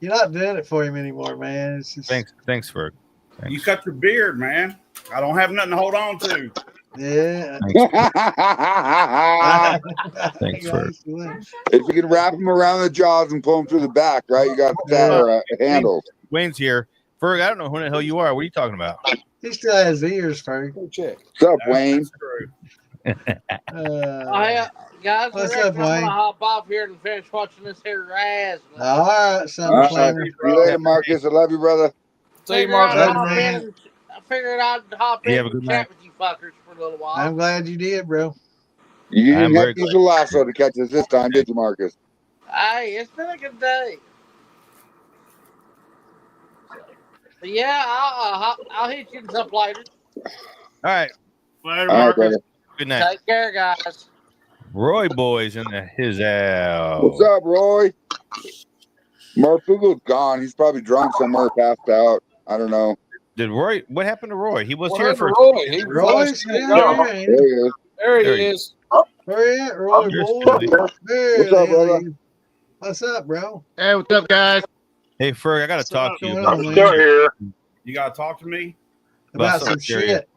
you're not doing it for him anymore, man. It's just
thanks, Ferg.
You cut your beard, man. I don't have nothing to hold on to.
Yeah.
Thanks, Ferg.
If you can wrap them around the jaws and pull them through the back, right? You got that handle.
Wayne's here. Ferg, I don't know who the hell you are. What are you talking about?
He still has ears, Ferg.
What's up, Wayne?
Guys,
what's
I'm
up, Wayne?
gonna hop off here and finish watching this here ass.
All right, son.
See you later, Marcus. I love you, brother.
See you, Marcus.
I figured I'd hop in and chat with you fuckers for a little while.
I'm glad you did, bro.
You didn't have to use a lasso to catch us this time, did you, Marcus?
Hey, it's been a good day. But yeah, I'll hit you up later.
All right.
Later,
All right,
Marcus.
brother.
Good night.
Take care, guys.
Roy Boy's in his house.
What's up, Roy? Marfugo's gone. He's probably drunk somewhere, passed out. I don't know.
Did Roy? What happened to Roy? He was
What
here
happened
for.
to Roy? He was
Roy's
last
still
year.
here, ain't
There
he?
he is.
There he is.
Where you at, Roy?
You're
Boy?
still
There
What's up,
the hell
brother?
he is. What's up, bro?
Hey, what's up, guys?
Hey, Ferg, I got to
What's
talk to you
going
about
on,
some
man?
shit.
You gotta talk to me
About
something
some
serious.
shit.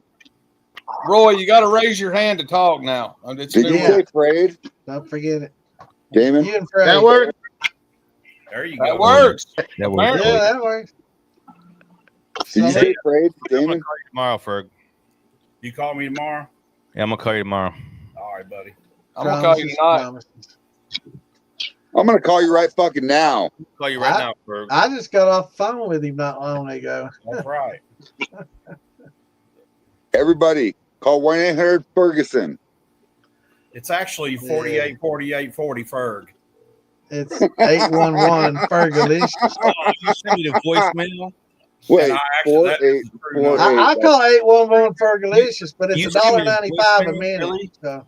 Roy, you got to raise your hand to talk now. It's
Did
new
you
Yeah.
say Frayed,
Don't forget it.
Damon?
You and Fred.
That works.
there you
That
go
works.
That works.
Apparently.
Yeah, that works.
Did you
So
say Frayed,
I'm gonna
Damon?
call you tomorrow, Ferg.
you call me tomorrow
Yeah, I'm gonna call you tomorrow.
all right buddy
I'm going to call you tonight.
promises.
I'm gonna call you right fucking now.
Call you right now, Ferg.
I just got off the phone with him not long ago.
that's right
Everybody, call 1-800-Ferguson.
it's actually 48 48 40 Ferg.
It's 811 Fergalicious.
You send me the voicemail.
Wait,
And I actually- that is
4848.
I call 811 Fergalicious, but it's
You send me the
$1.95 a
voicemail,
minute.
really?
So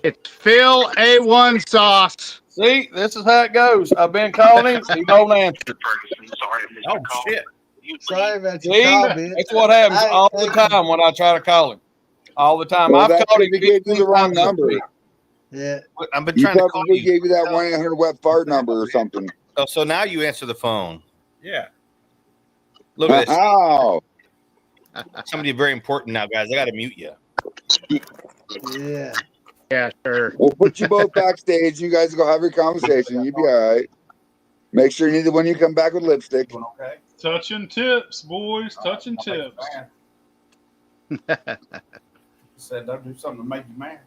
It's Phil A1 Sauce.
See, this is how it goes. I've been calling him. He don't answer.
Oh shit
sorry about your
See,
call, bitch.
that's what happens
I ain't
all the
thinking-
time when I try to call him. All the time.
Well,
I've
that's
called
because
him
he gave you
15
the wrong
times this
number.
week.
Yeah.
I've been
You
trying to call
probably
you.
gave you that 1-800 wet fart number or something.
So now you answer the phone.
yeah
Look at this.
How?
Somebody very important now, guys. I got to mute you.
Yeah.
Yeah, sure.
We'll put you both backstage. You guys go have your conversation. You'll be all right. Make sure neither one of you come back with lipstick.
okay
Touching tips, boys. Touching tips.
said don't do something to make you mad.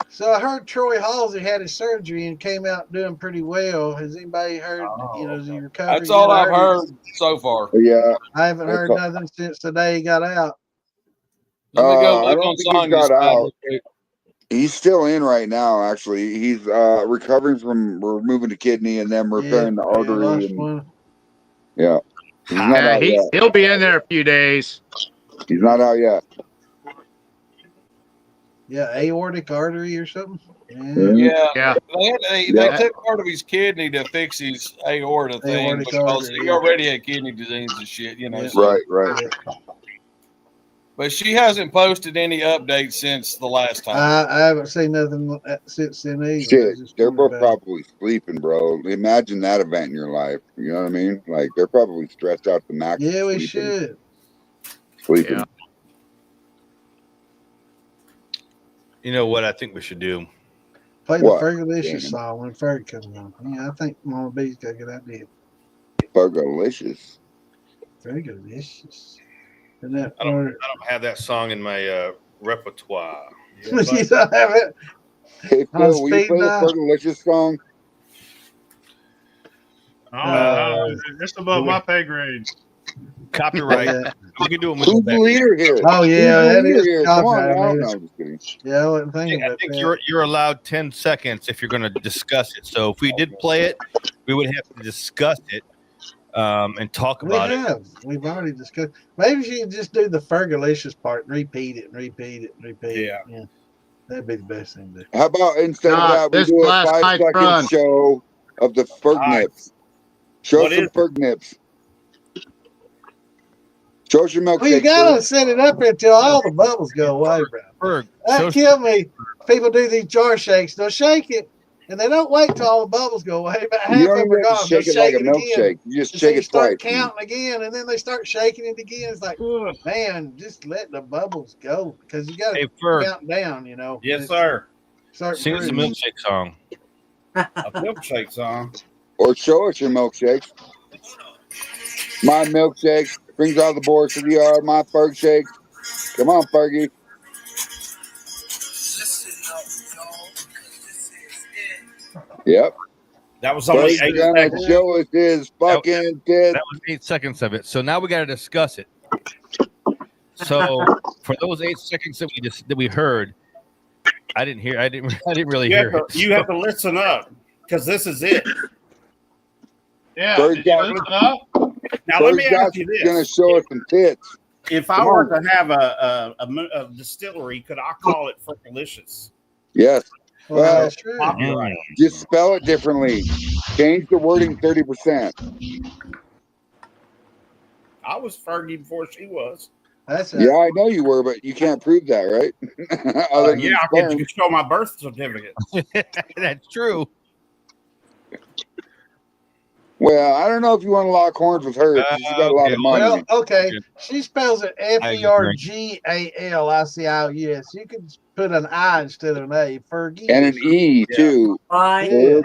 So I heard Troy Halsey had his surgery and came out doing pretty well. Has anybody heard, is he recovered?
That's all I've heard so far.
Yeah.
I haven't heard
That's all.
nothing since the day he got out.
Let me go
I
look
don't
on
think he's
Sonya's
got
side
out.
real quick.
He's still in right now, actually. He's recovering from removing the kidney and then repairing the artery.
lost
And,
one.
yeah. He's not out yet.
He'll be in there a few days.
He's not out yet.
Yeah, aortic artery or something.
Yeah. They
Yeah.
took part of his kidney to fix his aorta thing
Aortic
because
artery,
he
yeah.
already had kidney disease and shit,
Yeah.
so-
Right.
But she hasn't posted any updates since the last time.
I haven't seen nothing since then either.
Shit, they're both
wondering about
probably sleeping, bro. Imagine that event in your life. You know what I mean? Like, they're probably stressed out to the max.
Yeah, we
sleeping.
should.
Sleeping.
Yeah.
You know what I think we should do?
Play
What?
the Fergalicious
Damon?
song when Ferg comes on. Yeah, I think Mama B's got a good idea.
Fergalicious.
Fergalicious. And that
I don't have that song in my repertoire.
you don't have it.
Hey,
On
Phil, will you
speed
play the
dial?
Fergalicious song?
It's above my pay grade.
Copyright.
Yeah.
We can do them.
Who's the leader here?
Oh yeah,
Who's the
that
leader
is
here? Come on
copyright,
now.
man.
No, I'm just kidding.
Yeah, I wasn't thinking
I
about
think
that.
you're allowed 10 seconds if you're going to discuss it. So if we did play it, we would have to discuss it and talk about it.
We've already discussed. Maybe she can just do the Fergalicious part and repeat it and repeat it and repeat it. Yeah. That'd be the best thing to do.
How about instead of that, we
this
do a
last
5-second
run.
show of the Fergnips? Show
What
some
is it?
Fergnips. Show us your milkshake.
Well, you gotta
Ferg.
set it up until all the bubbles go away, bro.
Ferg,
That killed me. People do these jar shakes. They'll shake it, and they don't wait till all the bubbles go away. About half
You
of
don't
them are
even have
gone.
to
They'll
shake it like a
again.
milkshake. You just
And
shake
so you
it
start
twice.
counting again, and then they start shaking it again. It's like, man, just let the bubbles go because you got to
Hey, Ferg.
count down.
Yes, sir.
Sing us a milkshake song.
A milkshake song.
Or show us your milkshakes. My milkshake brings all the boys to the yard. My Ferg shakes. Come on, Fergie. Yep.
That was only 8
gonna
seconds.
show us his fucking tits.
That was 8 seconds of it. So now we got to discuss it. So for those 8 seconds that we heard, I didn't really hear it.
You have to listen up because this is it.
Yeah,
Ferg
did you
got-
listen up?
Now Now let me ask you
Gonna
this:
show us some tits.
if I were to have a distillery, could I call it Fergalicious?
Yes.
Well, that's true.
Copyright.
Just spell it differently. Change the wording 30%.
I was Fergie before she was.
That's
Yeah, I know you were, but you can't prove that, right? Other than
Yeah, I
sperm.
could show my birth certificate.
That's true.
Well, I don't know if you want to lock horns with her. 'Cause she's got a lot of money.
Well, okay. She spells it Fergalicious. You could put an I instead of an A. Fergie.
And an E, too.
Why?
Ferg.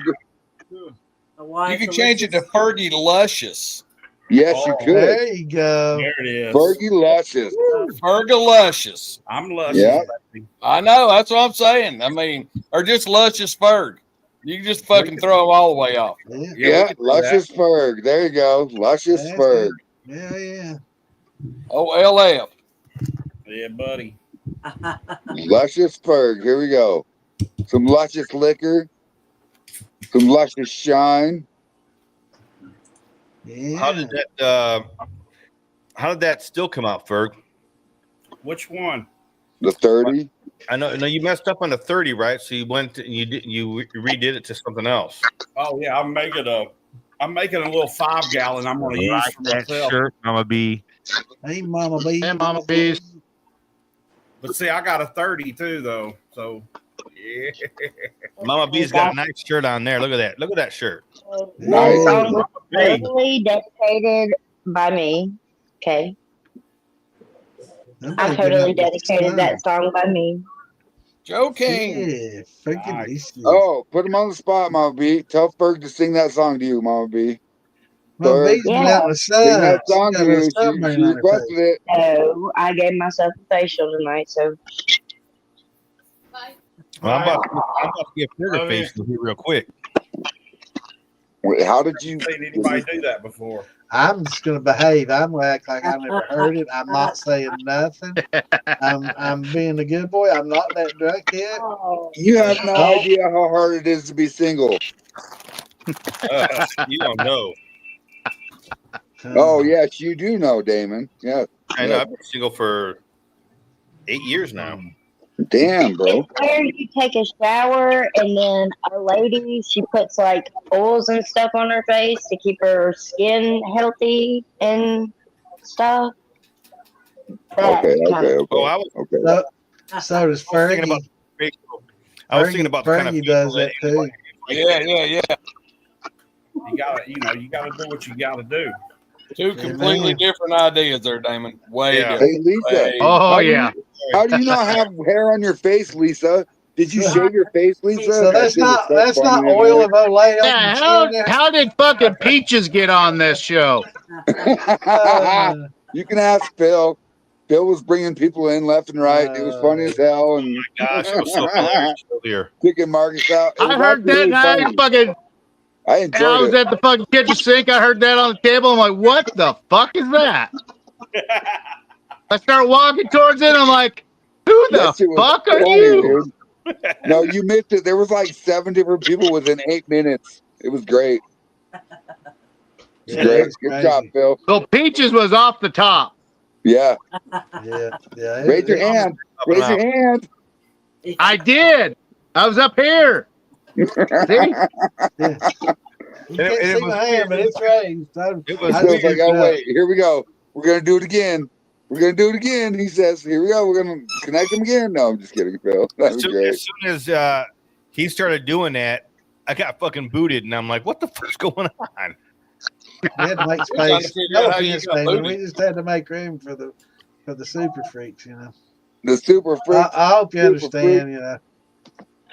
You can change it to Fergie Luscious.
Yes, you could.
There you go.
There it is.
Fergie Luscious.
Fergalicious.
I'm luscious.
Yeah.
I know. That's what I'm saying. I mean, or just Luscious Ferg. You can just fucking throw them all the way off.
Yeah, Luscious Ferg. There you go. Luscious Ferg.
Yeah, yeah.
OLF.
Yeah, buddy.
Luscious Ferg. Here we go. Some luscious liquor. Some luscious shine.
Yeah.
How did that still come out, Ferg?
Which one?
The 30.
I know. No, you messed up on the 30, right? So you went to, you redid it to something else.
Oh yeah, I'm making a little 5 gallon. I'm going to use for myself.
Shirt, Mama B.
Hey, Mama B.
Hey, Mama B.
But see, I got a 30 too, though. So yeah.
Mama B's got a nice shirt on there. Look at that. Look at that shirt.
Nice.
That song was totally dedicated by me. Okay. I totally dedicated that song by me.
Joe King.
Yeah, Fergalicious.
Oh, put him on the spot, Mama B. Tell Ferg to sing that song to you, Mama B.
Mama B's been out in the sun.
Sing that song to you. She
She
requested it.
So I gave myself a facial tonight. So
Well, I'm about to get Ferg a face here real quick.
Wait, how did you?
Seen anybody do that before?
I'm just gonna behave. I'm gonna act like I never heard it. I'm not saying nothing. I'm being a good boy. I'm not that drunk yet.
You have no idea how hard it is to be single.
You don't know.
Oh yes, you do know, Damon. Yeah.
I know. I've been single for 8 years now.
Damn, bro.
where you take a shower and then a lady, she puts like oils and stuff on her face to keep her skin healthy and stuff.
Okay.
Oh, I was
okay.
So does Fergie.
I was thinking about the kind of
Fergie does that too.
Yeah.
You gotta do what you gotta do.
Two completely different ideas there, Damon. Way different.
Hey, Lisa. How do you not have hair on your face, Lisa? Did you shave your face, Lisa?
So that's not oil of Olay.
Yeah, how did fucking Peaches get on this show?
You can ask Phil. Phil was bringing people in left and right. It was funny as hell. And
gosh, it was so hilarious here.
Kicking Marcus out.
I heard that, and I fucking.
I enjoyed
I was
it.
at the fucking kitchen sink. I heard that on the table. I'm like, what the fuck is that? I start walking towards it. I'm like, who the fuck are you?
No, you missed it. There was like 7 different people within 8 minutes. It was great. Great. Good job, Phil.
So Peaches was off the top.
Yeah.
Yeah.
Raise your hand. Raise your hand.
I did. I was up here. See?
You can't see my hand, but it's raised.
Phil's like, oh, wait, here we go. We're going to do it again. We're going to do it again. He says, here we go. We're going to connect them again. No, I'm just kidding, Phil. That was great.
As soon as he started doing that, I got fucking booted, and I'm like, what the fuck's going on?
We had to make space. We just had to make room for the super freaks, you know.
The super freaks.
I hope you understand, you know.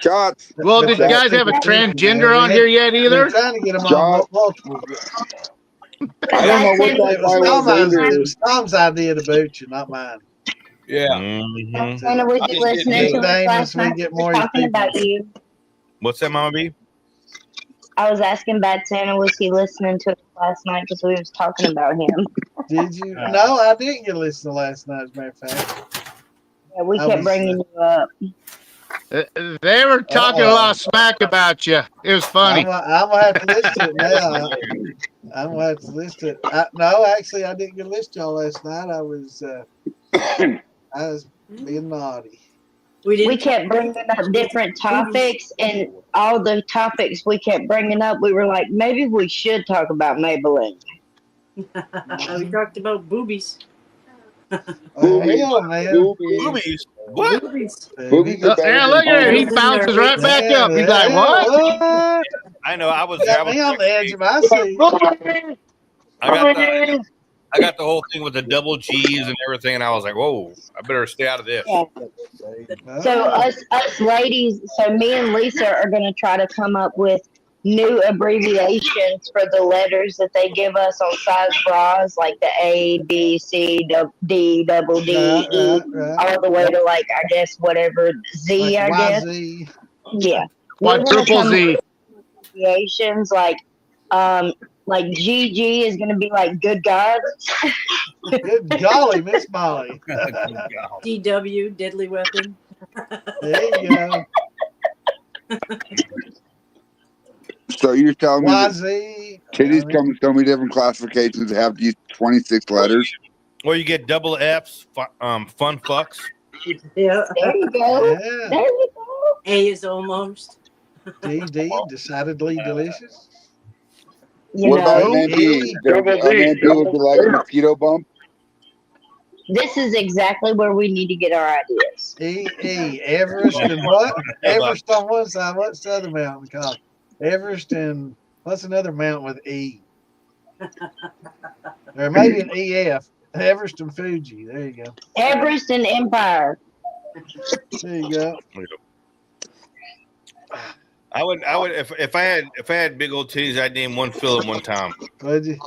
Shots.
Well, did you guys have a transgender on here yet either?
We're trying to get them on multiple.
I don't know what that
It was Tom's idea to boot you, not mine.
Yeah.
Santa, was you listening to us last night? We were talking about you.
What's that, Mama B?
I was asking Bad Santa, was he listening to us last night because we was talking about him?
Did you? No, I didn't get to listen to last night, as a matter of fact.
Yeah, we kept bringing you up.
They were talking a lot of smack about you. It was funny.
I'm gonna have to listen to it now. I'm gonna have to listen to it. No, actually, I didn't get to listen to y'all last night. I was being naughty.
We kept bringing up different topics, and all the topics we kept bringing up, we were like, maybe we should talk about Maybelline.
We talked about boobies.
Hell, man.
Boobies. What?
Boobies.
Yeah, look at it. He bounces right back up. He's like, what?
I know. I was
Got me on the edge of my seat.
I got the whole thing with the double G's and everything, and I was like, whoa, I better stay out of this.
So us ladies, so me and Lisa are going to try to come up with new abbreviations for the letters that they give us on size bras, like the A, B, C, D, double D, E, all the way to like, I guess, whatever, Z,
Like
I guess.
YZ.
Yeah.
Quadruple Z.
Abbreviations like GG is going to be like good God.
Good golly, Miss Molly.
DW, deadly weapon.
There you go.
So you're telling me that
YZ.
titties come in so many different classifications, have these 26 letters?
Or you get double F's, fun fucks.
Yeah.
There you go.
Yeah.
There you go.
A is almost.
DD, decidedly delicious.
You
What about
know,
an MP? An MP would be like a mosquito bump?
this is exactly where we need to get our ideas.
Everest and what? Everest on one side. What's the other mountain called? Everest and what's another mountain with E? Or maybe an EF. Everest and Fuji. There you go.
Everest and Empire.
There you go.
I would if I had big old titties, I'd name one Phil at one time.
Would you?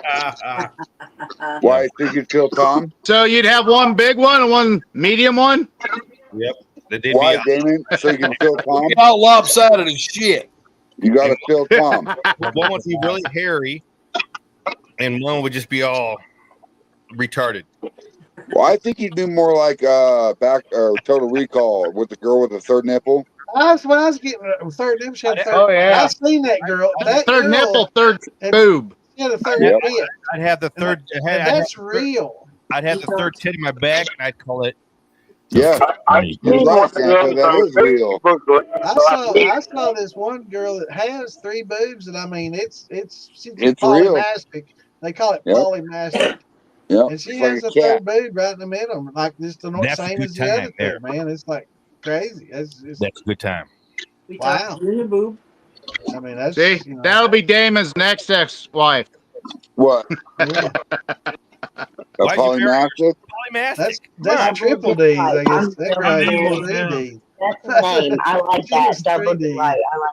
Why think you'd feel Tom?
So you'd have one big one and one medium one?
Yep.
Why, Damon? So you can feel Tom?
Get all lopsided as shit.
You got to feel Tom.
One would be really hairy, and one would just be all retarded.
Well, I think you'd do more like Total Recall with the girl with the third nipple.
When I was getting a third nipple, she had a third.
Oh, yeah.
I seen that girl. That
Third
girl,
nipple, third boob.
She had a third
Yep.
nip.
I'd have the third.
That's real.
I'd have the third tit in my bag, and I'd call it.
Yeah, you're right, Santa. That is real.
I saw this one girl that has three boobs, and I mean it's
real.
polymastic. They call it
Yep.
polymastic.
Yeah,
And she
it's
has
like
a
a cat.
third boob right in the middle, like just the
That's a
same
good
as the other
time there.
two, man. It's like crazy. It's
That's a good time.
We
Wow.
talked in the boob.
I mean, that's
See, that'll be Damon's next ex-wife.
What?
yeah.
A
Why'd you marry
polymastic?
Polymastic.
That's triple D's, I guess. That's right.
I'm
Three
down.
D's.
That's the name. I like that.
She's
Double
3D.
right. I like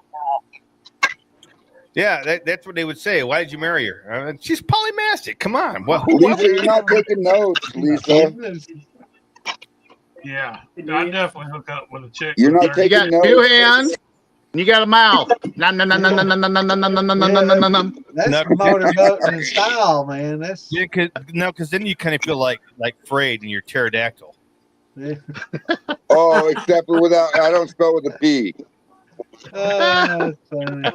Yeah, that's what they would say. Why did you marry her? She's polymastic. Come on. What?
Lisa, you're not taking notes, Lisa.
Yeah, I definitely hook up with a chick.
You're not
You got
taking notes.
two hands, and you got a mouth. Nom, nom, nom, nom, nom, nom, nom, nom, nom, nom, nom, nom, nom, nom.
That's
No,
motorboating in style, man. That's
Yeah, because then you kind of feel like Frayed and you're pterodactyl.
yeah.
Oh, except for without, I don't spell with a P.
That's funny.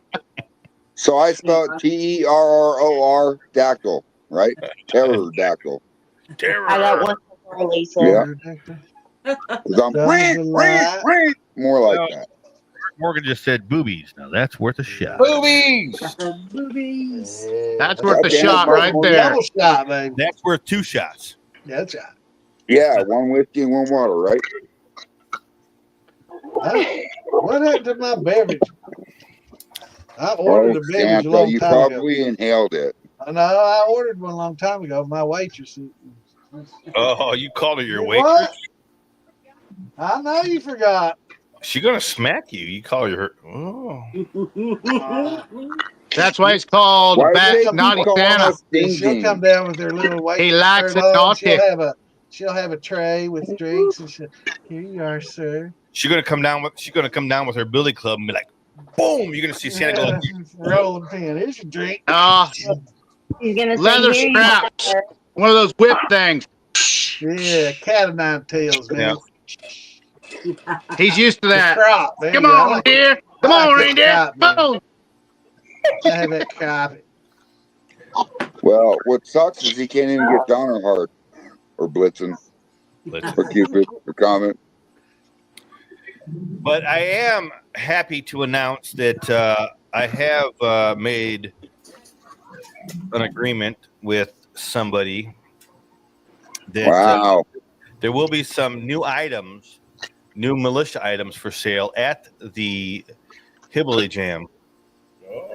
So I spell TERROR dactyl, right? Pterodactyl.
that. I got one for Lisa.
Yeah. Because I'm more like that.
Morgan just said boobies. Now that's worth a shot.
Boobies.
Boobies.
That's worth the shot right there.
Double shot, baby.
That's worth two shots.
Yeah, that's right.
Yeah, one whiskey and one water, right?
What happened to my beverage? I ordered a beverage a
Santa,
long
you
time ago.
probably inhaled it.
I know. I ordered one a long time ago. My waitress.
Oh, you called her your
What?
waitress?
I know you forgot.
She gonna smack you. You call her. Oh.
That's why it's called
Why
Bad
do they
Naughty
keep calling
Santa.
us ding
She'll
ding?
come down with her little waitress.
He likes
shirt
it
on.
naughty.
She'll have a tray with drinks, and here you are, sir.
She's gonna come down with her billy club and be like, boom! You're gonna see Santa go.
Rolling pin. Here's your drink.
He's gonna say,
Leather
"Here you
straps.
are."
One of those whip things.
Yeah, cat of nine tails, man.
Yeah.
He's used to that.
Crop, there
Come
you go.
on, dear. Come
I like
on,
that
reindeer.
crop, man.
Come on.
I have that copy.
Well, what sucks is he can't even get Donner Hard or Blitzen or Cupid or Comet.
But I am happy to announce that I have made an agreement with somebody that
Wow.
there will be some new items, new militia items for sale at the Hillbilly Jam.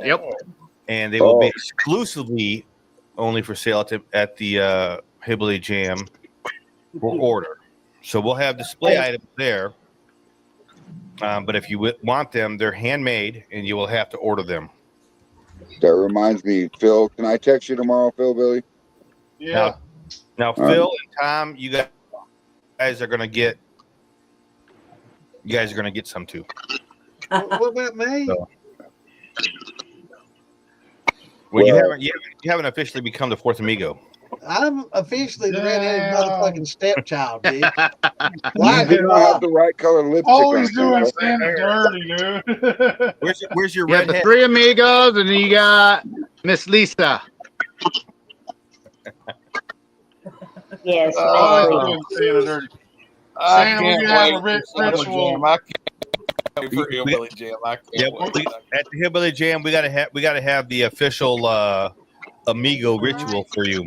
Yep.
And they will be exclusively only for sale at the Hillbilly Jam for order. So we'll have display items there. But if you want them, they're handmade and you will have to order them.
That reminds me, Phil, can I text you tomorrow, Phil, Billy?
Yeah.
Now Phil and Tom, you guys are gonna get some too.
What about me?
So. Well, you haven't officially become the fourth amigo.
I'm officially the redheaded motherfucking stepchild, dude.
Why do not have the right color lipstick?
Always
on,
doing
Phil.
Santa dirty, dude.
Where's your
You got the
redhead?
3 amigos, and then you got Miss Lisa.
Yes.
Always doing Santa dirty.
I
Santa, we're
can't
gonna have
wait
a rich
for Hillbilly
ritual.
Jam. I can't wait for Hillbilly Jam. I can't
Yeah,
wait.
at the Hillbilly Jam, we gotta have the official amigo ritual for you.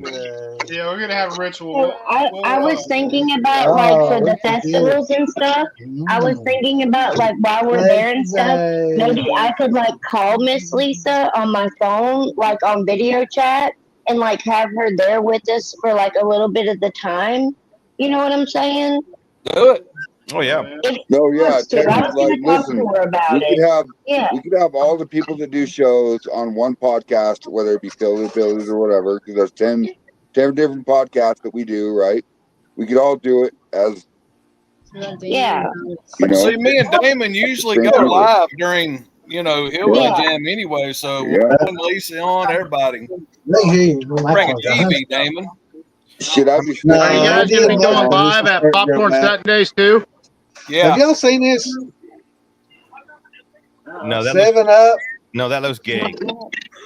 Yeah, we're gonna have a ritual.
I was thinking about like for the festivals and stuff. I was thinking about like while we're there and stuff, maybe I could like call Miss Lisa on my phone, like on video chat, and like have her there with us for like a little bit of the time. You know what I'm saying?
Do it.
Oh yeah.
No, yeah.
I was
Like,
gonna talk
listen,
to her about
we
it.
could have
Yeah.
all the people that do shows on one podcast, whether it be Philly Billies or whatever, because there's 10 different podcasts that we do, right? We could all do it as
Yeah.
you know.
See, me and Damon usually
Same
go
people.
live during, Hillbilly
Yeah.
Jam anyway, so
Yeah.
we'll put Lisa on, everybody. Bring a TV, Damon.
Should I be?
No,
Are you guys going to be going
no,
live
this is
at Popcorn Saturdays too?
Yeah.
Have y'all seen this?
No, that
7-Up,
looks gay.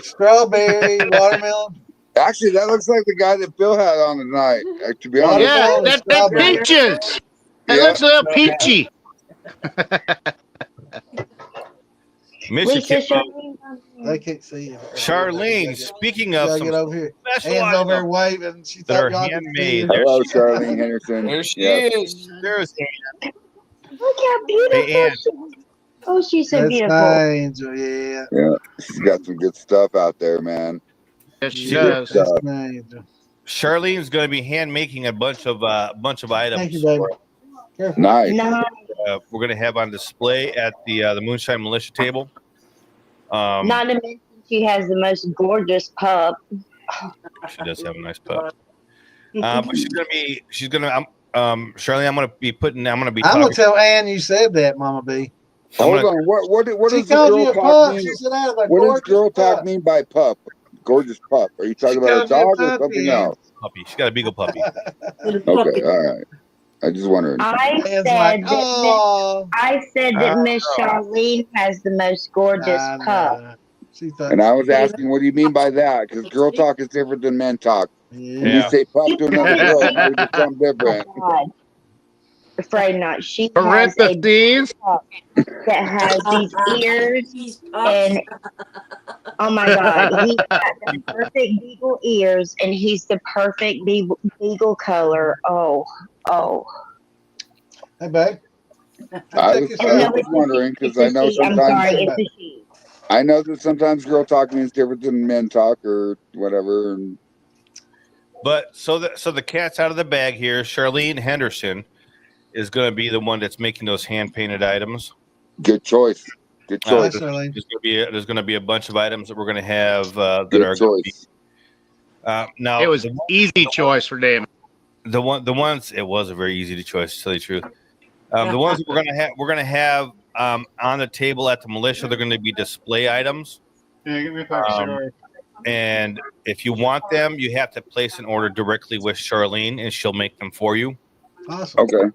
strawberry, watermelon.
Actually, that looks like the guy that Phil had on tonight. To be honest,
Yeah, that's peaches. It looks a little peachy.
They can't see him.
Charlene, speaking of
Gotta
some
get over here.
special
Hands over
items
here waving. She
that
thought
are
y'all could
handmade.
see her.
Hello, Charlene Henderson.
There she
Yeah.
is.
There's
Look how beautiful
Hey, Ann.
she is. Oh, she's so
That's
beautiful.
my angel, yeah.
Yeah, she's got some good stuff out there, man.
Yes, she
Yeah.
does.
That's my angel.
Charlene's going to be hand making a bunch of items.
Thank you, baby. Careful.
Nice.
No,
We're going to have on display at the Moonshine Militia table.
not to mention she has the most gorgeous pup.
She does have a nice pup. But Charlene, I'm going to be
I'm
talking.
gonna tell Ann you said that, Mama B.
Hold on. What
She
does the
called you
girl
a
talk
pup.
mean?
She said I was a
What does
gorgeous
girl talk
pup.
mean by pup? Gorgeous pup. Are you talking
She
about a
called you a
dog or
puppy,
something
Ann.
else?
Puppy. She's got a beagle puppy.
Okay, all right. I just wondering.
I
Anne's
said
like,
that
oh.
Miss Charlene has the most gorgeous
I
pup.
know. She thought.
And I was asking, what do you mean by that? Because girl talk is different than men talk. When you
Yeah.
say pup to another girl, it means it's something different.
Oh, God. Afraid not. She has a
Parentheses.
pup that has these ears and oh my God, he's got the perfect beagle ears and he's the perfect beagle color. Oh.
Hey, babe.
I was wondering because I know
I'm sorry, it's a she.
I know that sometimes girl talk means different than men talk or whatever. And
But so the cat's out of the bag here. Charlene Henderson is going to be the one that's making those hand painted items.
good choice. Good choice.
There's going to be a bunch of items that we're going to have that
Good
are going to be.
choice.
Now
It was an easy choice for Damon.
the ones it was a very easy choice to tell you the truth. The ones that we're gonna have on the table at the militia, they're going to be display items.
Yeah, give me a pack of cigarettes.
And if you want them, you have to place an order directly with Charlene, and she'll make them for you.
Awesome.
Okay.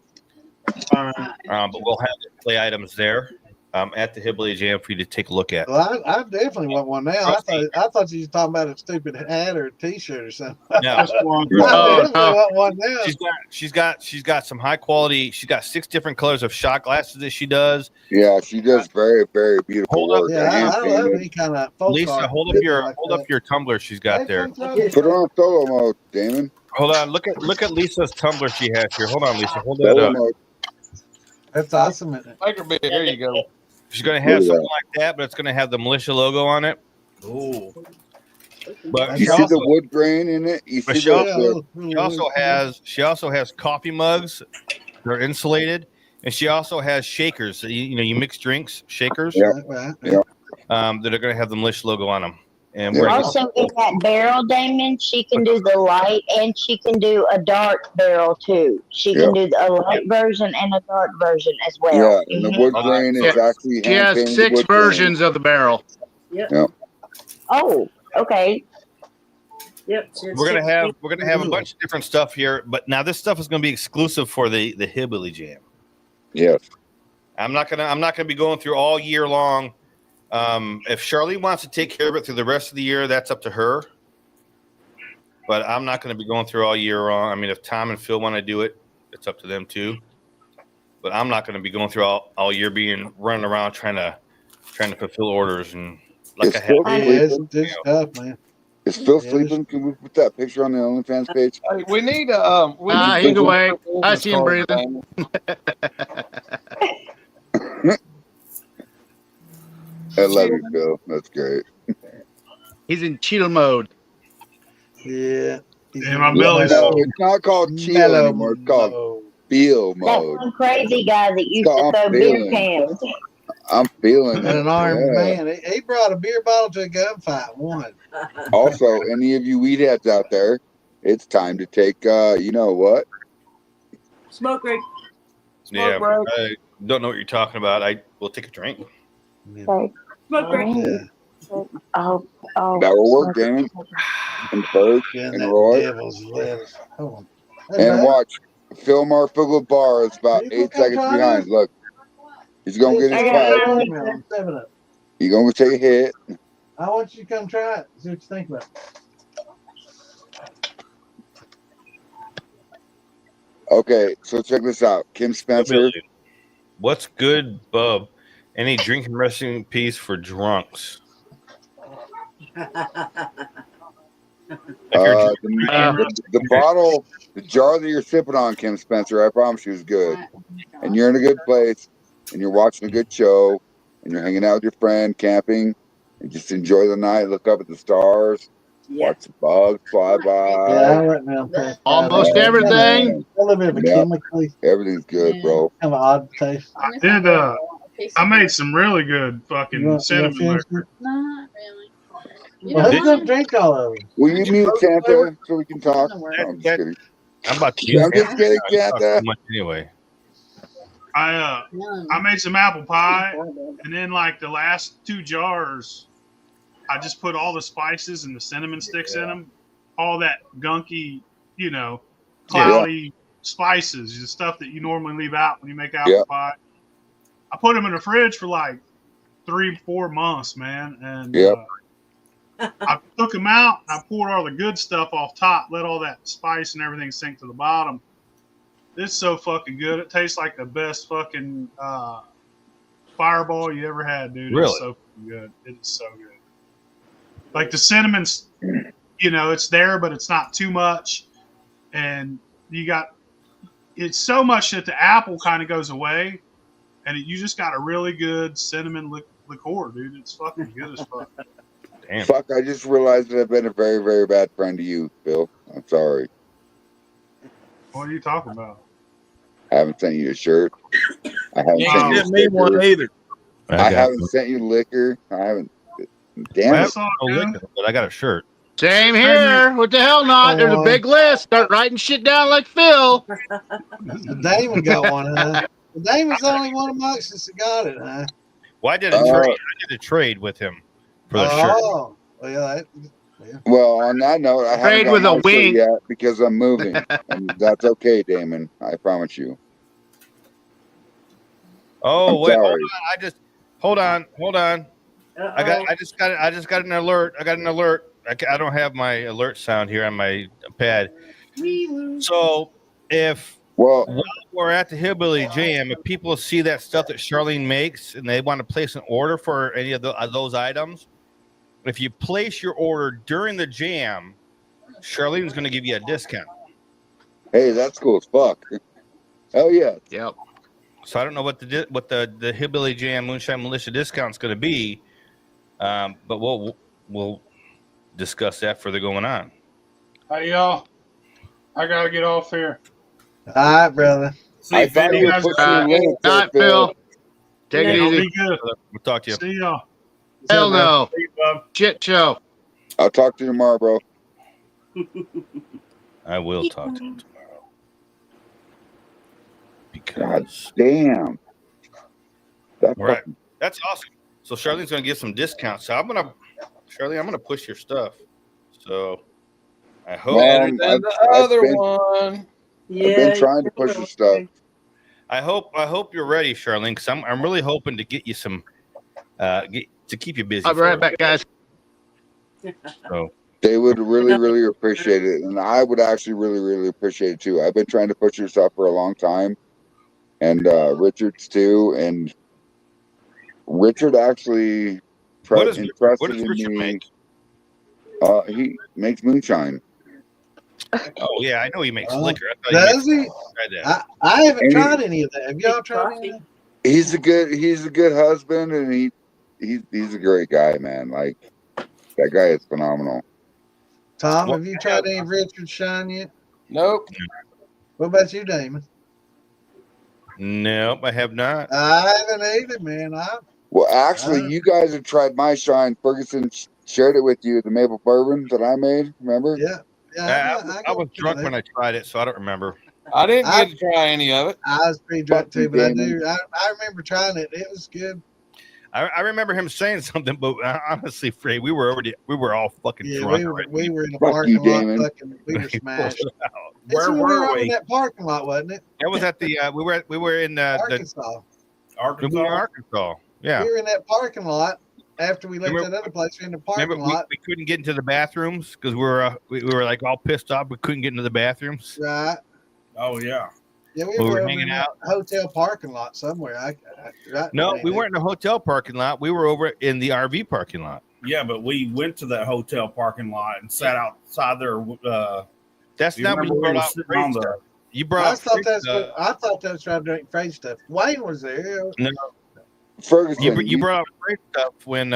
But we'll have display items there at the Hillbilly Jam for you to take a look at.
Well, I definitely want one now. I thought you were talking about a stupid hat or a T-shirt or something.
No.
I definitely want one now.
She's got some high quality. She's got 6 different colors of shot glasses that she does.
Yeah, she does very, very beautiful work.
Yeah, I love any kind of folk
Lisa,
art
hold up your tumbler she's got there.
Put her on solo mode, Damon.
Hold on, look at Lisa's tumbler she has here. Hold on, Lisa, hold that up.
That's awesome.
Make her big. There you go.
She's gonna have something like that, but it's gonna have the militia logo on it.
Cool.
But
you see the wood grain in it. You see
she also has coffee mugs. They're insulated, and she also has shakers. So you mix drinks, shakers. That are gonna have the militia logo on them. And we're
also in that barrel, Damon, she can do the light and she can do a dark barrel too. She can do a light version and a dark version as well.
Yeah, and the wood grain is actually
she has 6 versions of the barrel.
Yep. Oh, okay.
Yep.
We're gonna have a bunch of different stuff here, but now this stuff is gonna be exclusive for the Hillbilly Jam.
Yes.
I'm not gonna be going through all year long. If Charlene wants to take care of it through the rest of the year, that's up to her. But I'm not going to be going through all year long. I mean, if Tom and Phil want to do it, it's up to them too. But I'm not going to be going through all year running around trying to fulfill orders and like I have.
It's tough, man.
Is Phil sleeping? Can we put that picture on the OnlyFans page?
Hey, we need
he's awake. I see him breathing.
I love you, Phil. That's great.
He's in chill mode.
Yeah.
My belly's
no, it's not called chill anymore. It's called feel mode.
That one crazy guy that used to throw beer cans.
I'm feeling
And an armed man. He brought a beer bottle to a gunfight. Won.
Also, any of you weed heads out there, it's time to take, you know what?
Smoke break.
Yeah, I don't know what you're talking about. We'll take a drink.
Okay.
Smoke break.
Oh,
that will work, Damon. And Berg and Roy. And watch. Phil Marfugel bar is about 8 seconds behind. Look. He's going to get his pipe. He's going to take a hit.
I want you to come try it. See what you think about it.
Okay, so check this out. Kim Spencer.
What's good, Bub? Any drinking recipes for drunks?
The bottle, the jar that you're sipping on, Kim Spencer, I promise you is good. And you're in a good place, and you're watching a good show, and you're hanging out with your friend, camping, and just enjoy the night, look up at the stars, watch the bugs fly by.
Almost everything.
Everything's good, bro.
Have an odd taste.
I did. I made some really good fucking cinnamon liquor.
Not really.
Well, who's gonna drink all of them?
Will you mute Santa so we can talk? No, I'm just kidding.
I'm about to.
I'm just kidding, Santa.
Anyway,
I made some apple pie, and then like the last 2 jars, I just put all the spices and the cinnamon sticks in them, all that gunky, cloudy spices, the stuff that you normally leave out when you make apple pie. I put them in the fridge for like 3-4 months, man, and I took them out. I poured all the good stuff off top, let all that spice and everything sink to the bottom. It's so fucking good. It tastes like the best fucking fireball you ever had, dude.
Really?
It's so good. It is so good. Like the cinnamon's, it's there, but it's not too much. And it's so much that the apple kind of goes away. And you just got a really good cinnamon liqueur, dude. It's fucking good as fuck.
Damn.
Fuck, I just realized that I've been a very, very bad friend to you, Phil. I'm sorry.
What are you talking about?
I haven't sent you a shirt. I haven't sent you
me one either.
I haven't sent you liquor. I haven't. Damn it.
But I got a shirt.
Same here. What the hell not? There's a big list. Start writing shit down like Phil.
Damon got one, huh? Damon's the only one amongst us that got it, huh?
Well, I did a trade with him for the shirt.
Well, on that note, I haven't got
with a
my
wink
shirt yet because I'm moving, and that's okay, Damon. I promise you.
Oh
I'm
wait,
sorry.
hold on. I just got an alert. I got an alert. I don't have my alert sound here on my pad. So while we're at the Hillbilly Jam, if people see that stuff that Charlene makes and they want to place an order for any of those items, if you place your order during the jam, Charlene's going to give you a discount.
Hey, that's cool as fuck. Hell yeah.
Yep. So I don't know what the Hillbilly Jam Moonshine Militia discount's going to be, but we'll discuss that further going on.
Hey, y'all. I got to get off here.
All right, brother.
I thought you were pushing your limits there, Phil.
Take it easy.
Be good.
We'll talk to you.
See y'all.
Hell no. Shit show.
I'll talk to you tomorrow, bro.
I will talk to you tomorrow.
God damn.
That's awesome. So Charlene's going to give some discounts. So Charlene, I'm going to push your stuff. So I hope
Better than the other one.
Yeah, I've been trying to push your stuff.
I hope you're ready, Charlene, because I'm really hoping to get you some to keep you busy.
I'll be right back, guys.
So
they would really, really appreciate it, and I would actually really, really appreciate it too. I've been trying to push your stuff for a long time, and Richard's too. And Richard actually entrusted in me. He makes moonshine.
Oh yeah, I know he makes liquor.
Does he? I haven't tried any of that. Have y'all tried any of that?
He's a good husband, and he's a great guy, man. Like that guy is phenomenal.
Tom, have you tried any of Richard's shine yet?
Nope.
What about you, Damon?
Nope, I have not.
I haven't either, man.
Well, actually, you guys have tried my shine. Ferguson shared it with you, the maple bourbon that I made. Remember?
Yeah.
I was drunk when I tried it, so I don't remember.
I didn't get to try any of it.
I was pretty drunk too, but I remember trying it. It was good.
I remember him saying something, but honestly, Fred, we were all fucking drunk.
We were in the parking lot. We were smashed.
Where were we?
In that parking lot, wasn't it?
It was at the we were in
Arkansas.
Arkansas. Yeah.
We were in that parking lot after we left that other place. We were in the parking lot.
We couldn't get into the bathrooms because we were like all pissed off. We couldn't get into the bathrooms.
Right.
Oh yeah.
Yeah, we
were
were
hanging
in
out.
A hotel parking lot somewhere.
No, we weren't in a hotel parking lot. We were over in the RV parking lot.
Yeah, but we went to that hotel parking lot and sat outside there.
That's not when you brought out free stuff. You brought.
I thought that was trying to drink free stuff. Wayne was there.
No,
Ferguson.
You brought out free stuff when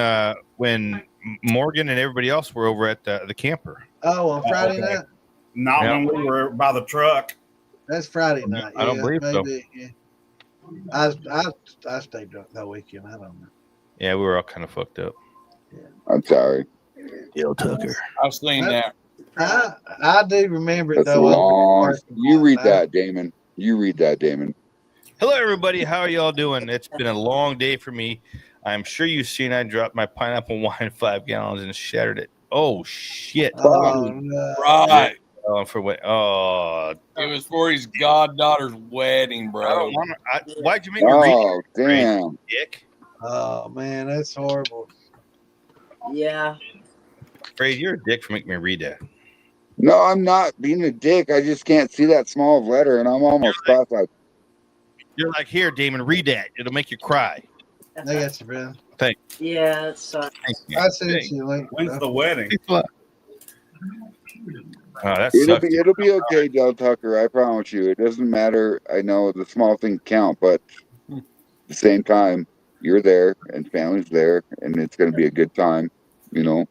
Morgan and everybody else were over at the camper.
Oh, on Friday night.
Not when we were by the truck.
That's Friday night.
I don't believe so.
Yeah. I stayed drunk that weekend. I don't know.
Yeah, we were all kind of fucked up.
Yeah.
I'm sorry.
Yo, Tucker.
I've seen that.
I do remember it
That's
though.
long. You read that, Damon. You read that, Damon.
Hello, everybody. How are y'all doing? It's been a long day for me. I'm sure you've seen I dropped my pineapple wine 5 gallons and shattered it. Oh shit!
Oh, no.
Right.
For what? Oh,
it was for his goddaughter's wedding, bro.
I don't want to. Why'd you make me read?
Oh, damn.
Dick.
Oh man, that's horrible.
Yeah.
Afraid you're a dick for making me read that.
No, I'm not being a dick. I just can't see that small of letter, and I'm almost cross-eyed.
You're like, here, Damon, read that. It'll make you cry.
I got you, bro.
Thank
you. Yeah, it sucks.
I sent you a link.
When's the wedding?
It'll be okay, Del Tucker. I promise you. It doesn't matter. I know the small things count, but at the same time, you're there and family's there, and it's going to be a good time. You know.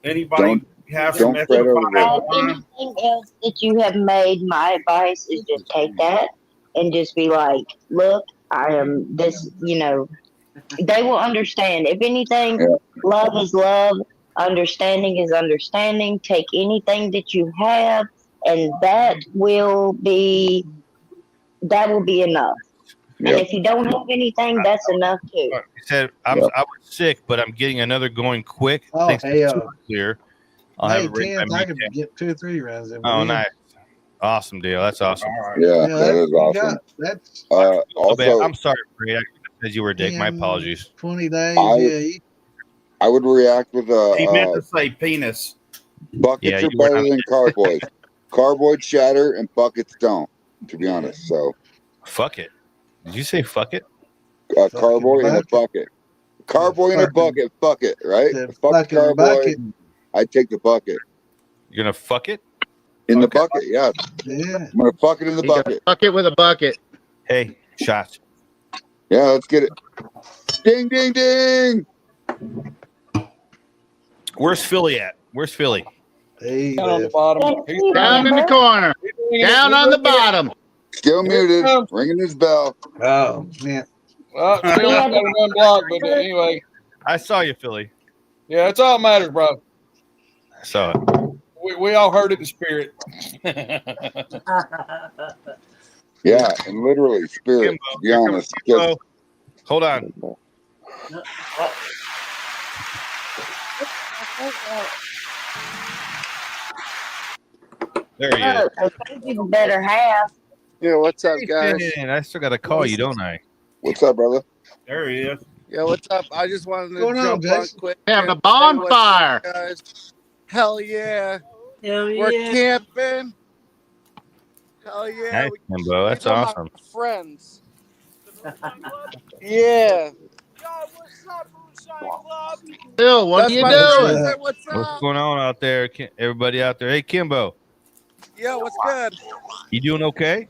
Anybody have some
don't fret over that.
Anything else that you have made, my advice is just take that and just be like, look, I am this. You know, they will understand. If anything, love is love. Understanding is understanding. Take anything that you have, and that will be enough.
Yep.
And if you don't have anything, that's enough too.
He said, I was sick, but I'm getting another going quick.
Oh,
Thanks
hey,
clear. I'll have it ready by
I could get 2 or 3 rounds in.
Oh, nice. Awesome deal. That's awesome.
Yeah, that is awesome.
That's
also,
I'm sorry, Fred. I said you were a dick. My apologies.
20 days.
I would react with
He meant
a
to say penis.
buckets are better than carboys. Carboys shatter and buckets don't. To be honest, so
fuck it. Did you say fuck it?
A carboy in a bucket. Carboy in a bucket. Fuck it, right? Fuck the carboy. I take the bucket.
You're gonna fuck it
in the bucket. Yes.
Yeah.
I'm gonna fuck it in the bucket.
Fuck it with a bucket.
Hey, shots.
Yeah, let's get it. Ding, ding, ding.
Where's Philly at? Where's Philly?
Hey,
down on the bottom.
Down in the corner. Down on the bottom.
Still muted. Ringing his bell.
Oh, man.
Well, still got to unblock, but anyway.
I saw you, Philly.
Yeah, that's all that matters, bro.
I saw it.
We all heard it in spirit.
Yeah, and literally spirit, to be honest.
Hold on. There he is.
I think you better have.
Yeah, what's up, guys?
Man, I still got to call you, don't I?
What's up, brother?
There he is.
Yeah, what's up? I just wanted to
Going on,
jump on
Jason?
quick.
Having a
and say what's up,
bonfire.
guys. Hell yeah.
Hell
We're
yeah.
camping. Hell yeah.
Nice, Kimbo. That's
These are my
awesome.
friends. Yeah.
Bill, what
That's
are you
my
doing?
friends. What's
What's
up?
going on out there? Everybody out there? Hey, Kimbo.
Yeah, what's good?
You doing okay?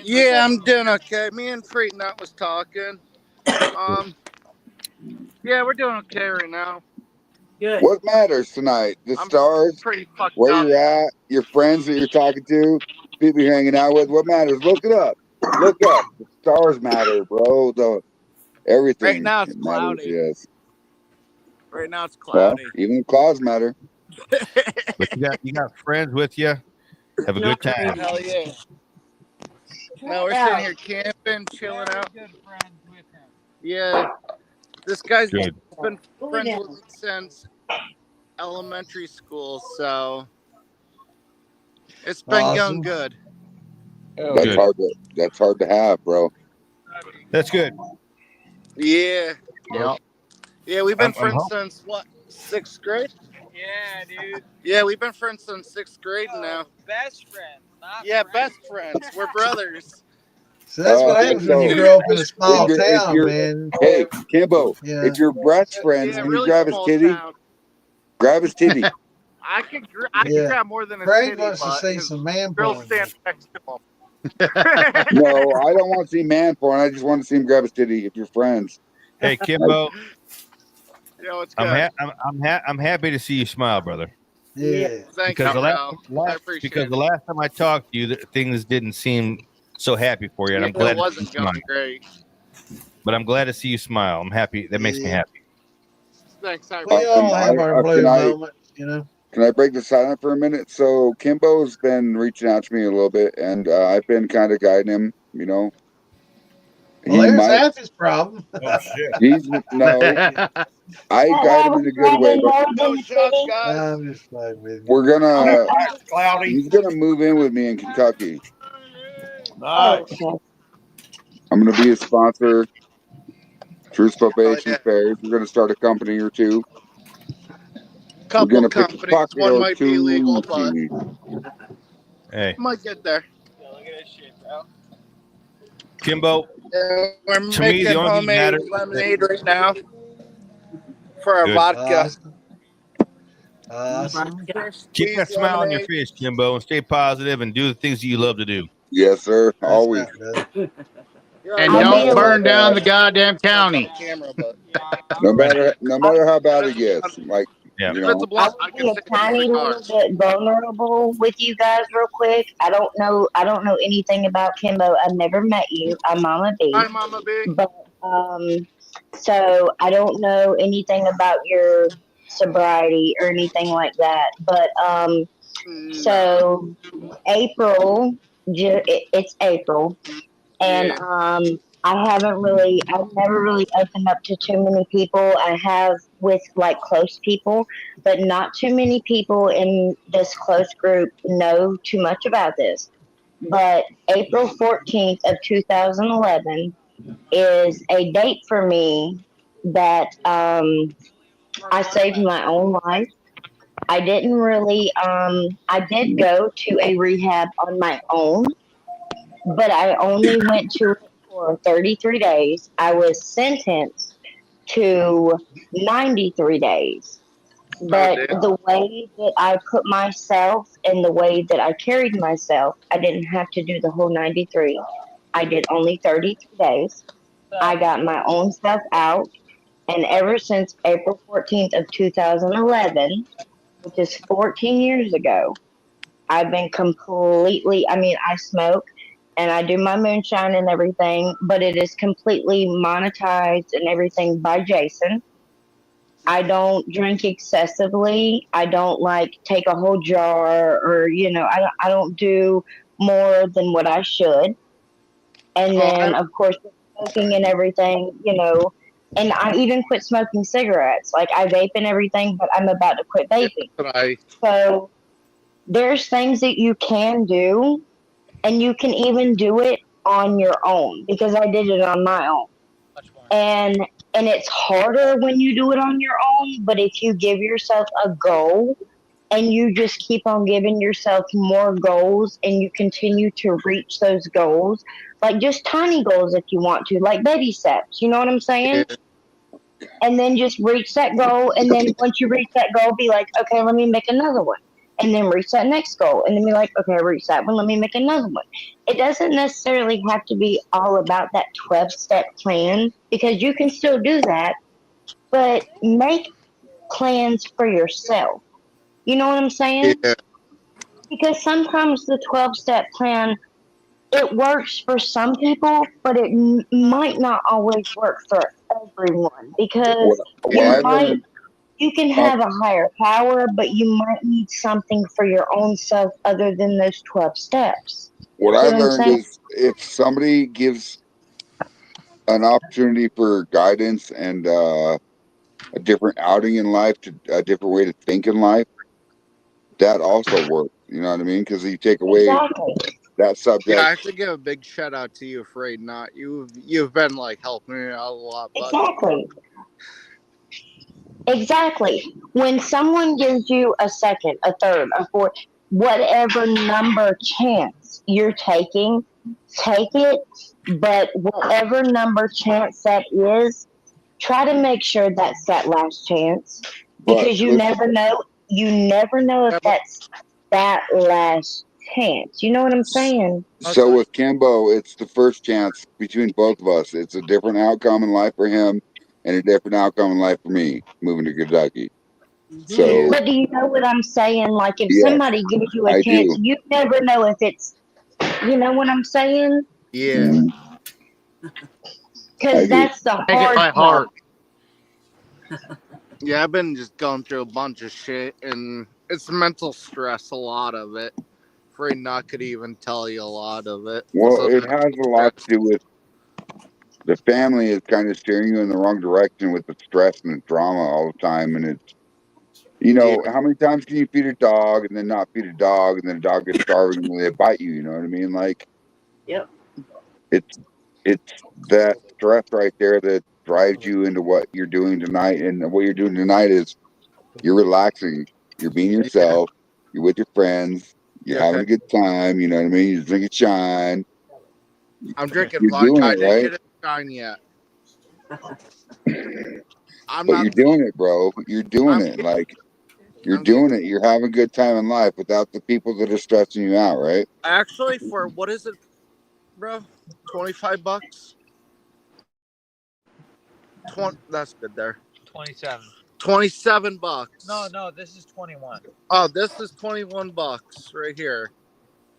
Yeah, I'm doing okay. Me and Freetnut was talking. Yeah, we're doing okay right now.
Good.
What matters tonight? The stars,
Pretty fucked
where
up.
you're at, your friends that you're talking to, people you're hanging out with. What matters? Look it up. Look up. The stars matter, bro. Everything.
Right now it's
it matters,
cloudy.
yes.
Right now it's
Well,
cloudy.
even the clouds matter.
But you got friends with you. Have a good time.
Hell yeah. No, we're sitting here camping, chilling out. Yeah. This guy's
Good.
been friends with me since elementary school, so it's been going good.
That's
Good.
hard to have, bro.
That's good.
Yeah.
Yep.
Yeah, we've been
I'm
friends
home.
since what? 6th grade?
Yeah, dude.
Yeah, we've been friends since 6th grade now.
Best friend.
Yeah, best friends. We're brothers.
So that's what happens when you grow up in a small town, man.
Hey, Kimbo,
Yeah.
if you're best friends,
Yeah,
can
really
you grab his
small
titty?
town.
Grab his titty.
I can
Yeah.
grab more than a
Frank
titty,
wants to
but
see
his
some man
girl
porn.
stands next to him.
No, I don't want to see man porn. I just want to see him grab his titty if you're friends.
Hey, Kimbo.
Yo, it's good.
I'm happy to see you smile, brother.
Yeah.
Thank
Because
you,
the
bro. I appreciate
because
it.
the last time I talked to you, things didn't seem so happy for you, and I'm glad
It
to see
wasn't
you smile.
going great.
But I'm glad to see you smile. I'm happy. That makes me happy.
Thanks. I
We all have our blue moments, you know.
Can I break the silence for a minute? So Kimbo's been reaching out to me a little bit, and I've been kind of guiding him. You know,
Well, there's half his problem.
Oh shit.
He's no. I guide him in a good way, but
I'm just playing with you.
we're gonna.
Cloudy.
He's gonna move in with me in Kentucky.
Nice.
I'm gonna be a sponsor. Truth Probation Fairs. We're gonna start a company or two. We're
Couple
gonna pick a
companies.
pocket
One
or
might be
two.
illegal, but
Hey,
might get there.
Kimbo.
We're
To me, the
making
only thing that
homemade
matters-
lemonade right now for our
Good.
vodka.
Keep that smile on your face, Kimbo, and stay positive and do the things that you love to do.
Yes, sir. Always.
And don't burn down the goddamn county.
No matter how bad it gets, like
Yeah.
you know.
I'll be a tiny little bit vulnerable with you guys real quick. I don't know anything about Kimbo. I've never met you. I'm Mama B.
Hi, Mama B.
But so I don't know anything about your sobriety or anything like that. But so April, it's April, and I've never really opened up to too many people. I have with like close people, but not too many people in this close group know too much about this. But April 14th of 2011 is a date for me that I saved my own life. I didn't really, I did go to a rehab on my own, but I only went to it for 33 days. I was sentenced to 93 days. But the way that I put myself and the way that I carried myself, I didn't have to do the whole 93. I did only 33 days. I got my own stuff out. And ever since April 14th of 2011, which is 14 years ago, I've been completely, I mean, I smoke and I do my moonshine and everything, but it is completely monetized and everything by Jason. I don't drink excessively. I don't like take a whole jar or, I don't do more than what I should. And then, of course, with smoking and everything, and I even quit smoking cigarettes. Like I vape and everything, but I'm about to quit vaping. So there's things that you can do, and you can even do it on your own because I did it on my own. And it's harder when you do it on your own, but if you give yourself a goal and you just keep on giving yourself more goals and you continue to reach those goals, like just tiny goals if you want to, like baby steps, you know what I'm saying? And then just reach that goal. And then once you reach that goal, be like, okay, let me make another one. And then reach that next goal. And then be like, okay, I reached that one. Let me make another one. It doesn't necessarily have to be all about that 12-step plan because you can still do that, but make plans for yourself. You know what I'm saying?
Yeah.
Because sometimes the 12-step plan, it works for some people, but it might not always work for everyone because you can have a higher power, but you might need something for your own self other than those 12 steps.
What I learned is if somebody gives an opportunity for guidance and a different outing in life, a different way to think in life, that also works. You know what I mean? Because you take away that subject.
Yeah, I have to give a big shout out to you, Afraid Not. You've been like helping me out a lot. But...
Exactly. When someone gives you a second, a third, a fourth, whatever number chance you're taking, take it. But whatever number chance that is, try to make sure that's that last chance because you never know. You never know if that's that last chance. You know what I'm saying?
So with Kimbo, it's the first chance between both of us. It's a different outcome in life for him and a different outcome in life for me moving to Kentucky. So,
but do you know what I'm saying? Like if somebody gives you a chance, you never know if it's, you know what I'm saying?
Yeah.
Because that's the hard part.
Yeah, I've been just going through a bunch of shit, and it's mental stress, a lot of it. Afraid Not could even tell you a lot of it.
Well, it has a lot to do with the family is kind of steering you in the wrong direction with the stress and the drama all the time. And it's, how many times can you feed a dog and then not feed a dog and then the dog gets starving and then they bite you? You know what I mean? Like,
yep.
It's that stress right there that drives you into what you're doing tonight. And what you're doing tonight is you're relaxing, you're being yourself, you're with your friends, you're having a good time. You know what I mean? You're drinking shine.
I'm drinking
you're
vodka.
Doing
I
it,
didn't
right?
get a shine yet.
You're doing it, bro. You're doing it. Like, you're doing it. You're having a good time in life without the people that are stressing you out, right?
Actually, for what is it, bro? $25? That's good there.
27.
$27.
No, this is 21.
Oh, this is $21 right here.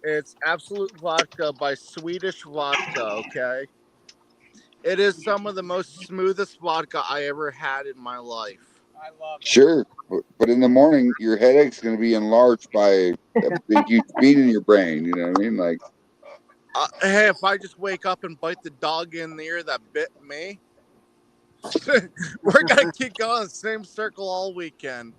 It's Absolute Vodka by Swedish Vodka, okay? It is some of the most smoothest vodka I ever had in my life.
I love it.
Sure, but in the morning, your headache's going to be enlarged by a big, huge bean in your brain. You know what I mean? Like,
Hey, if I just wake up and bite the dog in the ear that bit me, we're gonna keep going the same circle all weekend.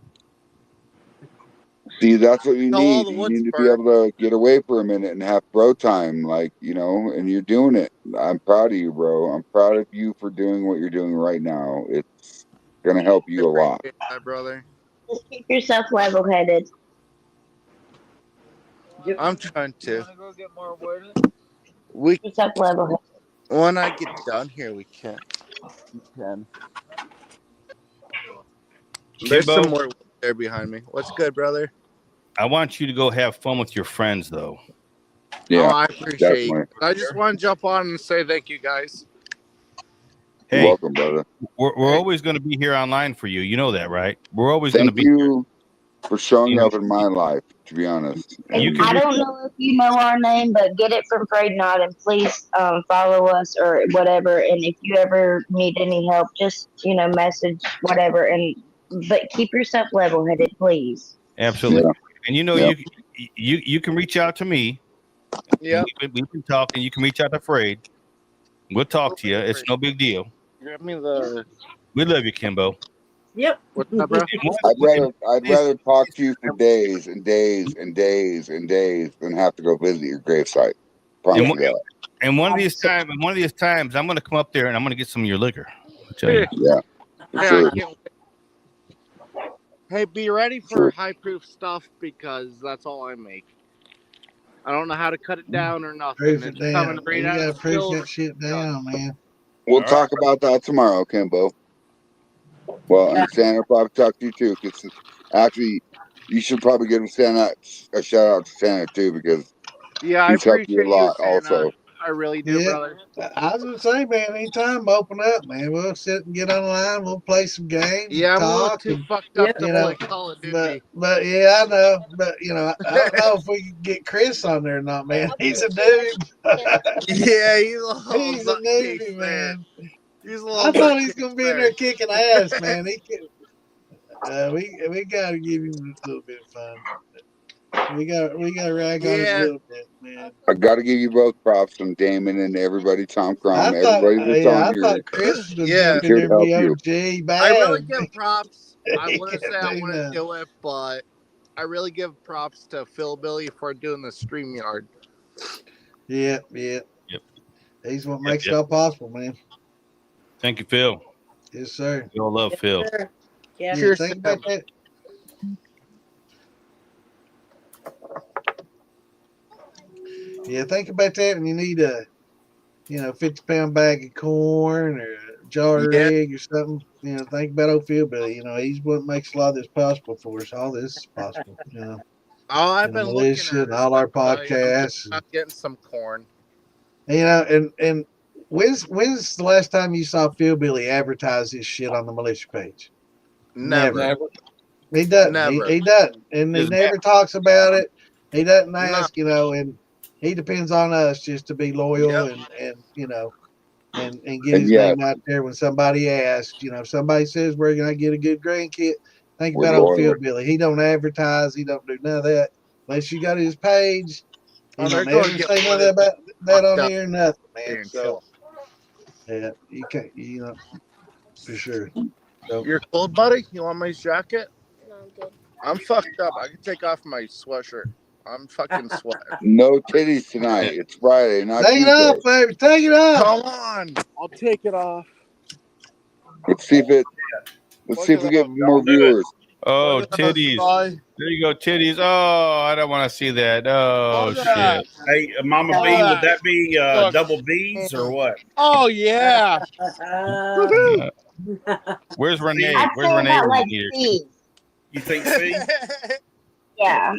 See, that's what you
Till all
need.
the
You
wood's
need to be
burnt.
able to get away for a minute and have bro time, like, you know, and you're doing it. I'm proud of you, bro. I'm proud of you for doing what you're doing right now. It's gonna help you a lot.
Appreciate that, brother.
Just keep yourself level-headed.
I'm trying to.
Wanna go get more wood?
We
Keep yourself level-headed.
when I get done here, we can. We can. There's
Kimbo,
some more wood there behind me. What's good, brother?
I want you to go have fun with your friends, though.
Yeah,
I appreciate you. I just want to jump on and say thank you, guys.
Hey,
you're welcome, brother.
We're always going to be here online for you. You know that, right? We're always going to
Thank
be.
you for showing up in my life, to be honest.
You
I don't know if you know our name, but get it from Fred Knott and please follow us or whatever. And if you ever need any help, just message whatever. But keep yourself level-headed, please.
Absolutely.
Yeah.
And you know,
Yeah.
you can reach out to me.
Yeah.
We can talk, and you can reach out to Fred. We'll talk to you. It's no big deal.
Grab me the.
We love you, Kimbo.
Yep.
What's up, bro?
I'd rather talk to you for days and days and days and days than have to go visit your gravesite. Promise you that.
And one of these times, I'm going to come up there and I'm going to get some of your liquor. I'll tell you.
Yeah. For
Hey,
sure.
I can't wait. Hey, be ready for high proof stuff because that's all I make. I don't know how to cut it down or nothing.
Proof it
It's
down.
coming right
You
out
gotta
of the
proof
stove.
that shit down, man.
We'll talk about that tomorrow, Kimbo. Well, and Santa will probably talk to you too, because actually, you should probably give Santa a shout out to Santa too, because
Yeah, I
he's helped you a
appreciate you,
lot
Santa.
also.
I really do,
Yeah.
brother.
I was gonna say, man, anytime open up, man. We'll sit and get online. We'll play some games.
Yeah, I'm a little
talk,
too
and,
fucked up to
you know.
play Call of Duty.
But yeah, I know. But I don't know if we can get Chris on there or not, man. He's a dude.
Yeah, he's a little
He's a
nutcase
newbie,
there.
man.
He's a
I
little
thought he's
nutcase
gonna be in
there.
there kicking ass, man. We gotta give him a little bit of fun. We gotta rag on him a little bit, man.
I got to give you both props from Damon and everybody, Tom Crum,
I thought,
everybody that's on here.
Chris was gonna
Yeah.
jump in there and
Help
be
you.
OG bad.
I really give props. I
He
wouldn't
can't
say I
do
wouldn't
nothing.
do it, but I really give props to Phil Billy for doing the StreamYard.
Yep. He's what makes it all possible, man.
Thank you, Phil.
Yes, sir.
We all love Phil.
Sure. Yeah.
Yeah, think about that. Yeah, think about that when you need a 50-pound bag of corn or a jar of egg or something. Think about old Phil Billy. He's what makes a lot of this possible for us. All this is possible.
Oh, I've been looking
Militia
at
and all our
it.
podcasts.
I'm getting some corn.
And when's the last time you saw Phil Billy advertise his shit on the militia page?
Never.
He doesn't.
Never.
He doesn't, and he never talks about it. He doesn't ask,
No.
and he depends on us just to be loyal and get
And
his
yes,
name out there when somebody asks. If somebody says we're gonna get a good grandkid, think
we're
about old Phil
loyal.
Billy. He don't advertise. He don't do none of that. Unless you got his page,
Oh,
he
they're
don't never
going to
say
get
none
one
of that
fucked
on
up
here. Nothing, man.
and
So
chill.
yeah, you can't. For sure. So,
You're cold, buddy? You want my jacket? No, I'm good. I'm fucked up. I can take off my sweatshirt. I'm fucking sweating.
No titties tonight. It's Friday, not
take it
Tuesday.
off, baby. Take it off.
Come on. I'll take it off.
Let's see if we get more viewers.
Oh, titties. There you go, titties. Oh, I don't want to see that. Oh, shit.
Hey, Mama B, would that be double B's or what?
Oh, yeah.
Where's Renee?
I'd
Where's
say
Renee?
about
when
like
you need her?
C.
You think C?
Yeah.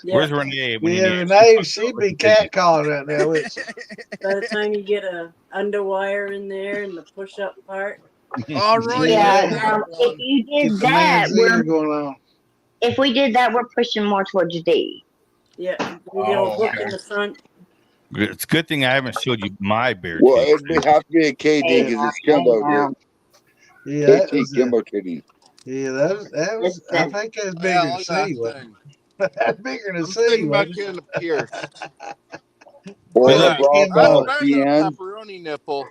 Where's Renee? When you
Yeah,
need her?
Renee, she'd be catcalling right now. Wouldn't she?
By the time you get a underwire in there and the push-up part.
All right.
Yeah. If you did that,
going on.
if we did that, we're pushing more towards D.
Yeah, you get a hook in the front.
It's a good thing I haven't showed you my bear
Well,
titties.
it'd have to be a KD because it's Kimbo here.
Yeah, that
KT
was
Kimbo titties.
yeah, that was. I think that's bigger than C. That's bigger than C.
Thinking about
wasn't it?
getting a pierce.
Or
Good
a
luck.
Bravo
That's
PN.
pepperoni nipple.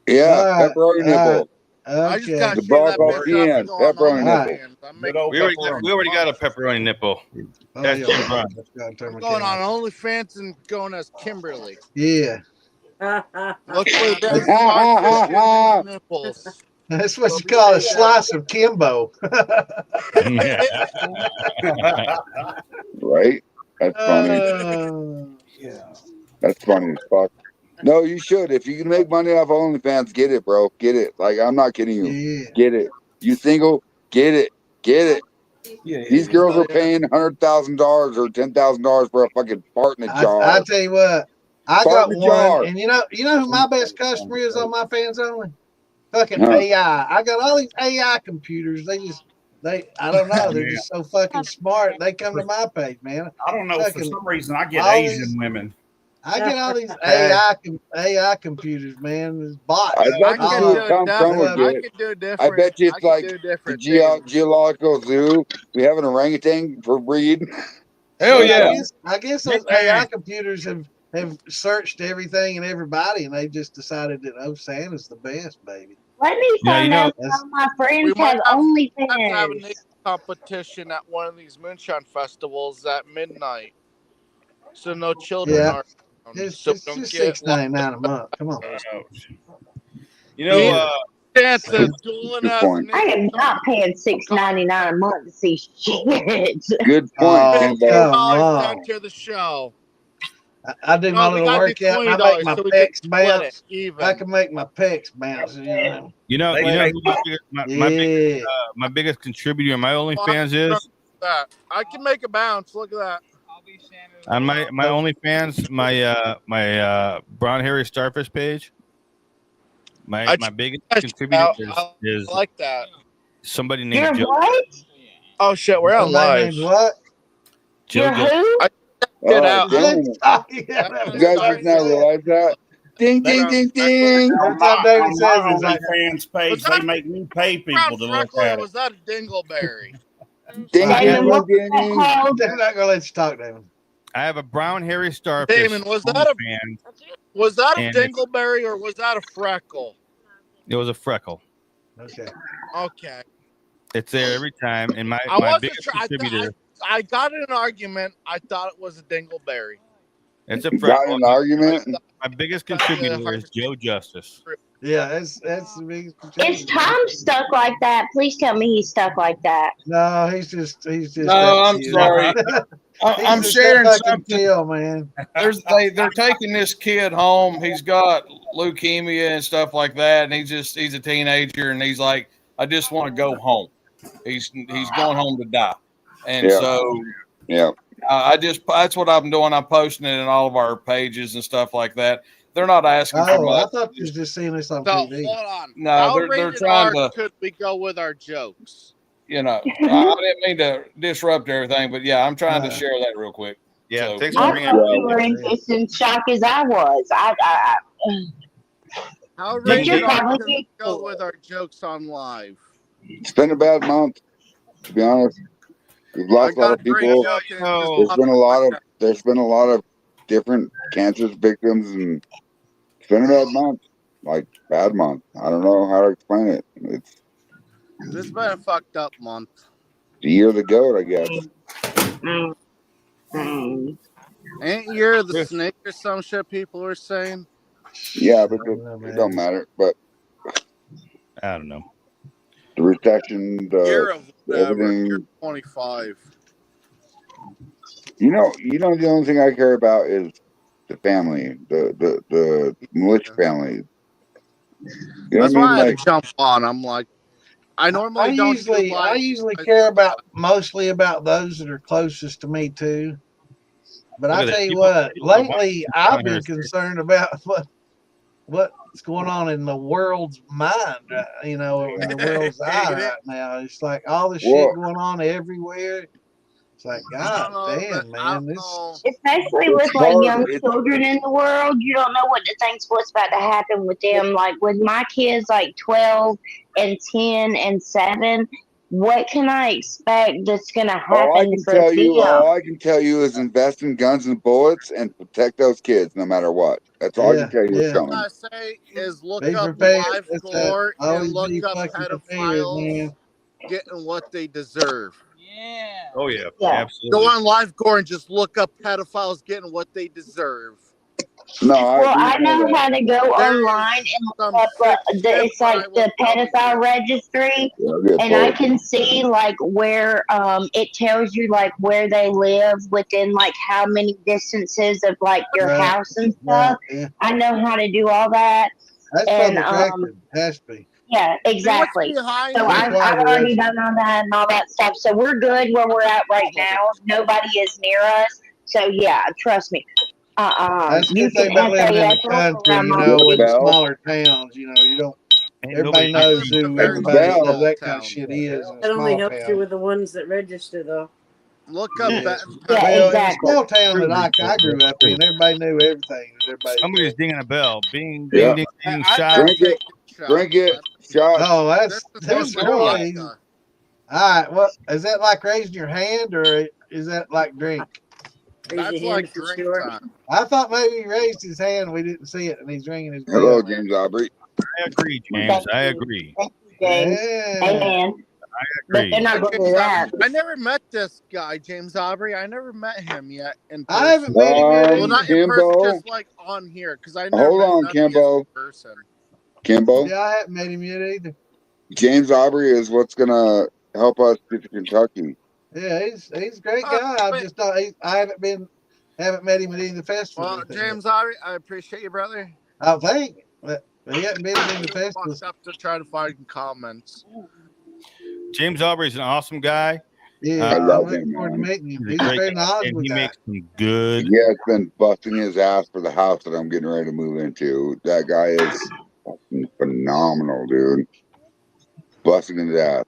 Yeah,
All right,
pepperoni nipple.
I just
Okay.
gotta
The
shave that
Bravo
bitch off
PN,
and go on
pepperoni nipple.
OnlyFans. I'm
Good old
We already got a pepperoni nipple.
Oh,
That's
yeah,
Jim
hold
Brown.
on. Let's go and turn my
going
camera
on
on.
OnlyFans and going as Kimberly.
Yeah.
Look for that scar tissue nipples.
That's what you call a slice of Kimbo.
Right? That's funny.
Yeah.
That's funny as fuck. No, you should. If you can make money off OnlyFans, get it, bro. Get it. Like, I'm not kidding you.
Yeah.
Get it. You single? Get it. Get it.
Yeah.
These girls are paying $100,000 or $10,000 for a fucking fart in a jar.
I tell you what, I
Fart
got
in a
one,
jar.
and you know who my best customer is on my fans only? Fucking
Huh.
AI. I got all these AI computers. I don't know. They're just so fucking smart. They come to my page, man.
I don't know. For
Fucking
some reason, I get
all
Asian
these-
women.
I get all these AI computers, man. It's bots.
I bet you Tom would get it. I bet you it's like the geological zoo. We have an orangutan for breed.
Hell yeah.
I guess those AI computers have searched everything and everybody, and they just decided that Santa's the best, baby.
Let me find out if all my friends have
have to have a
OnlyFans.
naked competition at one of these moonshine festivals at midnight, so no children
Yeah.
are around.
It's
So
just,
we don't
just
get
$6.99 a month. Come on.
You know,
chances dueling as a
I am not paying $6.99 a month to see shit.
Good point,
Oh,
Kimbo.
come on.
enter the show.
I do my
No, we
little
gotta do
workout, and I make
$20
my
so we can
pecs
split
bounce.
it even.
I can make my pecs bounce. You know.
You know who my biggest contributor in my OnlyFans is?
That. I can make a bounce. Look at that.
On my OnlyFans, my brown hairy starfish page. My biggest contributor is
I like that.
somebody named Joe.
What?
Oh shit, we're on
Somebody
live.
named what?
You're
JoJo.
who?
Get out.
Damn it. You guys just now realize that? Ding, ding, ding, ding.
Every time David says
On
it's
my
like,
OnlyFans page, they make me pay people to look
Freckle,
at
or
it.
was that a dingleberry?
Ding,
Damon, what the
ding, ding.
hell?
they're not gonna let you talk, David.
I have a brown hairy starfish.
Damon, was that a
And
dingleberry or was that a freckle?
it was a freckle.
Okay.
Okay.
It's there every time, and my
wasn't
biggest
sure.
contributor.
I got in an argument. I thought it was a dingleberry.
It's a
You got
freckle.
in an argument?
My biggest contributor is Joe Justice.
Yeah, that's the biggest.
Is Tom stuck like that? Please tell me he's stuck like that.
No, he's just.
No,
that
I'm
cute.
sorry. I'm
He's just
sharing
that fucking
something.
chill, man.
They're taking this kid home. He's got leukemia and stuff like that, and he's a teenager, and he's like, I just want to go home. He's going home to die, and so that's what I'm doing. I'm posting it in all of our pages and stuff like that. They're not asking for
Oh, I
much.
thought you was just seeing this on
So
TV.
hold on.
No,
How
they're
rated
trying
R
to.
could we go with our jokes?
You know, I didn't mean to disrupt everything, but yeah, I'm trying to share that real quick.
Yeah,
So,
thanks
I
for bringing
thought
it
you were in just in shock as I was.
How
But you're
rated R
probably
could we go with our jokes on live?
It's been a bad month, to be honest. We've lost a lot of people. There's been a lot of different cancer victims, and it's been a bad month. Like, bad month. I don't know how to explain it. It's
This has been a fucked up month.
the year of the goat, I guess.
Ain't year of the snake or some shit people were saying?
Yeah, but it don't matter. But
I don't know.
The recession,
Year of whatever,
everything.
year 25.
You know, the only thing I care about is the family, the militia family. You know
That's
what I
why
mean?
I had
Like,
to jump on. I'm like, I normally don't do
I usually care about mostly about those that are closest to me too. But I tell you what, lately I've been concerned about what's going on in the world's mind, you know, in the world's eye right now. It's like all the shit going on everywhere. It's like, God damn, man.
Especially with like young children in the world, you don't know what to think's what's about to happen with them. Like with my kids, like 12 and 10 and 7, what can I expect that's going to
All I
happen
can
for
tell you,
them?
all I can tell you is invest in guns and bullets and protect those kids no matter what. That's all I can tell you is
What
coming.
I say is look
Be
up
prepared.
live
That's
gore and
always
look
be
up
fucking prepared, man.
pedophiles getting what they deserve.
Oh yeah,
Yeah.
absolutely.
Go on live gore and just look up pedophiles getting what they deserve.
No, I
Well,
agree
I
with all
know
that.
how to go
There
online
is
and look
some
up.
sick shit,
It's
but
like
I will
the
tell
pedophile
you.
registry,
Yeah, I'll get
and I
both.
can see like where it tells you like where they live within like how many distances of like your
Right.
house and
Right.
stuff.
Yeah.
I know how to do all that,
That's
and
public record. Has to be.
yeah,
See what's
exactly.
behind
So
me?
I've already done all that and all that stuff. So we're good where we're at right now. Nobody is near us. So yeah, trust me.
That's the
You
good thing
can
about living in the
SAS
country,
around
you
my
know, in
city.
smaller towns. You know, you don't. Everybody
nobody
knows who
Hey,
everybody, you know,
Bell.
that kind of shit is in a
That only
small
helps you
town.
with the ones that register, though.
Look up
Yeah.
Yeah,
Well,
exactly.
in a small town that I grew up in, everybody knew everything that everybody
Somebody's
did.
dinging a bell. Bing,
Yeah.
ding, ding, ding.
I've
Shot.
been
Drink it.
taking
Drink it.
shots.
Shots.
Oh,
This
that's
is
Roy.
vodka.
All right. Well, is that like raising your hand or is that like drink?
Raise
That's
your hand
like
for
drink
sure.
time.
I thought maybe he raised his hand. We didn't see it, and he's ringing his bell.
Hello, James Aubrey.
I agree, James.
Thank
I
you.
agree.
Thank you, James.
Yeah.
Amen.
I
But
agree.
they're not going to do
James
that.
Aubrey. I never met this guy, James Aubrey. I never met him yet in person.
I haven't met him yet
Well,
either.
not in person,
Kimbo.
just like on here, because I never
Hold
met
on,
none of you
Kimbo.
in person.
Kimbo.
Yeah, I haven't met him yet either.
James Aubrey is what's gonna help us get to Kentucky.
Yeah, he's a great guy. I just don't. I haven't met him at any of the festivals.
Well,
or anything.
James Aubrey, I appreciate you, brother.
I think, but he hasn't been at any of the festivals.
Fucked up to try to find comments.
James Aubrey's an awesome guy.
Yeah,
I love
I'm looking
him,
forward to
man.
meeting him.
He's
He's
a
a
great
very
guy,
knowledgeable
and he
guy.
makes some good.
He has been busting his ass for the house that I'm getting ready to move into. That guy is fucking phenomenal, dude. Busting his ass.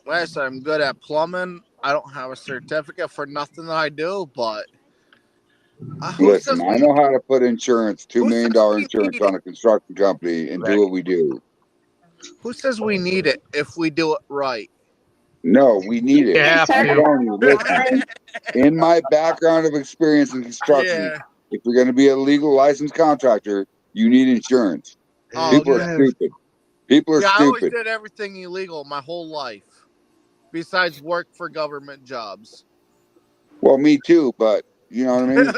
Last I'm good at plumbing. I don't have a certificate for nothing that I do, but
Listen, I know how to put insurance, $2 million insurance on a construction company and do what we do.
who says we need it if we do it right?
No, we need it.
Yeah,
I'm telling you, listen, in my background of experience in construction,
Yeah.
if you're going to be a legal licensed contractor, you need insurance.
Oh,
People are
yeah.
stupid. People are
Yeah, I always
stupid.
did everything illegal my whole life, besides work for government jobs.
Well, me too, but you know what I mean?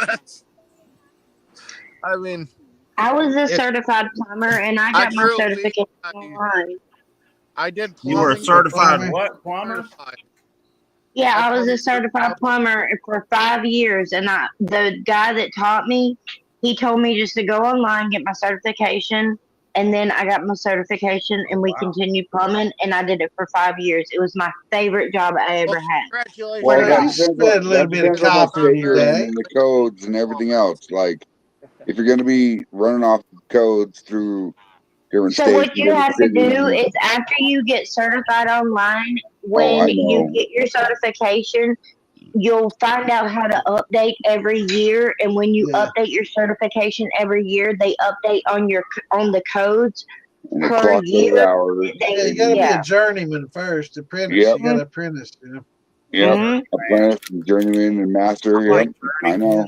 I mean,
I was a certified plumber, and I got my
drew
certification online.
I did plumbing.
You were a certified what plumber?
Yeah, I was a certified plumber for 5 years, and the guy that taught me, he told me just to go online, get my certification, and then I got my certification, and we continued plumbing, and I did it for 5 years. It was my favorite job I ever had.
Congratulations.
Well,
Well, you spent a little bit of
on what
copper in
state
your
you're in
day.
and the codes and everything else. Like, if you're going to be running off codes through different
So
states,
what you have to do
cities,
is after you get certified online,
I
when you
know.
get your certification, you'll find out how to update every year, and when you update your certification every year, they update on the codes
And the
per
clock those
year.
hours.
Yeah, you got to be a journeyman first. Apprentice.
Yep.
You got to apprentice. You know?
Yep. Apprentice and journeyman and master. Yep. I know.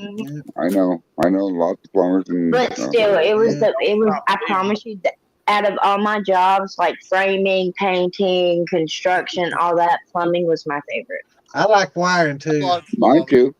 I know. I know lots of plumbers and
But still, it was I promise you, out of all my jobs, like framing, painting, construction, all that, plumbing was my favorite.
I like wiring too.
Mine too.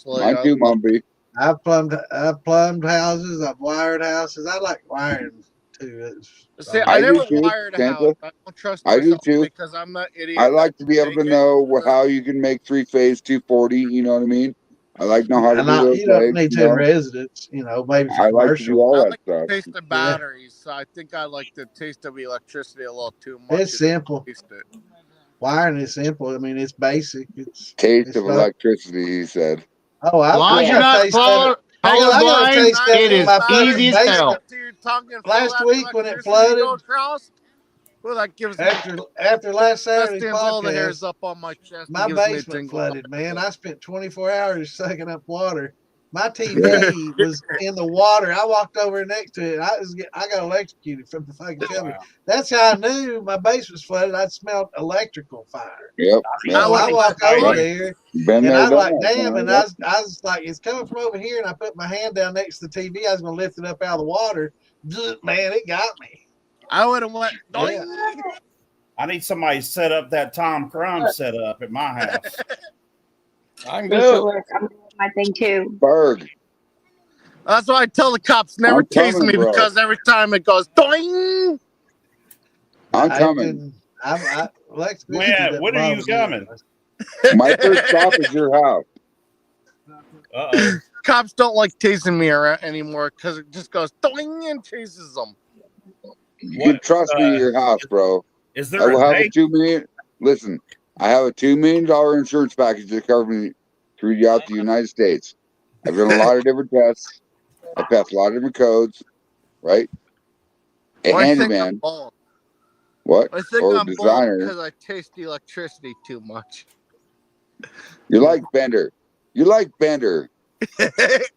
Mine too, Mom B.
I've plumbed houses. I've wired houses. I like wiring too.
See, I never wired a
Santa.
house. I don't trust
I do
myself
too.
because I'm that idiot.
I like to be able to know how you can make 3-phase 240. You know what I mean? I like to know how to
And
do those
you don't
legs.
need
You
two
know?
residents. You know, maybe for
I like to do
commercial.
all
I
that
like
stuff.
the taste of batteries, so I think I like the taste of electricity a little too much.
It's simple.
Taste it.
Wiring is simple. I mean, it's basic.
Taste of electricity, he said.
Oh,
As long as you're not colorblind, it is easy as hell.
Last week when it flooded,
well, that gives
after last Saturday's
stands all the hairs
podcast,
up on my chest.
my
and gives me a
basement
tingle.
flooded. Man, I spent 24 hours sucking up water. My TV was in the water. I walked over next to it. I got electrocuted from the fucking TV. That's how I knew my base was flooded. I smelled electrical fire.
Yep.
So I walked over there,
Been
and
there,
I was
done
like,
that,
damn.
man.
And I was like, it's coming from over here. And I put my hand down next to the TV. I was going to lift it up out of the water. Man, it got me.
I would have went.
Yeah.
I need somebody to set up that Tom Crumb setup at my house.
I can
This
do
will
it.
work. I'm doing my thing too.
Berg.
That's why I tell the cops never
I'm
tease
coming,
me
bro.
because every time it goes doing.
I'm coming.
When are you coming?
My first stop is your house.
Uh-oh.
Cops don't like teasing me around anymore because it just goes doing and chases them.
You can trust me at your house, bro.
Is there
I will
a
have a
date?
$2 million. Listen, I have a $2 million insurance package that covers me throughout the United States. I've done a lot of different tests. I passed a lot of different codes, right? A
Well, I think I'm
handyman.
bald.
What?
I think
Or
I'm bald
designer.
because I taste electricity too much.
You're like Bender. You're like Bender,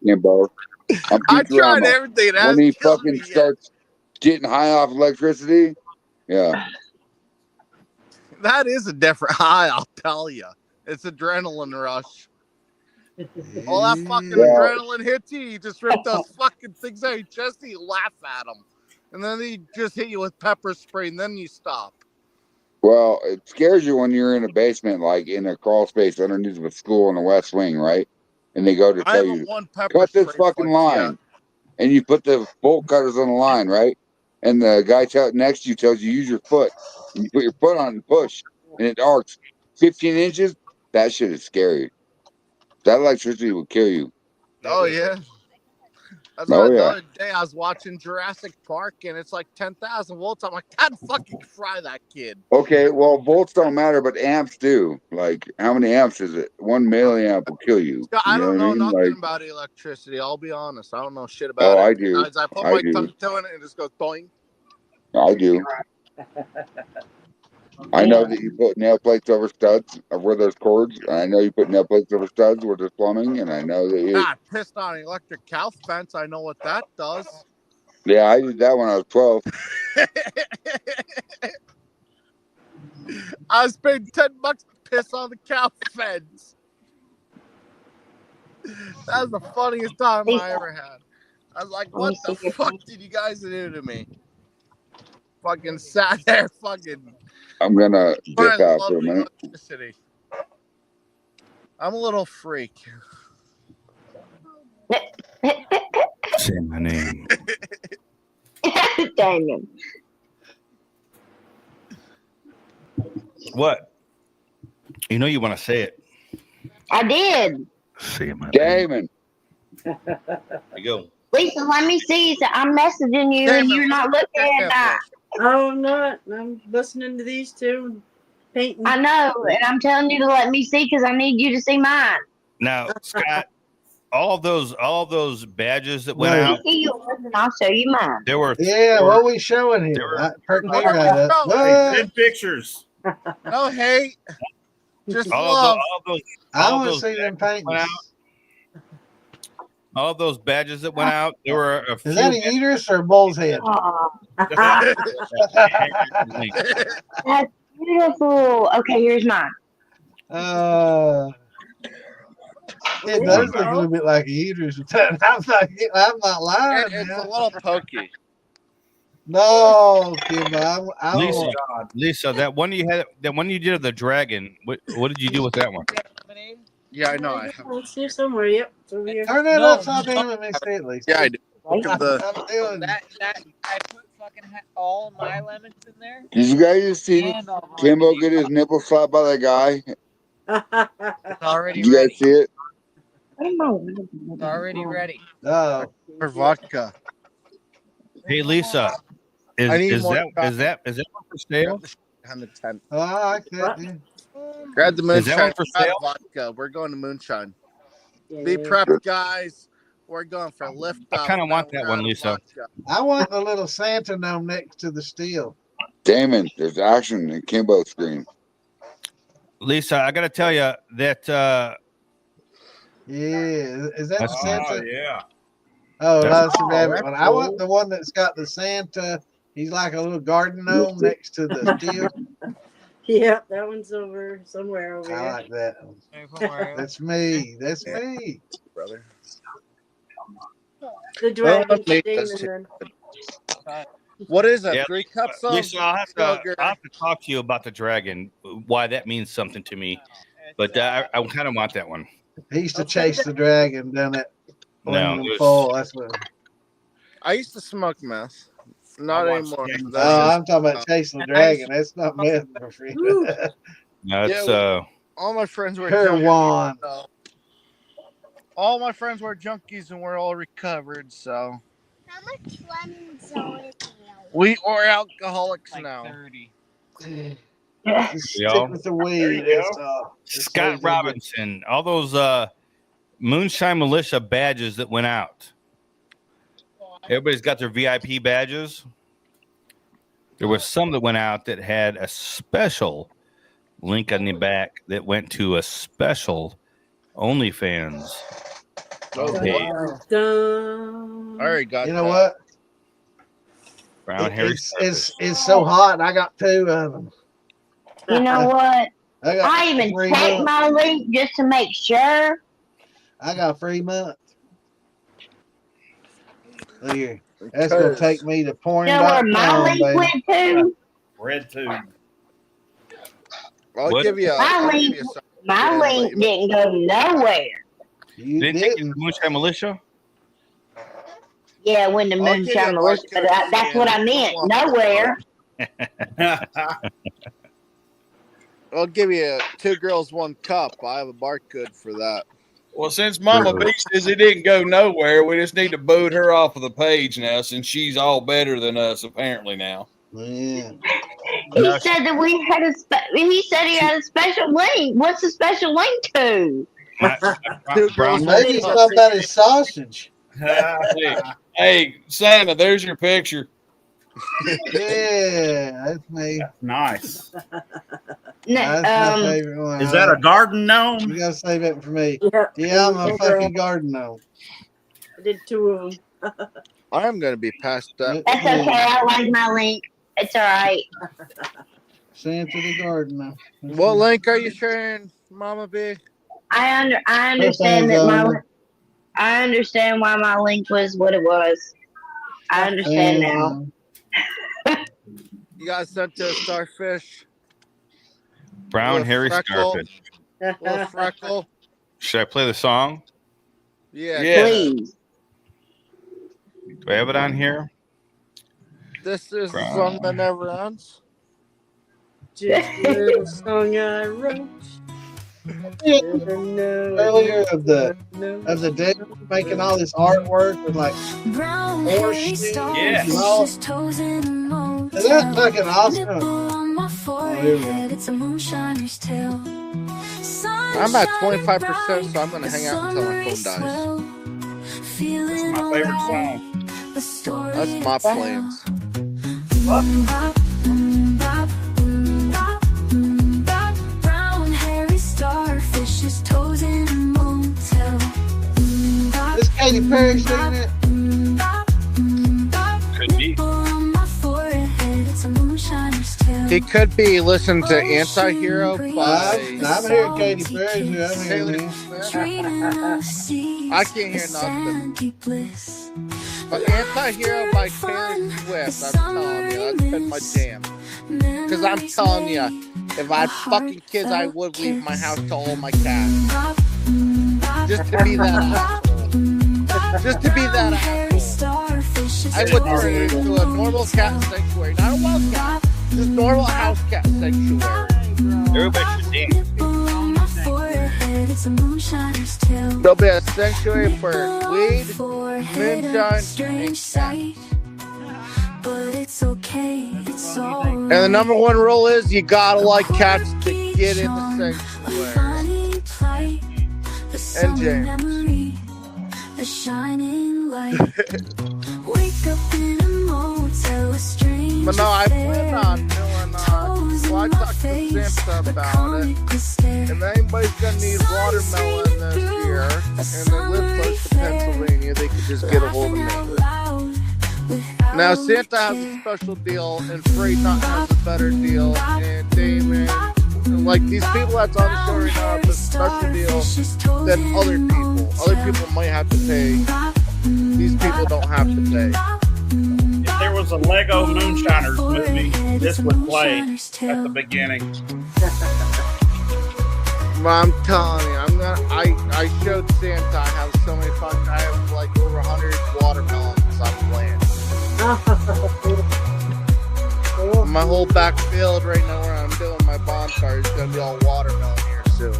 Kimbo. I'm
I tried
Futurama.
everything. That
When he
hasn't killed
fucking
me yet.
starts getting high off electricity, yeah.
That is a different high, I'll tell you. It's adrenaline rush. All that fucking adrenaline hits you, you just rip those fucking things out of your chest and you laugh at them. And then they just hit you with pepper spray and then you stop.
Well, it scares you when you're in a basement, like in a crawl space underneath of a school in the West Wing, right? And they go to
I
tell
haven't
you,
won pepper
cut this
spray
fucking
fights yet.
line. And you put the bolt cutters on the line, right? And the guy next to you tells you use your foot. And you put your foot on and push. And it arcs 15 inches. That shit is scary. That electricity will kill you.
Oh, yeah. That's
Oh,
why the
yeah.
other day I was watching Jurassic Park and it's like 10,000 volts. I'm like, God fucking fry that kid.
Okay, well, volts don't matter, but amps do. Like, how many amps is it? 1 milliamp will kill you.
I
You know
don't
what I
know
mean?
nothing
Like,
about electricity. I'll be honest. I don't know shit about
oh,
it.
I do.
As I put
I
my
do.
tongue to it and it just goes doing.
I do. I know that you put nail plates over studs where there's cords. And I know you put nail plates over studs where there's plumbing. And I know that you.
I pissed on an electric cow fence. I know what that does.
Yeah, I did that when I was 12.
I was paying $10 to piss on the cow fence. That was the funniest time I ever had. I was like, what the fuck did you guys do to me? Fucking sat there fucking.
I'm going to dip out for a minute.
Electricity. I'm a little freak.
Say my name.
Damon.
What? You know you want to say it.
I did.
Say my
Damon.
There you go.
Lisa, let me see. So I'm messaging you and you're not looking at that.
Oh, I'm not. I'm listening to these two and painting.
I know, and I'm telling you to let me see because I need you to see mine.
Now, Scott, all those badges that went out.
See yours and I'll show you mine.
There were
what are we showing here? Perk me right up.
Good pictures.
No hate. Just
all
love.
I want to see them paintings.
All those badges that went out, there were a few.
Is that a uterus or a bull's head?
That's beautiful. Okay, here's mine.
It does look a little bit like a uterus. I'm not lying.
It's a little pokey.
No, Kimbo.
Lisa, that one you did of the dragon. What did you do with that one?
Yeah, I know. I have.
It's here somewhere. Yep. It's over here.
Turn it upside down and mix it at least.
Yeah, I do. Look at the.
That I put fucking all my lemons in there.
Did you guys see Kimbo get his nipple slapped by that guy?
It's already
Did you
ready.
guys see it?
It's already ready.
Oh,
for vodka.
Hey, Lisa, is that one for sale?
On the tent.
Oh, I like that. Yeah.
Grab the
Is that
moonshine.
one for
Grab
sale?
vodka. We're going to moonshine. Be prepped, guys. We're going for lift.
I kind of want that one, Lisa.
I want the little Santa gnome next to the steel.
Damon, there's action in Kimbo's screen.
Lisa, I got to tell you that
Yeah, is that the Santa?
Yeah.
Oh,
That's-
that's the rabbit one. I want
cool.
the one that's got the Santa. He's like a little garden gnome next to the steel.
Yeah, that one's over somewhere over
I
here.
like that one. That's me. That's me.
Brother.
The dragon demon.
What is that?
Yeah.
3 cups of
Lisa, I'll have
sugar?
to talk to you about the dragon, why that means something to me. But I kind of want that one.
He used to chase the dragon down that
No,
aluminum
it was-
foil. That's what.
I used to smoke meth. Not
I watched
anymore.
James
That's
Oh,
just-
I'm talking about chasing the dragon. That's not meth for free.
No, it's
Yeah, all my friends were
Heroin.
junkies, so- all my friends were junkies and we're all recovered. So
How much lemons are it?
we are alcoholics now.
30.
Stick
Yo.
with the weed. That's all.
Scott Robinson, all those Moonshine Militia badges that went out. Everybody's got their VIP badges. There was some that went out that had a special link on the back that went to a special OnlyFans.
Oh,
page.
I already got
You know
that.
what?
Brown Harry.
It's so hot. I got 2 of them.
You know what?
I got
I even
3
checked
months.
my link just to make sure.
I got a free month. Look here. That's gonna take me to
You know where my
porn.com,
link
baby.
went to?
Red tube.
I'll
What?
give you a.
My
I'll give
link,
you some-
my link didn't go nowhere.
You
Didn't take you to Moonshine Militia?
Yeah, when the
I'll give you
Moonshine
a
Militia, but
barcode
that's what I
scan.
meant. Nowhere.
I'll give you 2 girls, 1 cup. I have a barcode for that.
Well, since Mama B says it didn't go nowhere, we just need to boot her off of the page now, since she's all better than us apparently now.
Yeah.
He said that we had a. He said he had a special link. What's the special link to?
Maybe he's talking about his sausage.
Hey, Santa, there's your picture.
Yeah, that's me.
Nice.
That's my favorite one.
Is that a garden gnome?
You gotta save it for me.
Yeah,
Yeah, I'm a fucking garden gnome.
I did 2 of them.
I am going to be past that.
That's okay. I like my link. It's all right.
Santa the garden gnome.
What link are you sharing, Mama B?
I understand that my. I understand why my link was what it was. I understand now.
You got sent to a starfish.
Brown
Little
Harry
freckle.
Starfish.
Little freckle.
Should I play the song?
Yeah.
Please.
Do I have it on here?
This is the
Brown.
song that never ends.
Just a little song I wrote.
Earlier of the day making all this artwork with like horseshoes and all. Is that fucking awesome? Oh, here we go.
I'm at 25%, so I'm going to hang out until my phone dies.
That's my favorite song.
That's my plans.
Brown hairy starfish's toes in a motel.
Is Katy Perry singing it?
Could be.
On my forehead, it's a moonshiner's tale.
He could be listening to Anti-Hero by
I'm hearing Katy Perry. I'm hearing
Taylor Swift. I can't hear nothing. But Anti-Hero by Taylor Swift, I'm telling you, that's been my jam. Because I'm telling you, if I had fucking kids, I would leave my house to all my cats. Just to be that asshole. Just to be that asshole. I would turn it into a normal cat sanctuary. Not a wild cat. Just normal house cat sanctuary.
Everybody should dance.
There'll be a sanctuary for weed, moonshine, and cats.
But it's okay, it's all
And the number 1 rule is you gotta like cats to get in the sanctuary. And James.
a shining light. Wake up in a motel, a strange
But no, I plan on doing Well, I talked to Santa about it. If anybody's gonna need watermelon this year and they live close to Pennsylvania, they could just get a hold of me. Now Santa has a special deal, and Freight Nut has a better deal, and Damon, like these people that's on the show right now, have a special deal than other people. Other people might have to pay. These people don't have to pay.
If there was a Lego Moonshiners movie, this would play at the beginning.
I'm telling you, I showed Santa I have so many fucking, I have like over 100 watermelons I'm planting. My whole back field right now where I'm doing my bonfire is gonna be all watermelon here soon.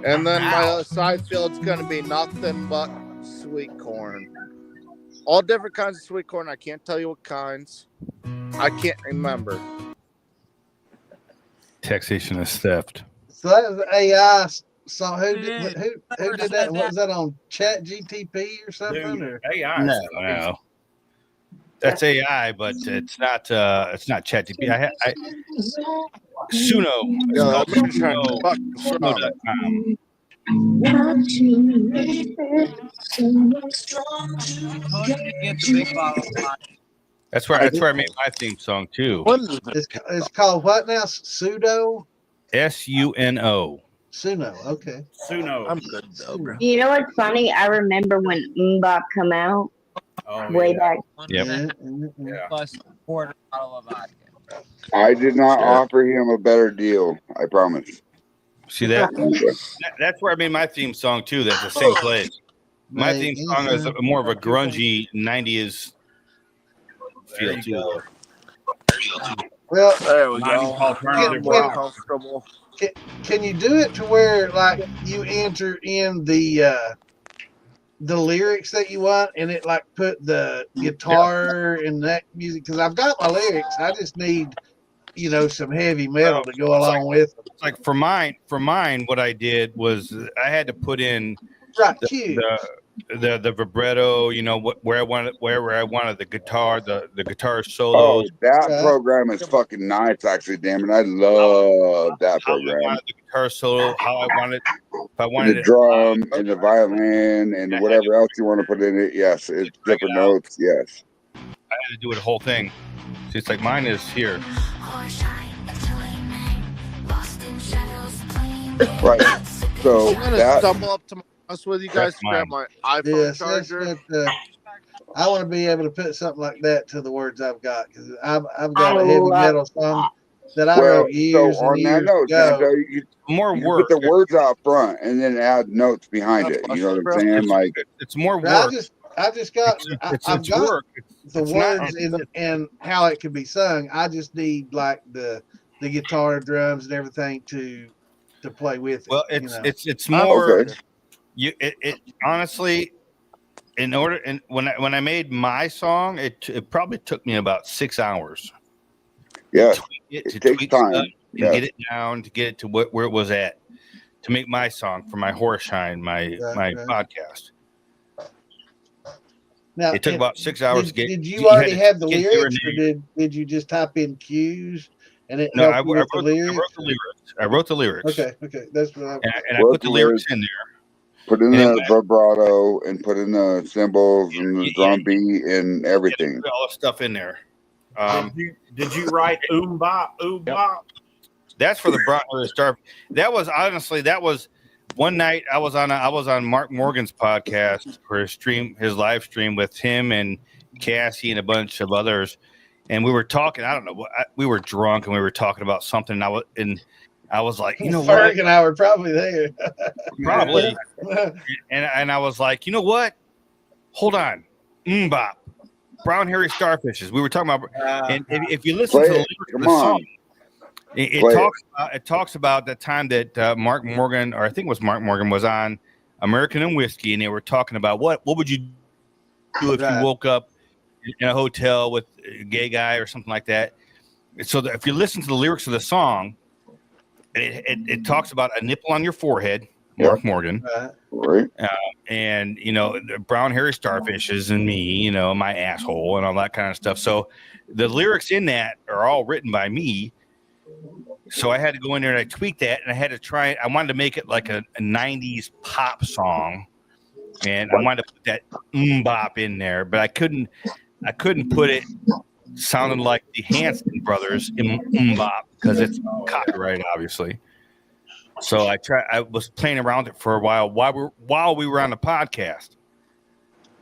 And then my side field's gonna be nothing but sweet corn. All different kinds of sweet corn. I can't tell you what kinds. I can't remember.
Taxation is theft.
So that was AI. So who did that? What was that on Chat GTP or something? Or?
AI.
No. That's AI, but it's not ChatGPT. I Suno. Suno.com. That's where I made my theme song too.
It's called what now? Sudo.
SUNO.
Suno. Okay.
Suno.
I'm good though, bro.
You know what's funny? I remember when Mbop come out way back.
Yep.
Plus a quarter bottle of vodka.
I did not offer him a better deal. I promise.
See that? That's where I made my theme song too. That's the same place. My theme song is more of a grungy 90s feel too.
Well,
there we go.
Can you do it to where like you enter in the lyrics that you want and it like put the guitar and that music? Because I've got my lyrics. I just need some heavy metal to go along with them.
It's like for mine, what I did was I had to put in the vibrato, where I wanted the guitar, the guitar solo.
Oh, that program is fucking nice, actually. Damn it, I love that program.
I wanted the guitar solo, how I wanted. If I wanted
the drum and the violin and whatever else you want to put in it. Yes, it's different notes. Yes,
I had to do it the whole thing. So it's like mine is here.
Right. So
I'm gonna stumble up to my house with you guys to grab my iPhone charger.
I want to be able to put something like that to the words I've got because I've got a heavy metal song that I wrote years and years ago.
You put the words out front and then add notes behind it. You know what I'm saying? Like
it's more work.
I just got I've got work. The words and how it can be sung. I just need like the guitar, drums, and everything to play with it.
Well, it's more. It honestly, when I made my song, it probably took me about 6 hours.
Yeah, it takes time
to get it down, to get it to where it was at, to make my song for my Horshine, my podcast.
Now,
it took about 6 hours to get.
Did you already have the lyrics, or did you just type in cues and it helped you with the lyrics?
I wrote the lyrics.
Okay, that's what
and I put the lyrics in there.
Put in the vibrato and put in the cymbals and the drum beat and everything.
Put all the stuff in there.
Did you write bop? Bop?
That's for the Bronco Star. That was one night I was on Mark Morgan's podcast for his live stream with him and Cassie and a bunch of others, and we were talking. I don't know. We were drunk and we were talking about something. And I was like, you know what?
Ferg and I were probably there.
Probably. and I was like, you know what? Hold on. Bop. Brown hairy starfishes. We were talking about, and if you listen to the lyrics of the song, it talks about the time that Mark Morgan, or I think it was Mark Morgan, was on American and Whiskey, and they were talking about what would you do if you woke up in a hotel with a gay guy or something like that. So if you listen to the lyrics of the song, it talks about a nipple on your forehead, Mark Morgan.
Right.
And, you know, the brown hairy starfishes and me, you know, my asshole and all that kind of stuff. So the lyrics in that are all written by me. So I had to go in there and I tweaked that, and I had to try. I wanted to make it like a 90s pop song, and I wanted to put that bop in there, but I couldn't put it sounding like the Hanson brothers in bop because it's copyright, obviously. So I was playing around it for a while we were on the podcast,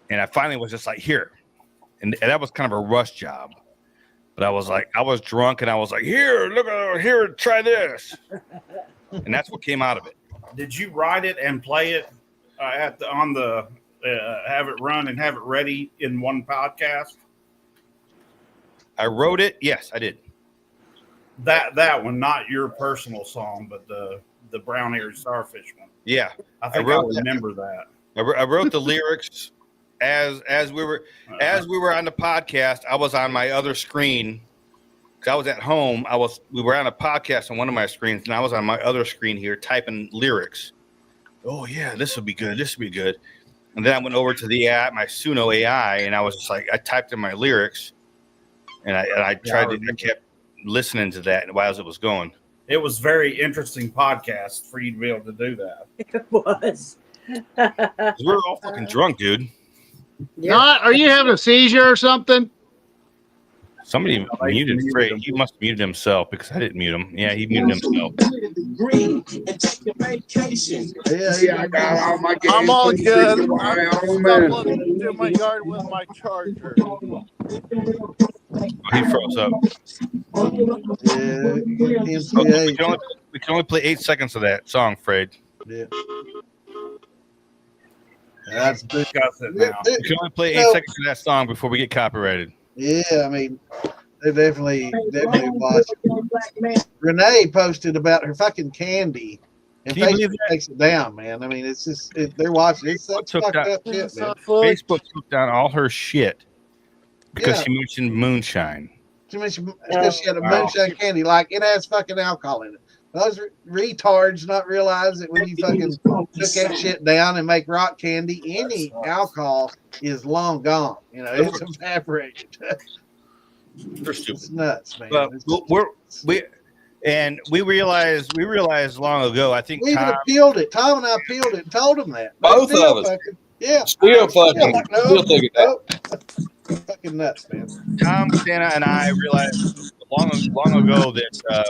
and I finally was just like, here, and that was kind of a rush job. But I was drunk, and I was like, here, look, here, try this. And that's what came out of it.
Did you write it and play it have it run and have it ready in one podcast?
I wrote it. Yes, I did.
That one, not your personal song, but the brown-eared starfish one.
Yeah.
I think I remember that.
I wrote the lyrics as we were on the podcast. I was on my other screen because I was at home. We were on a podcast on one of my screens, and I was on my other screen here typing lyrics. Oh yeah, this would be good. This would be good. And then I went over to the app, my Suno AI, and I was just like, I typed in my lyrics, and I kept listening to that while it was going.
It was very interesting podcast for you to be able to do that.
It was.
We were all fucking drunk, dude.
Not, are you having a seizure or something?
Somebody muted Fred. He must have muted himself because I didn't mute him. Yeah, he muted himself.
I'm all good. I'm looking through my yard with my charger.
He froze up. We can only play 8 seconds of that song, Fred.
Yeah. That's
disgusting now.
We can only play 8 seconds of that song before we get copyrighted.
Yeah, I mean, they definitely watch it. Renee posted about her fucking candy, and Facebook takes it down, man. I mean, it's just they're watching. It's such fucked up shit, man.
Facebook took down all her shit because she mentioned moonshine.
She mentioned because she had a moonshine candy, like it has fucking alcohol in it. Those retards not realize that when you fucking took that shit down and make rock candy, any alcohol is long gone. You know, it's evaporated.
They're stupid.
It's nuts, man.
But we realized long ago. I think
we even appealed it. Tom and I appealed it and told him that.
Both of us. Still take it down.
Fucking nuts, man.
Tom, Santa, and I realized long ago that.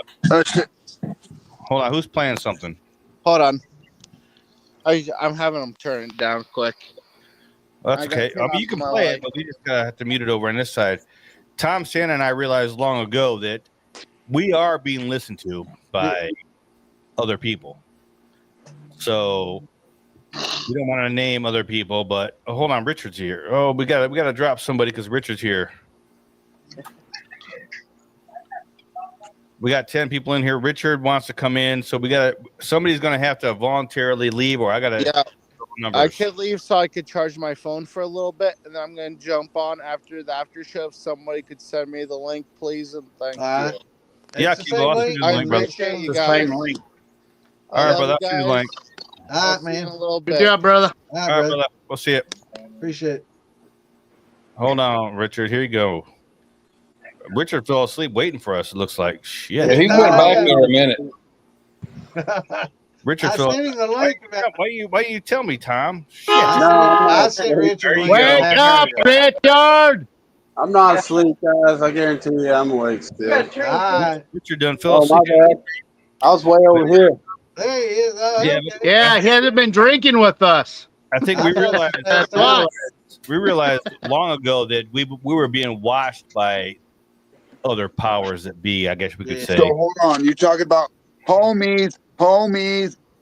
Hold on, who's playing something?
Hold on. I'm having them turn it down quick.
Well, that's okay. I mean, you can play it, but we just have to mute it over on this side. Tom, Santa, and I realized long ago that we are being listened to by other people. So we don't want to name other people, but hold on, Richard's here. Oh, we gotta drop somebody because Richard's here. We got 10 people in here. Richard wants to come in, so somebody's gonna have to voluntarily leave, or I gotta.
Yeah. I could leave so I could charge my phone for a little bit, and then I'm gonna jump on after the after show. If somebody could send me the link, please, and thank you.
Yeah, I
appreciate you guys.
All right, brother.
Guys.
Link.
All right, man.
A little bit.
Good job, brother.
All
right, brother. We'll see it.
Appreciate it.
Hold on, Richard. Here you go. Richard fell asleep waiting for us. It looks like shit.
Yeah, he went back there a minute.
Richard fell. Why you tell me, Tom? Shit.
I said Richard.
Wake up, Richard!
I'm not asleep, guys. I guarantee you, I'm awake still.
Richard done fell asleep.
I was way over here.
There he is.
Yeah, he hasn't been drinking with us.
I think we realized long ago that we were being washed by other powers that be, I guess we could say.
So hold on, you talking about homies.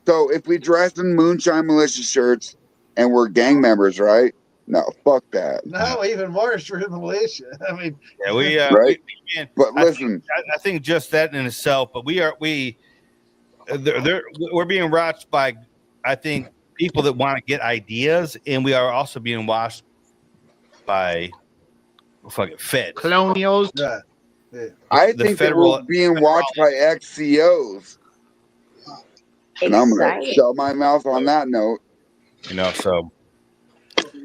So if we dress in Moonshine Militia shirts and we're gang members, right? No, fuck that.
No, even worse for the militia. I mean,
yeah,
right. But listen,
I think just that in itself. But we're being watched by, I think, people that want to get ideas, and we are also being watched by fucking feds.
Colonials.
Yeah.
I think that we're being watched by XCOs. And I'm going to shut my mouth on that note.
So.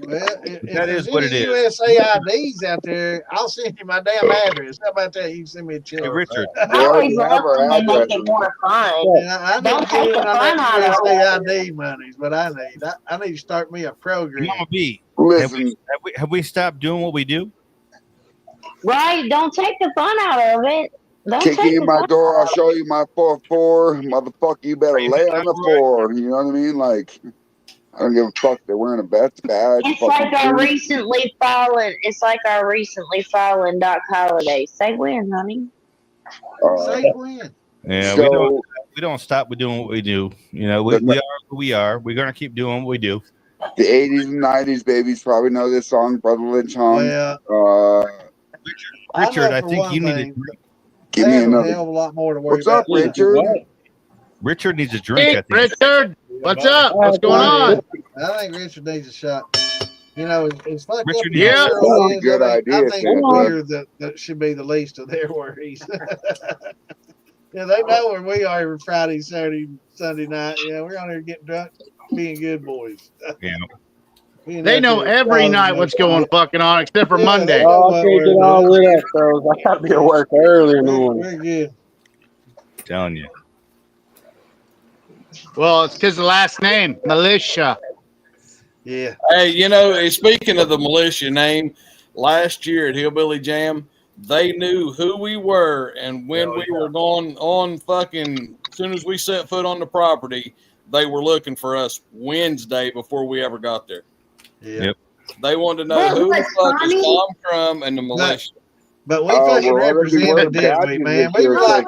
Well, if
That
there's
is what
any
it is.
USAIDs out there, I'll send you my damn address. How about that? You can send me a check.
Hey, Richard.
I always love when they make it more fun.
Yeah, I
Don't
need
take
to
the
on
fun out
that
of it.
USAID money is what I need. I need to start me a program.
Mama B,
Listen,
have we stopped doing what we do?
Right? Don't take the fun out of it. Don't
kick
take
in
the
my
fun
door,
out
I'll
of
show you my 4-4. Motherfucker, you better lay on the floor. You know what I mean? Like, I don't give a fuck. They're wearing a vest badge.
It's like our
boots.
recently fallen. It's like our recently fallen Doc Holliday. Say when, honey.
Say when.
Yeah,
So-
we don't stop with doing what we do. We are who we are. We're gonna keep doing what we do.
The 80s and 90s babies probably know this song, Brother Lynch Hung.
Richard, I think you need to
give me
a
another.
hell of a lot more to worry
What's up,
about.
Richard?
Richard needs a drink.
Hey,
I think.
Richard, what's up? What's going on?
I think Richard needs a shot. It's fucked
Up.
Yeah,
that's a good idea.
I think that should be the least of their worries. Yeah, they know where we are every Friday, Saturday, Sunday night. Yeah, we're on here getting drunk, being good boys.
Yeah.
They know every night what's going fucking on except for Monday.
Oh, I can't get on with that, so I gotta be at work early in the morning.
We're good.
Telling you.
Well, it's because of the last name, Militia.
Yeah.
Hey, speaking of the militia name, last year at Hillbilly Jam, they knew who we were, and when we were going on fucking, as soon as we set foot on the property, they were looking for us Wednesday before we ever got there.
Yeah.
Yep.
They wanted to know who the fuck is Tom Crum and the militia.
But we fucking represented, didn't we, man? We were like,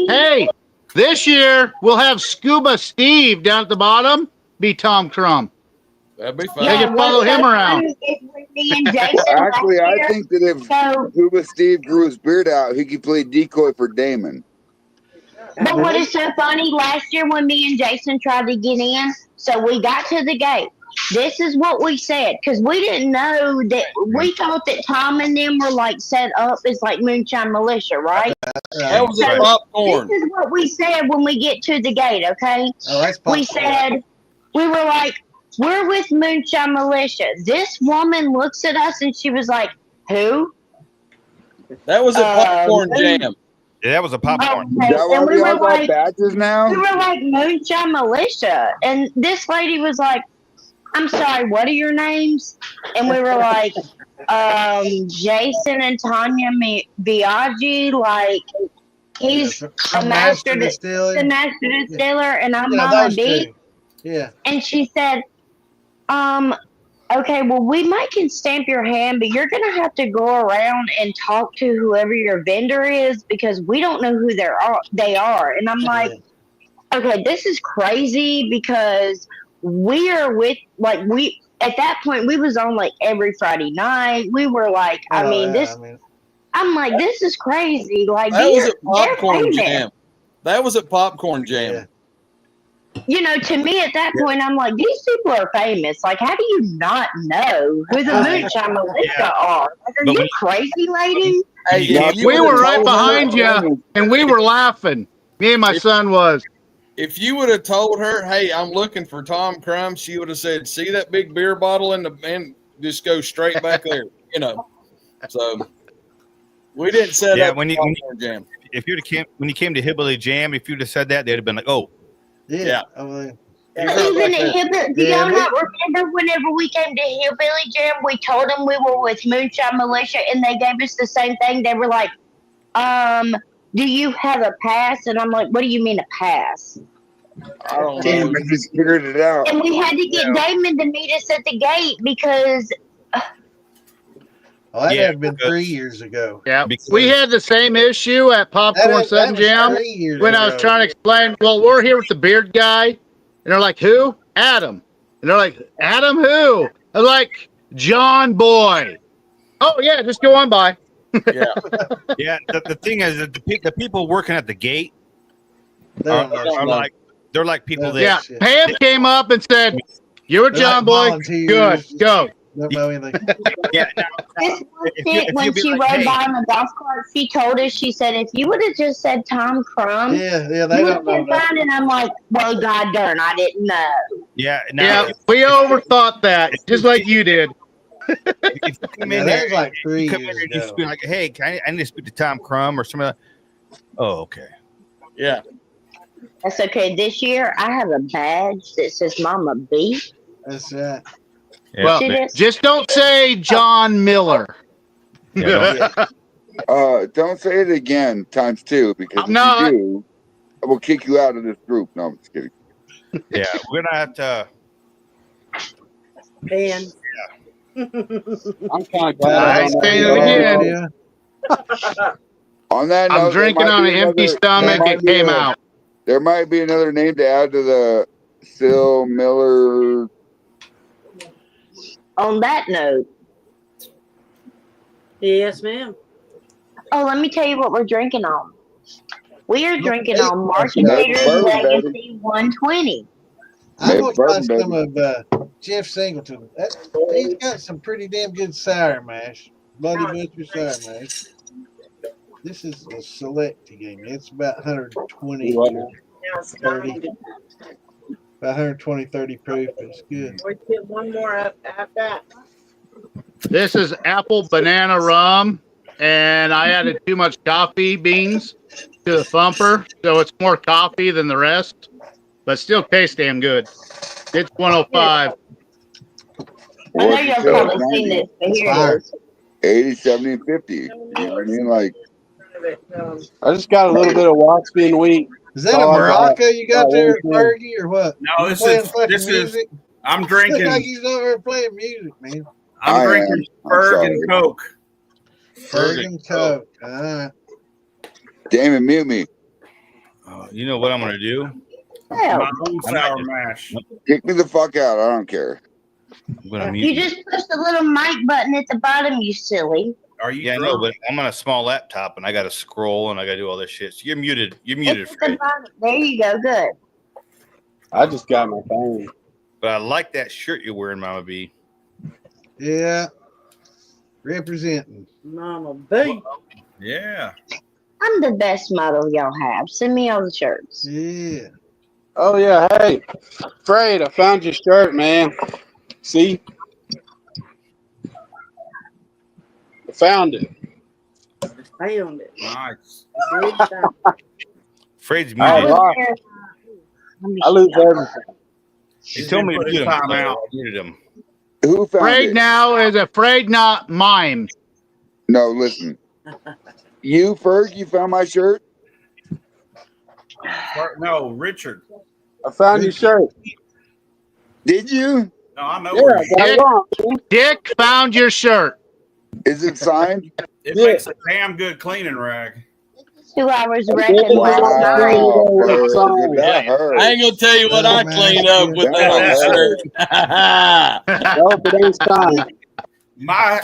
Hey, this year we'll have Scuba Steve down at the bottom be Tom Crum.
That'd be
They can follow him around.
Actually, I think that if Scuba Steve grew his beard out, he could play decoy for Damon.
But what is so funny, last year when me and Jason tried to get in, so we got to the gate. This is what we said, because we didn't know that, we thought that Tom and them were like set up as like Moonshine Militia, right?
That was a popcorn.
This is what we said when we get to the gate, okay?
Oh, that's popcorn.
We said, we were like, we're with Moonshine Militia. This woman looks at us and she was like, who?
That was a popcorn jam.
Yeah, that was a popcorn.
Is that why we all got badges now?
We were like Moonshine Militia. And this lady was like, I'm sorry, what are your names? And we were like, Jason and Tanya Biaggi, like, he's a master distiller, and I'm Mama B.
Yeah.
And she said, okay, well, we can stamp your hand, but you're going to have to go around and talk to whoever your vendor is because we don't know who they are. And I'm like, okay, this is crazy because we are with, like, at that point, we was on, like, every Friday night. We were like, I'm like, this is crazy. Like,
that was at Popcorn Jam. That was at Popcorn Jam.
Yeah.
To me at that point, I'm like, these people are famous. Like, how do you not know who the Moonshine Militia are? Like, are you crazy, lady?
Hey,
we were right behind you, and we were laughing. Me and my son was.
If you would have told her, hey, I'm looking for Tom Crum, she would have said, see that big beer bottle and just go straight back there, So we didn't set up
when you
Jam.
If you'd have when you came to Hillbilly Jam, if you'd have said that, they'd have been like, oh.
Yeah.
Even at Hillbilly, do y'all not remember whenever we came to Hillbilly Jam, we told them we were with Moonshine Militia, and they gave us the same thing. They were like, do you have a pass? And I'm like, what do you mean a pass?
I don't know.
Damn, I just figured it out.
And we had to get Damon to meet us at the gate because...
Oh, that had been 3 years ago.
Yeah, we had the same issue at Popcorn Sun Jam when I was trying to explain, well, we're here with the beard guy. And they're like, who? Adam. And they're like, Adam who? I'm like, John Boy. Oh, yeah, just go on by.
Yeah.
Yeah, the thing is that the people working at the gate are like, they're like people that...
Yeah, Pam came up and said, you're a John Boy. Good, go.
Don't know anything.
Yeah.
When she rode by in the golf cart, she told us, she said, if you would have just said Tom Crum,
they
you
don't
would
know
have been fine. And I'm like, well, God darn, I didn't know.
Yeah.
Yeah, we overthought that, just like you did.
If you come in
that
here,
was like 3
you come
years
in here and you
ago.
speak like, hey, I need to speak to Tom Crum or something like that. Oh, okay.
Yeah.
That's okay. This year, I have a badge that says Mama B.
That's right.
Well, just don't say John Miller.
Don't say it again ×2 because if you do, I will kick you out of this group. No, I'm just kidding.
Yeah, we're gonna have to.
Ben.
I'm kind of glad I don't
say
know.
it again.
On that note,
I'm drinking on an empty stomach. It came out.
There might be another name to add to the Sil Miller.
On that note.
Yes, ma'am.
Oh, let me tell you what we're drinking on. We are drinking on Marketeer's Legacy 120.
I'm going to try some of Jeff Singleton. He's got some pretty damn good sour mash. Bloody Butcher sour mash. This is a select game. It's about 120 30. About 120, 30 proof. It's good.
Let's get one more up at that.
This is apple banana rum, and I added too much coffee beans to the thumper, so it's more coffee than the rest, but still tastes damn good. It's 105.
I know y'all probably seen this, but here it is.
80, 70, and 50. You know what I mean? Like,
I just got a little bit of Watsky wheat.
Is that a Morocco you got there, Fergie, or what?
No, this is. I'm drinking.
It's like he's over playing music, man.
I'm drinking Ferg and Coke.
Ferg and Coke. All right.
Damon, mute me.
You know what I'm gonna do?
My own sour mash.
Kick me the fuck out. I don't care.
I'm gonna mute
You just push the little mic button at the bottom, you silly.
Are you?
Yeah, I know, but I'm on a small laptop and I got to scroll and I got to do all this shit. So you're muted. You're muted, Fred.
There you go. Good.
I just got my phone.
But I like that shirt you're wearing, Mama B.
Yeah. Representing.
Mama B.
Yeah.
I'm the best model y'all have. Send me all the shirts.
Yeah.
Oh yeah. Hey, Fred, I found your shirt, man. See? I found it.
Found it.
Nice.
Fred's
I
muted.
lose everything.
He told me to mute him. I muted him.
Who found
Afraid
it?
now is afraid not mime.
No, listen. You, Ferg, you found my shirt?
No, Richard.
I found your shirt.
Did you?
No, I know.
Yeah,
Dick found your shirt.
Is it signed?
It makes a damn good cleaning rag.
2 hours wrecking last night.
I ain't gonna tell you what I cleaned up with that shirt.
Nope, it ain't signed.
My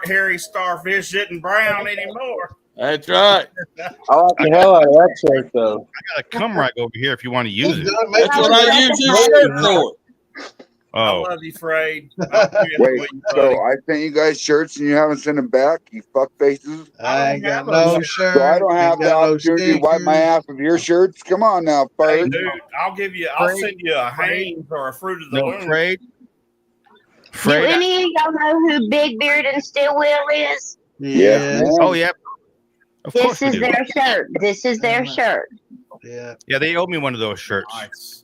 hairy starfish isn't brown anymore.
That's right.
I like the hell out of that shirt, though.
I got a cum rag over here if you want to use it.
That's what I use your shirt for.
I
Oh,
love you, Fred.
Wait, so I sent you guys shirts and you haven't sent them back? You fuck faces.
I ain't got no shirt.
So I don't have the
no
opportunity to wipe my ass with your shirts? Come on now,
Hey,
Ferg.
dude, I'll send you a Hanes or a Fruit of the
no,
Loom.
Fred.
Do
Fred.
any of y'all know who Big Beard and Stillwell is?
Yeah.
Oh, yeah. Of course
This
we
is
do.
their shirt. This is their shirt.
Yeah.
Yeah, they owe me one of those shirts.
Nice.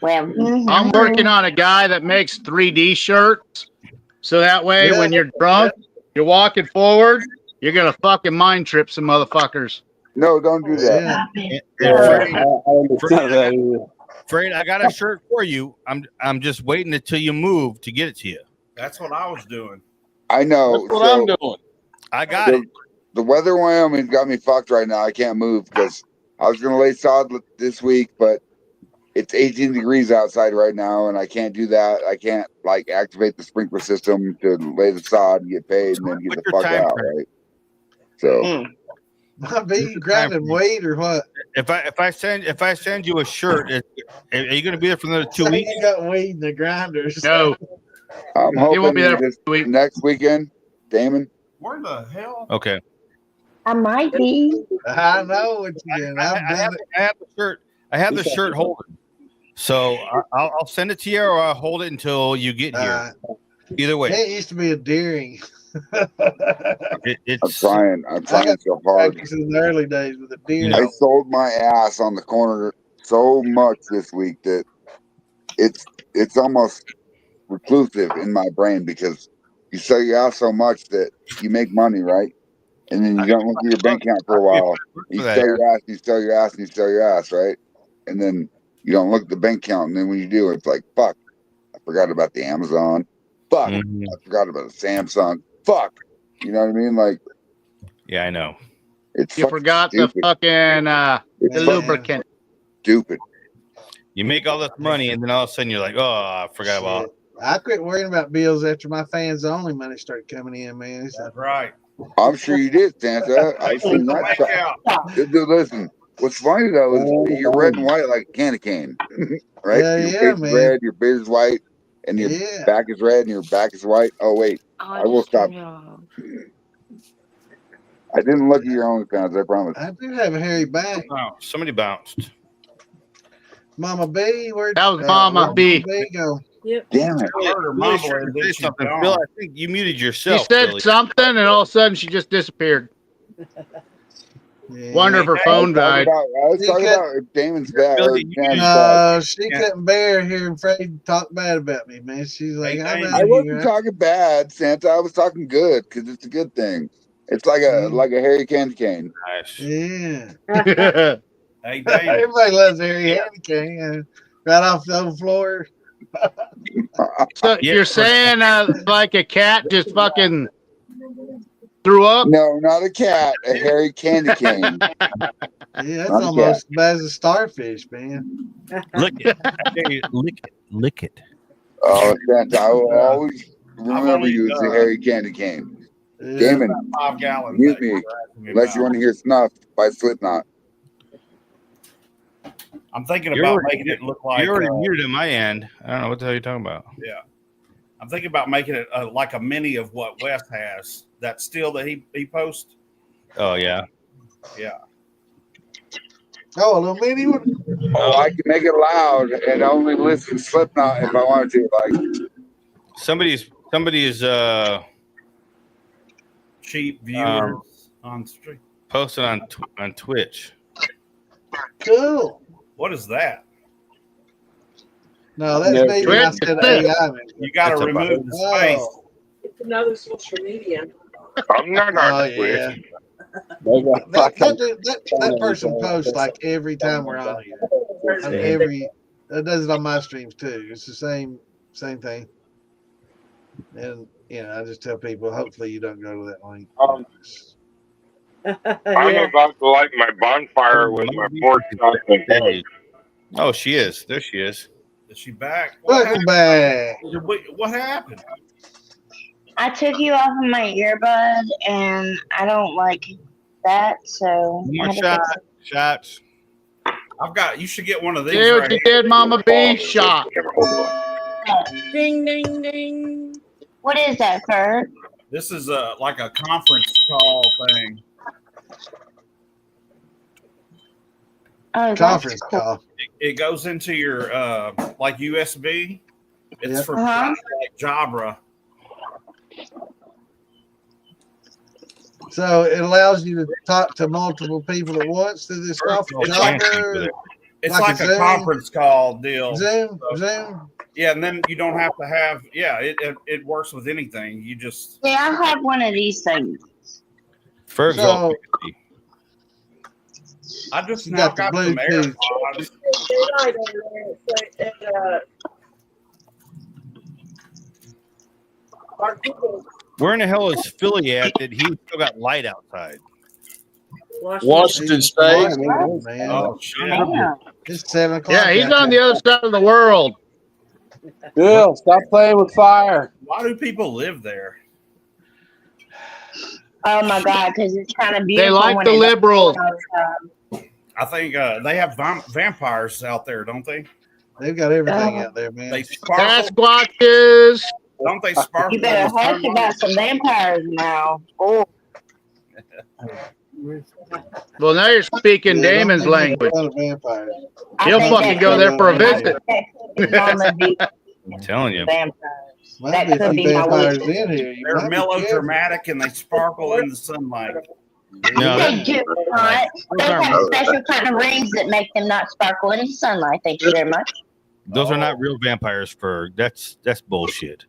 Well,
I'm working on a guy that makes 3D shirts. So that way, when you're drunk, you're walking forward, you're going to fucking mind trip some motherfuckers.
No, don't do that.
Fred, I got a shirt for you. I'm just waiting until you move to get it to you.
That's what I was doing.
I know.
That's what I'm doing.
I got it.
The weather in Wyoming's got me fucked right now. I can't move because I was going to lay sod this week, but it's 18 degrees outside right now, and I can't do that. I can't activate the sprinkler system to lay the sod and get paid and then get the fuck out, right? So,
Be you grinding weight or what?
If I send you a shirt, are you going to be there for another 2 weeks?
You got weed in the grinders.
No.
I'm hoping this next weekend, Damon.
Where the hell?
Okay.
I might be.
I know what you're doing.
I have the shirt. I have the shirt holden. So I'll send it to you, or I'll hold it until you get here. Either way.
It used to be endearing.
I'm trying so hard.
In the early days with the deer.
I sold my ass on the corner so much this week that it's almost reclusive in my brain, because you sell your ass so much that you make money, right? And then you don't look at your bank account for a while. You sell your ass, you sell your ass, and you sell your ass, right? And then you don't look at the bank account, and then when you do, it's like, fuck, I forgot about the Amazon. Fuck, I forgot about the Samsung. Fuck, you know what I mean? Like,
yeah, I know.
You forgot stupid. The fucking the lubricant.
Stupid.
You make all this money, and then all of a sudden you're like, oh, I forgot about it.
I quit worrying about bills after my fans only money started coming in, man.
That's right.
I'm sure you did, Santa. I seen that. Dude, listen, what's funny though is you're red and white like a candy cane, right? Your face is red, your beard is white, and your back is red, and your back is white. Oh wait, I will stop. I didn't look at your OnlyFans, I promise.
I do have a hairy back.
Oh, somebody bounced.
Mama B, where'd
that was Mama B.
Go?
Yep.
Damn it.
Bill, I think you muted yourself.
She said something, and all of a sudden she just disappeared. Wonder if her phone died.
I was talking about Damon's back.
No, she couldn't bear hearing Fred talk bad about me, man. She's like,
I wasn't talking bad, Santa. I was talking good, because it's a good thing. It's like a hairy candy cane.
Nice.
Yeah.
Hey, Damon.
Everybody loves a hairy candy cane. Right off the old floor.
So you're saying like a cat just fucking threw up?
No, not a cat. A hairy candy cane.
Yeah, that's not almost as bad as a starfish, man.
Lick it. Lick it.
Oh, Santa, I will always remember you as a hairy candy cane.
Yeah.
Damon,
5 gallons.
mute me unless you want to hear Snuff by Slipknot.
I'm thinking about making it look like...
You're already muted at my end. I don't know what the hell you're talking about.
Yeah. I'm thinking about making it like a mini of what Wes has. That still that he posts.
Oh, yeah.
Yeah.
Oh, a little mini one?
Oh, I can make it loud and only listen to Slipknot if I wanted to. Like
somebody's
cheap viewers on stream.
Posted on Twitch.
Cool.
What is that?
No, that's me.
You got to remove the space.
It's another social media.
I'm not on
yeah. That person posts like every time we're on here. That does it on my streams too. It's the same thing. And I just tell people, hopefully you don't go to that link.
I'm about to light my bonfire with my pork chop and eggs.
Oh, she is. There she is.
Is she back?
Welcome back.
What happened?
I took you off of my earbud, and I don't like that, so...
More shots.
You should get one of these.
Do what you did, Mama B. Shot.
Ding, ding, ding.
What is that, Kurt?
This is like a conference call thing.
Oh,
conference call.
It goes into your like USB. It's for like Jabra.
So it allows you to talk to multiple people at once through this software.
It's like a conference call deal.
Zoom.
Yeah, and then you don't have to have. Yeah, it works with anything. You just.
Yeah, I have one of these things.
So,
I just now got some AirPods.
Where in the hell is Philly at that he still got light outside?
Washington State.
Oh, shit.
It's 7 o'clock.
Yeah, he's on the other side of the world.
Bill, stop playing with fire.
Why do people live there?
Oh my God, because it's kind of beautiful.
They like the liberals.
I think they have vampires out there, don't they?
They've got everything out there, man.
They sparkle.
Sasquatches.
Don't they sparkle?
You better hush about some vampires now. Oh.
Well, now you're speaking Damon's language. He'll fucking go there for a visit.
I'm telling you.
Might be a few vampires in here. You
They're
might be careful.
melodramatic and they sparkle in the sunlight.
No,
They do not. They have special kind of rings that make them not sparkle in the sunlight. Thank you very much.
those are not real vampires. That's bullshit.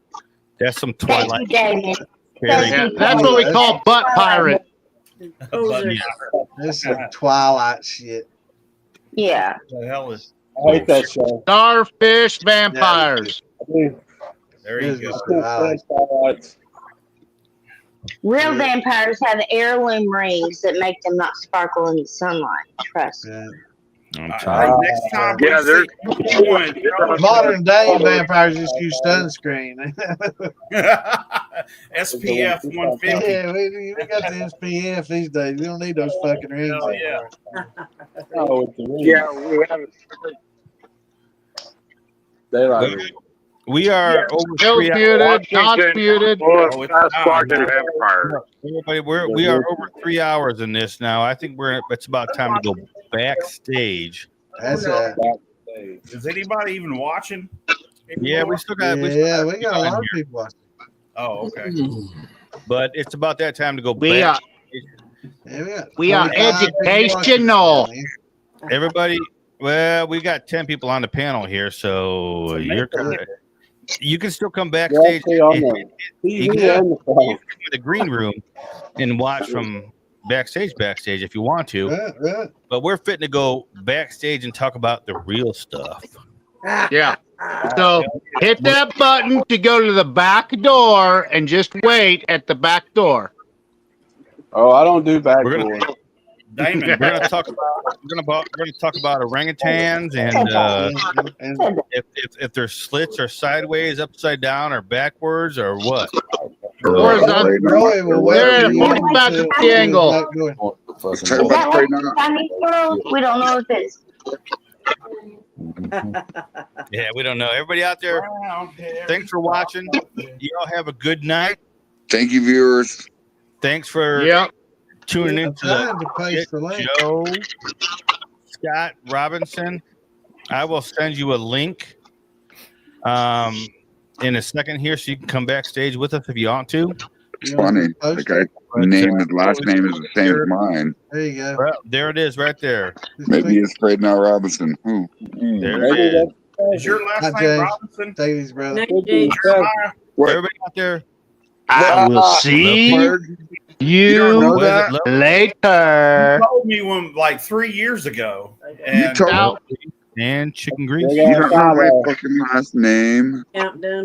That's some
Thank
Twilight.
you, Damon.
Yeah, that's what we call butt pirate.
This is Twilight shit.
Yeah.
The hell is?
I hate that show.
Starfish vampires.
There you go.
Real vampires have heirloom rings that make them not sparkle in the sunlight. Trust me.
Next time,
there's
Modern day vampires just use sunscreen.
SPF 150.
Yeah, we got the SPF these days. We don't need those fucking rings.
Oh, yeah.
Yeah, we have
We are over
Still
3
muted, not muted.
Everybody, we are over 3 hours in this now. I think it's about time to go backstage.
That's right.
Is anybody even watching?
Yeah, we still got.
we got a lot of people watching.
Oh, okay.
But it's about that time to go
We are,
backstage.
we are educational.
Everybody, well, we got 10 people on the panel here, so you can still come backstage. You can come to the green room and watch from backstage if you want to. But we're fitting to go backstage and talk about the real stuff.
Yeah. So hit that button to go to the back door and just wait at the back door.
Oh, I don't do back doors.
Damon,
we're gonna talk about orangutans and if their slits are sideways, upside down, or backwards, or what.
Horizontal. They're at a 45 angle.
Is that what Chinese world? We don't know if it's.
Yeah, we don't know. Everybody out there, thanks for watching. You all have a good night.
Thank you, viewers.
Thanks for tuning in to the Joe Scott Robinson. I will send you a link in a second here, so you can come backstage with us if you want to.
It's funny. The guy's last name is the same as mine.
There you go.
Well, there it is, right there.
Maybe it's Fred now Robinson.
There it is.
Is your last name Robinson?
Davies, brother.
Everybody out there.
I will see you later.
You told me one like 3 years ago.
You told
and chicken grease.
You don't know my fucking last name.
Countdown.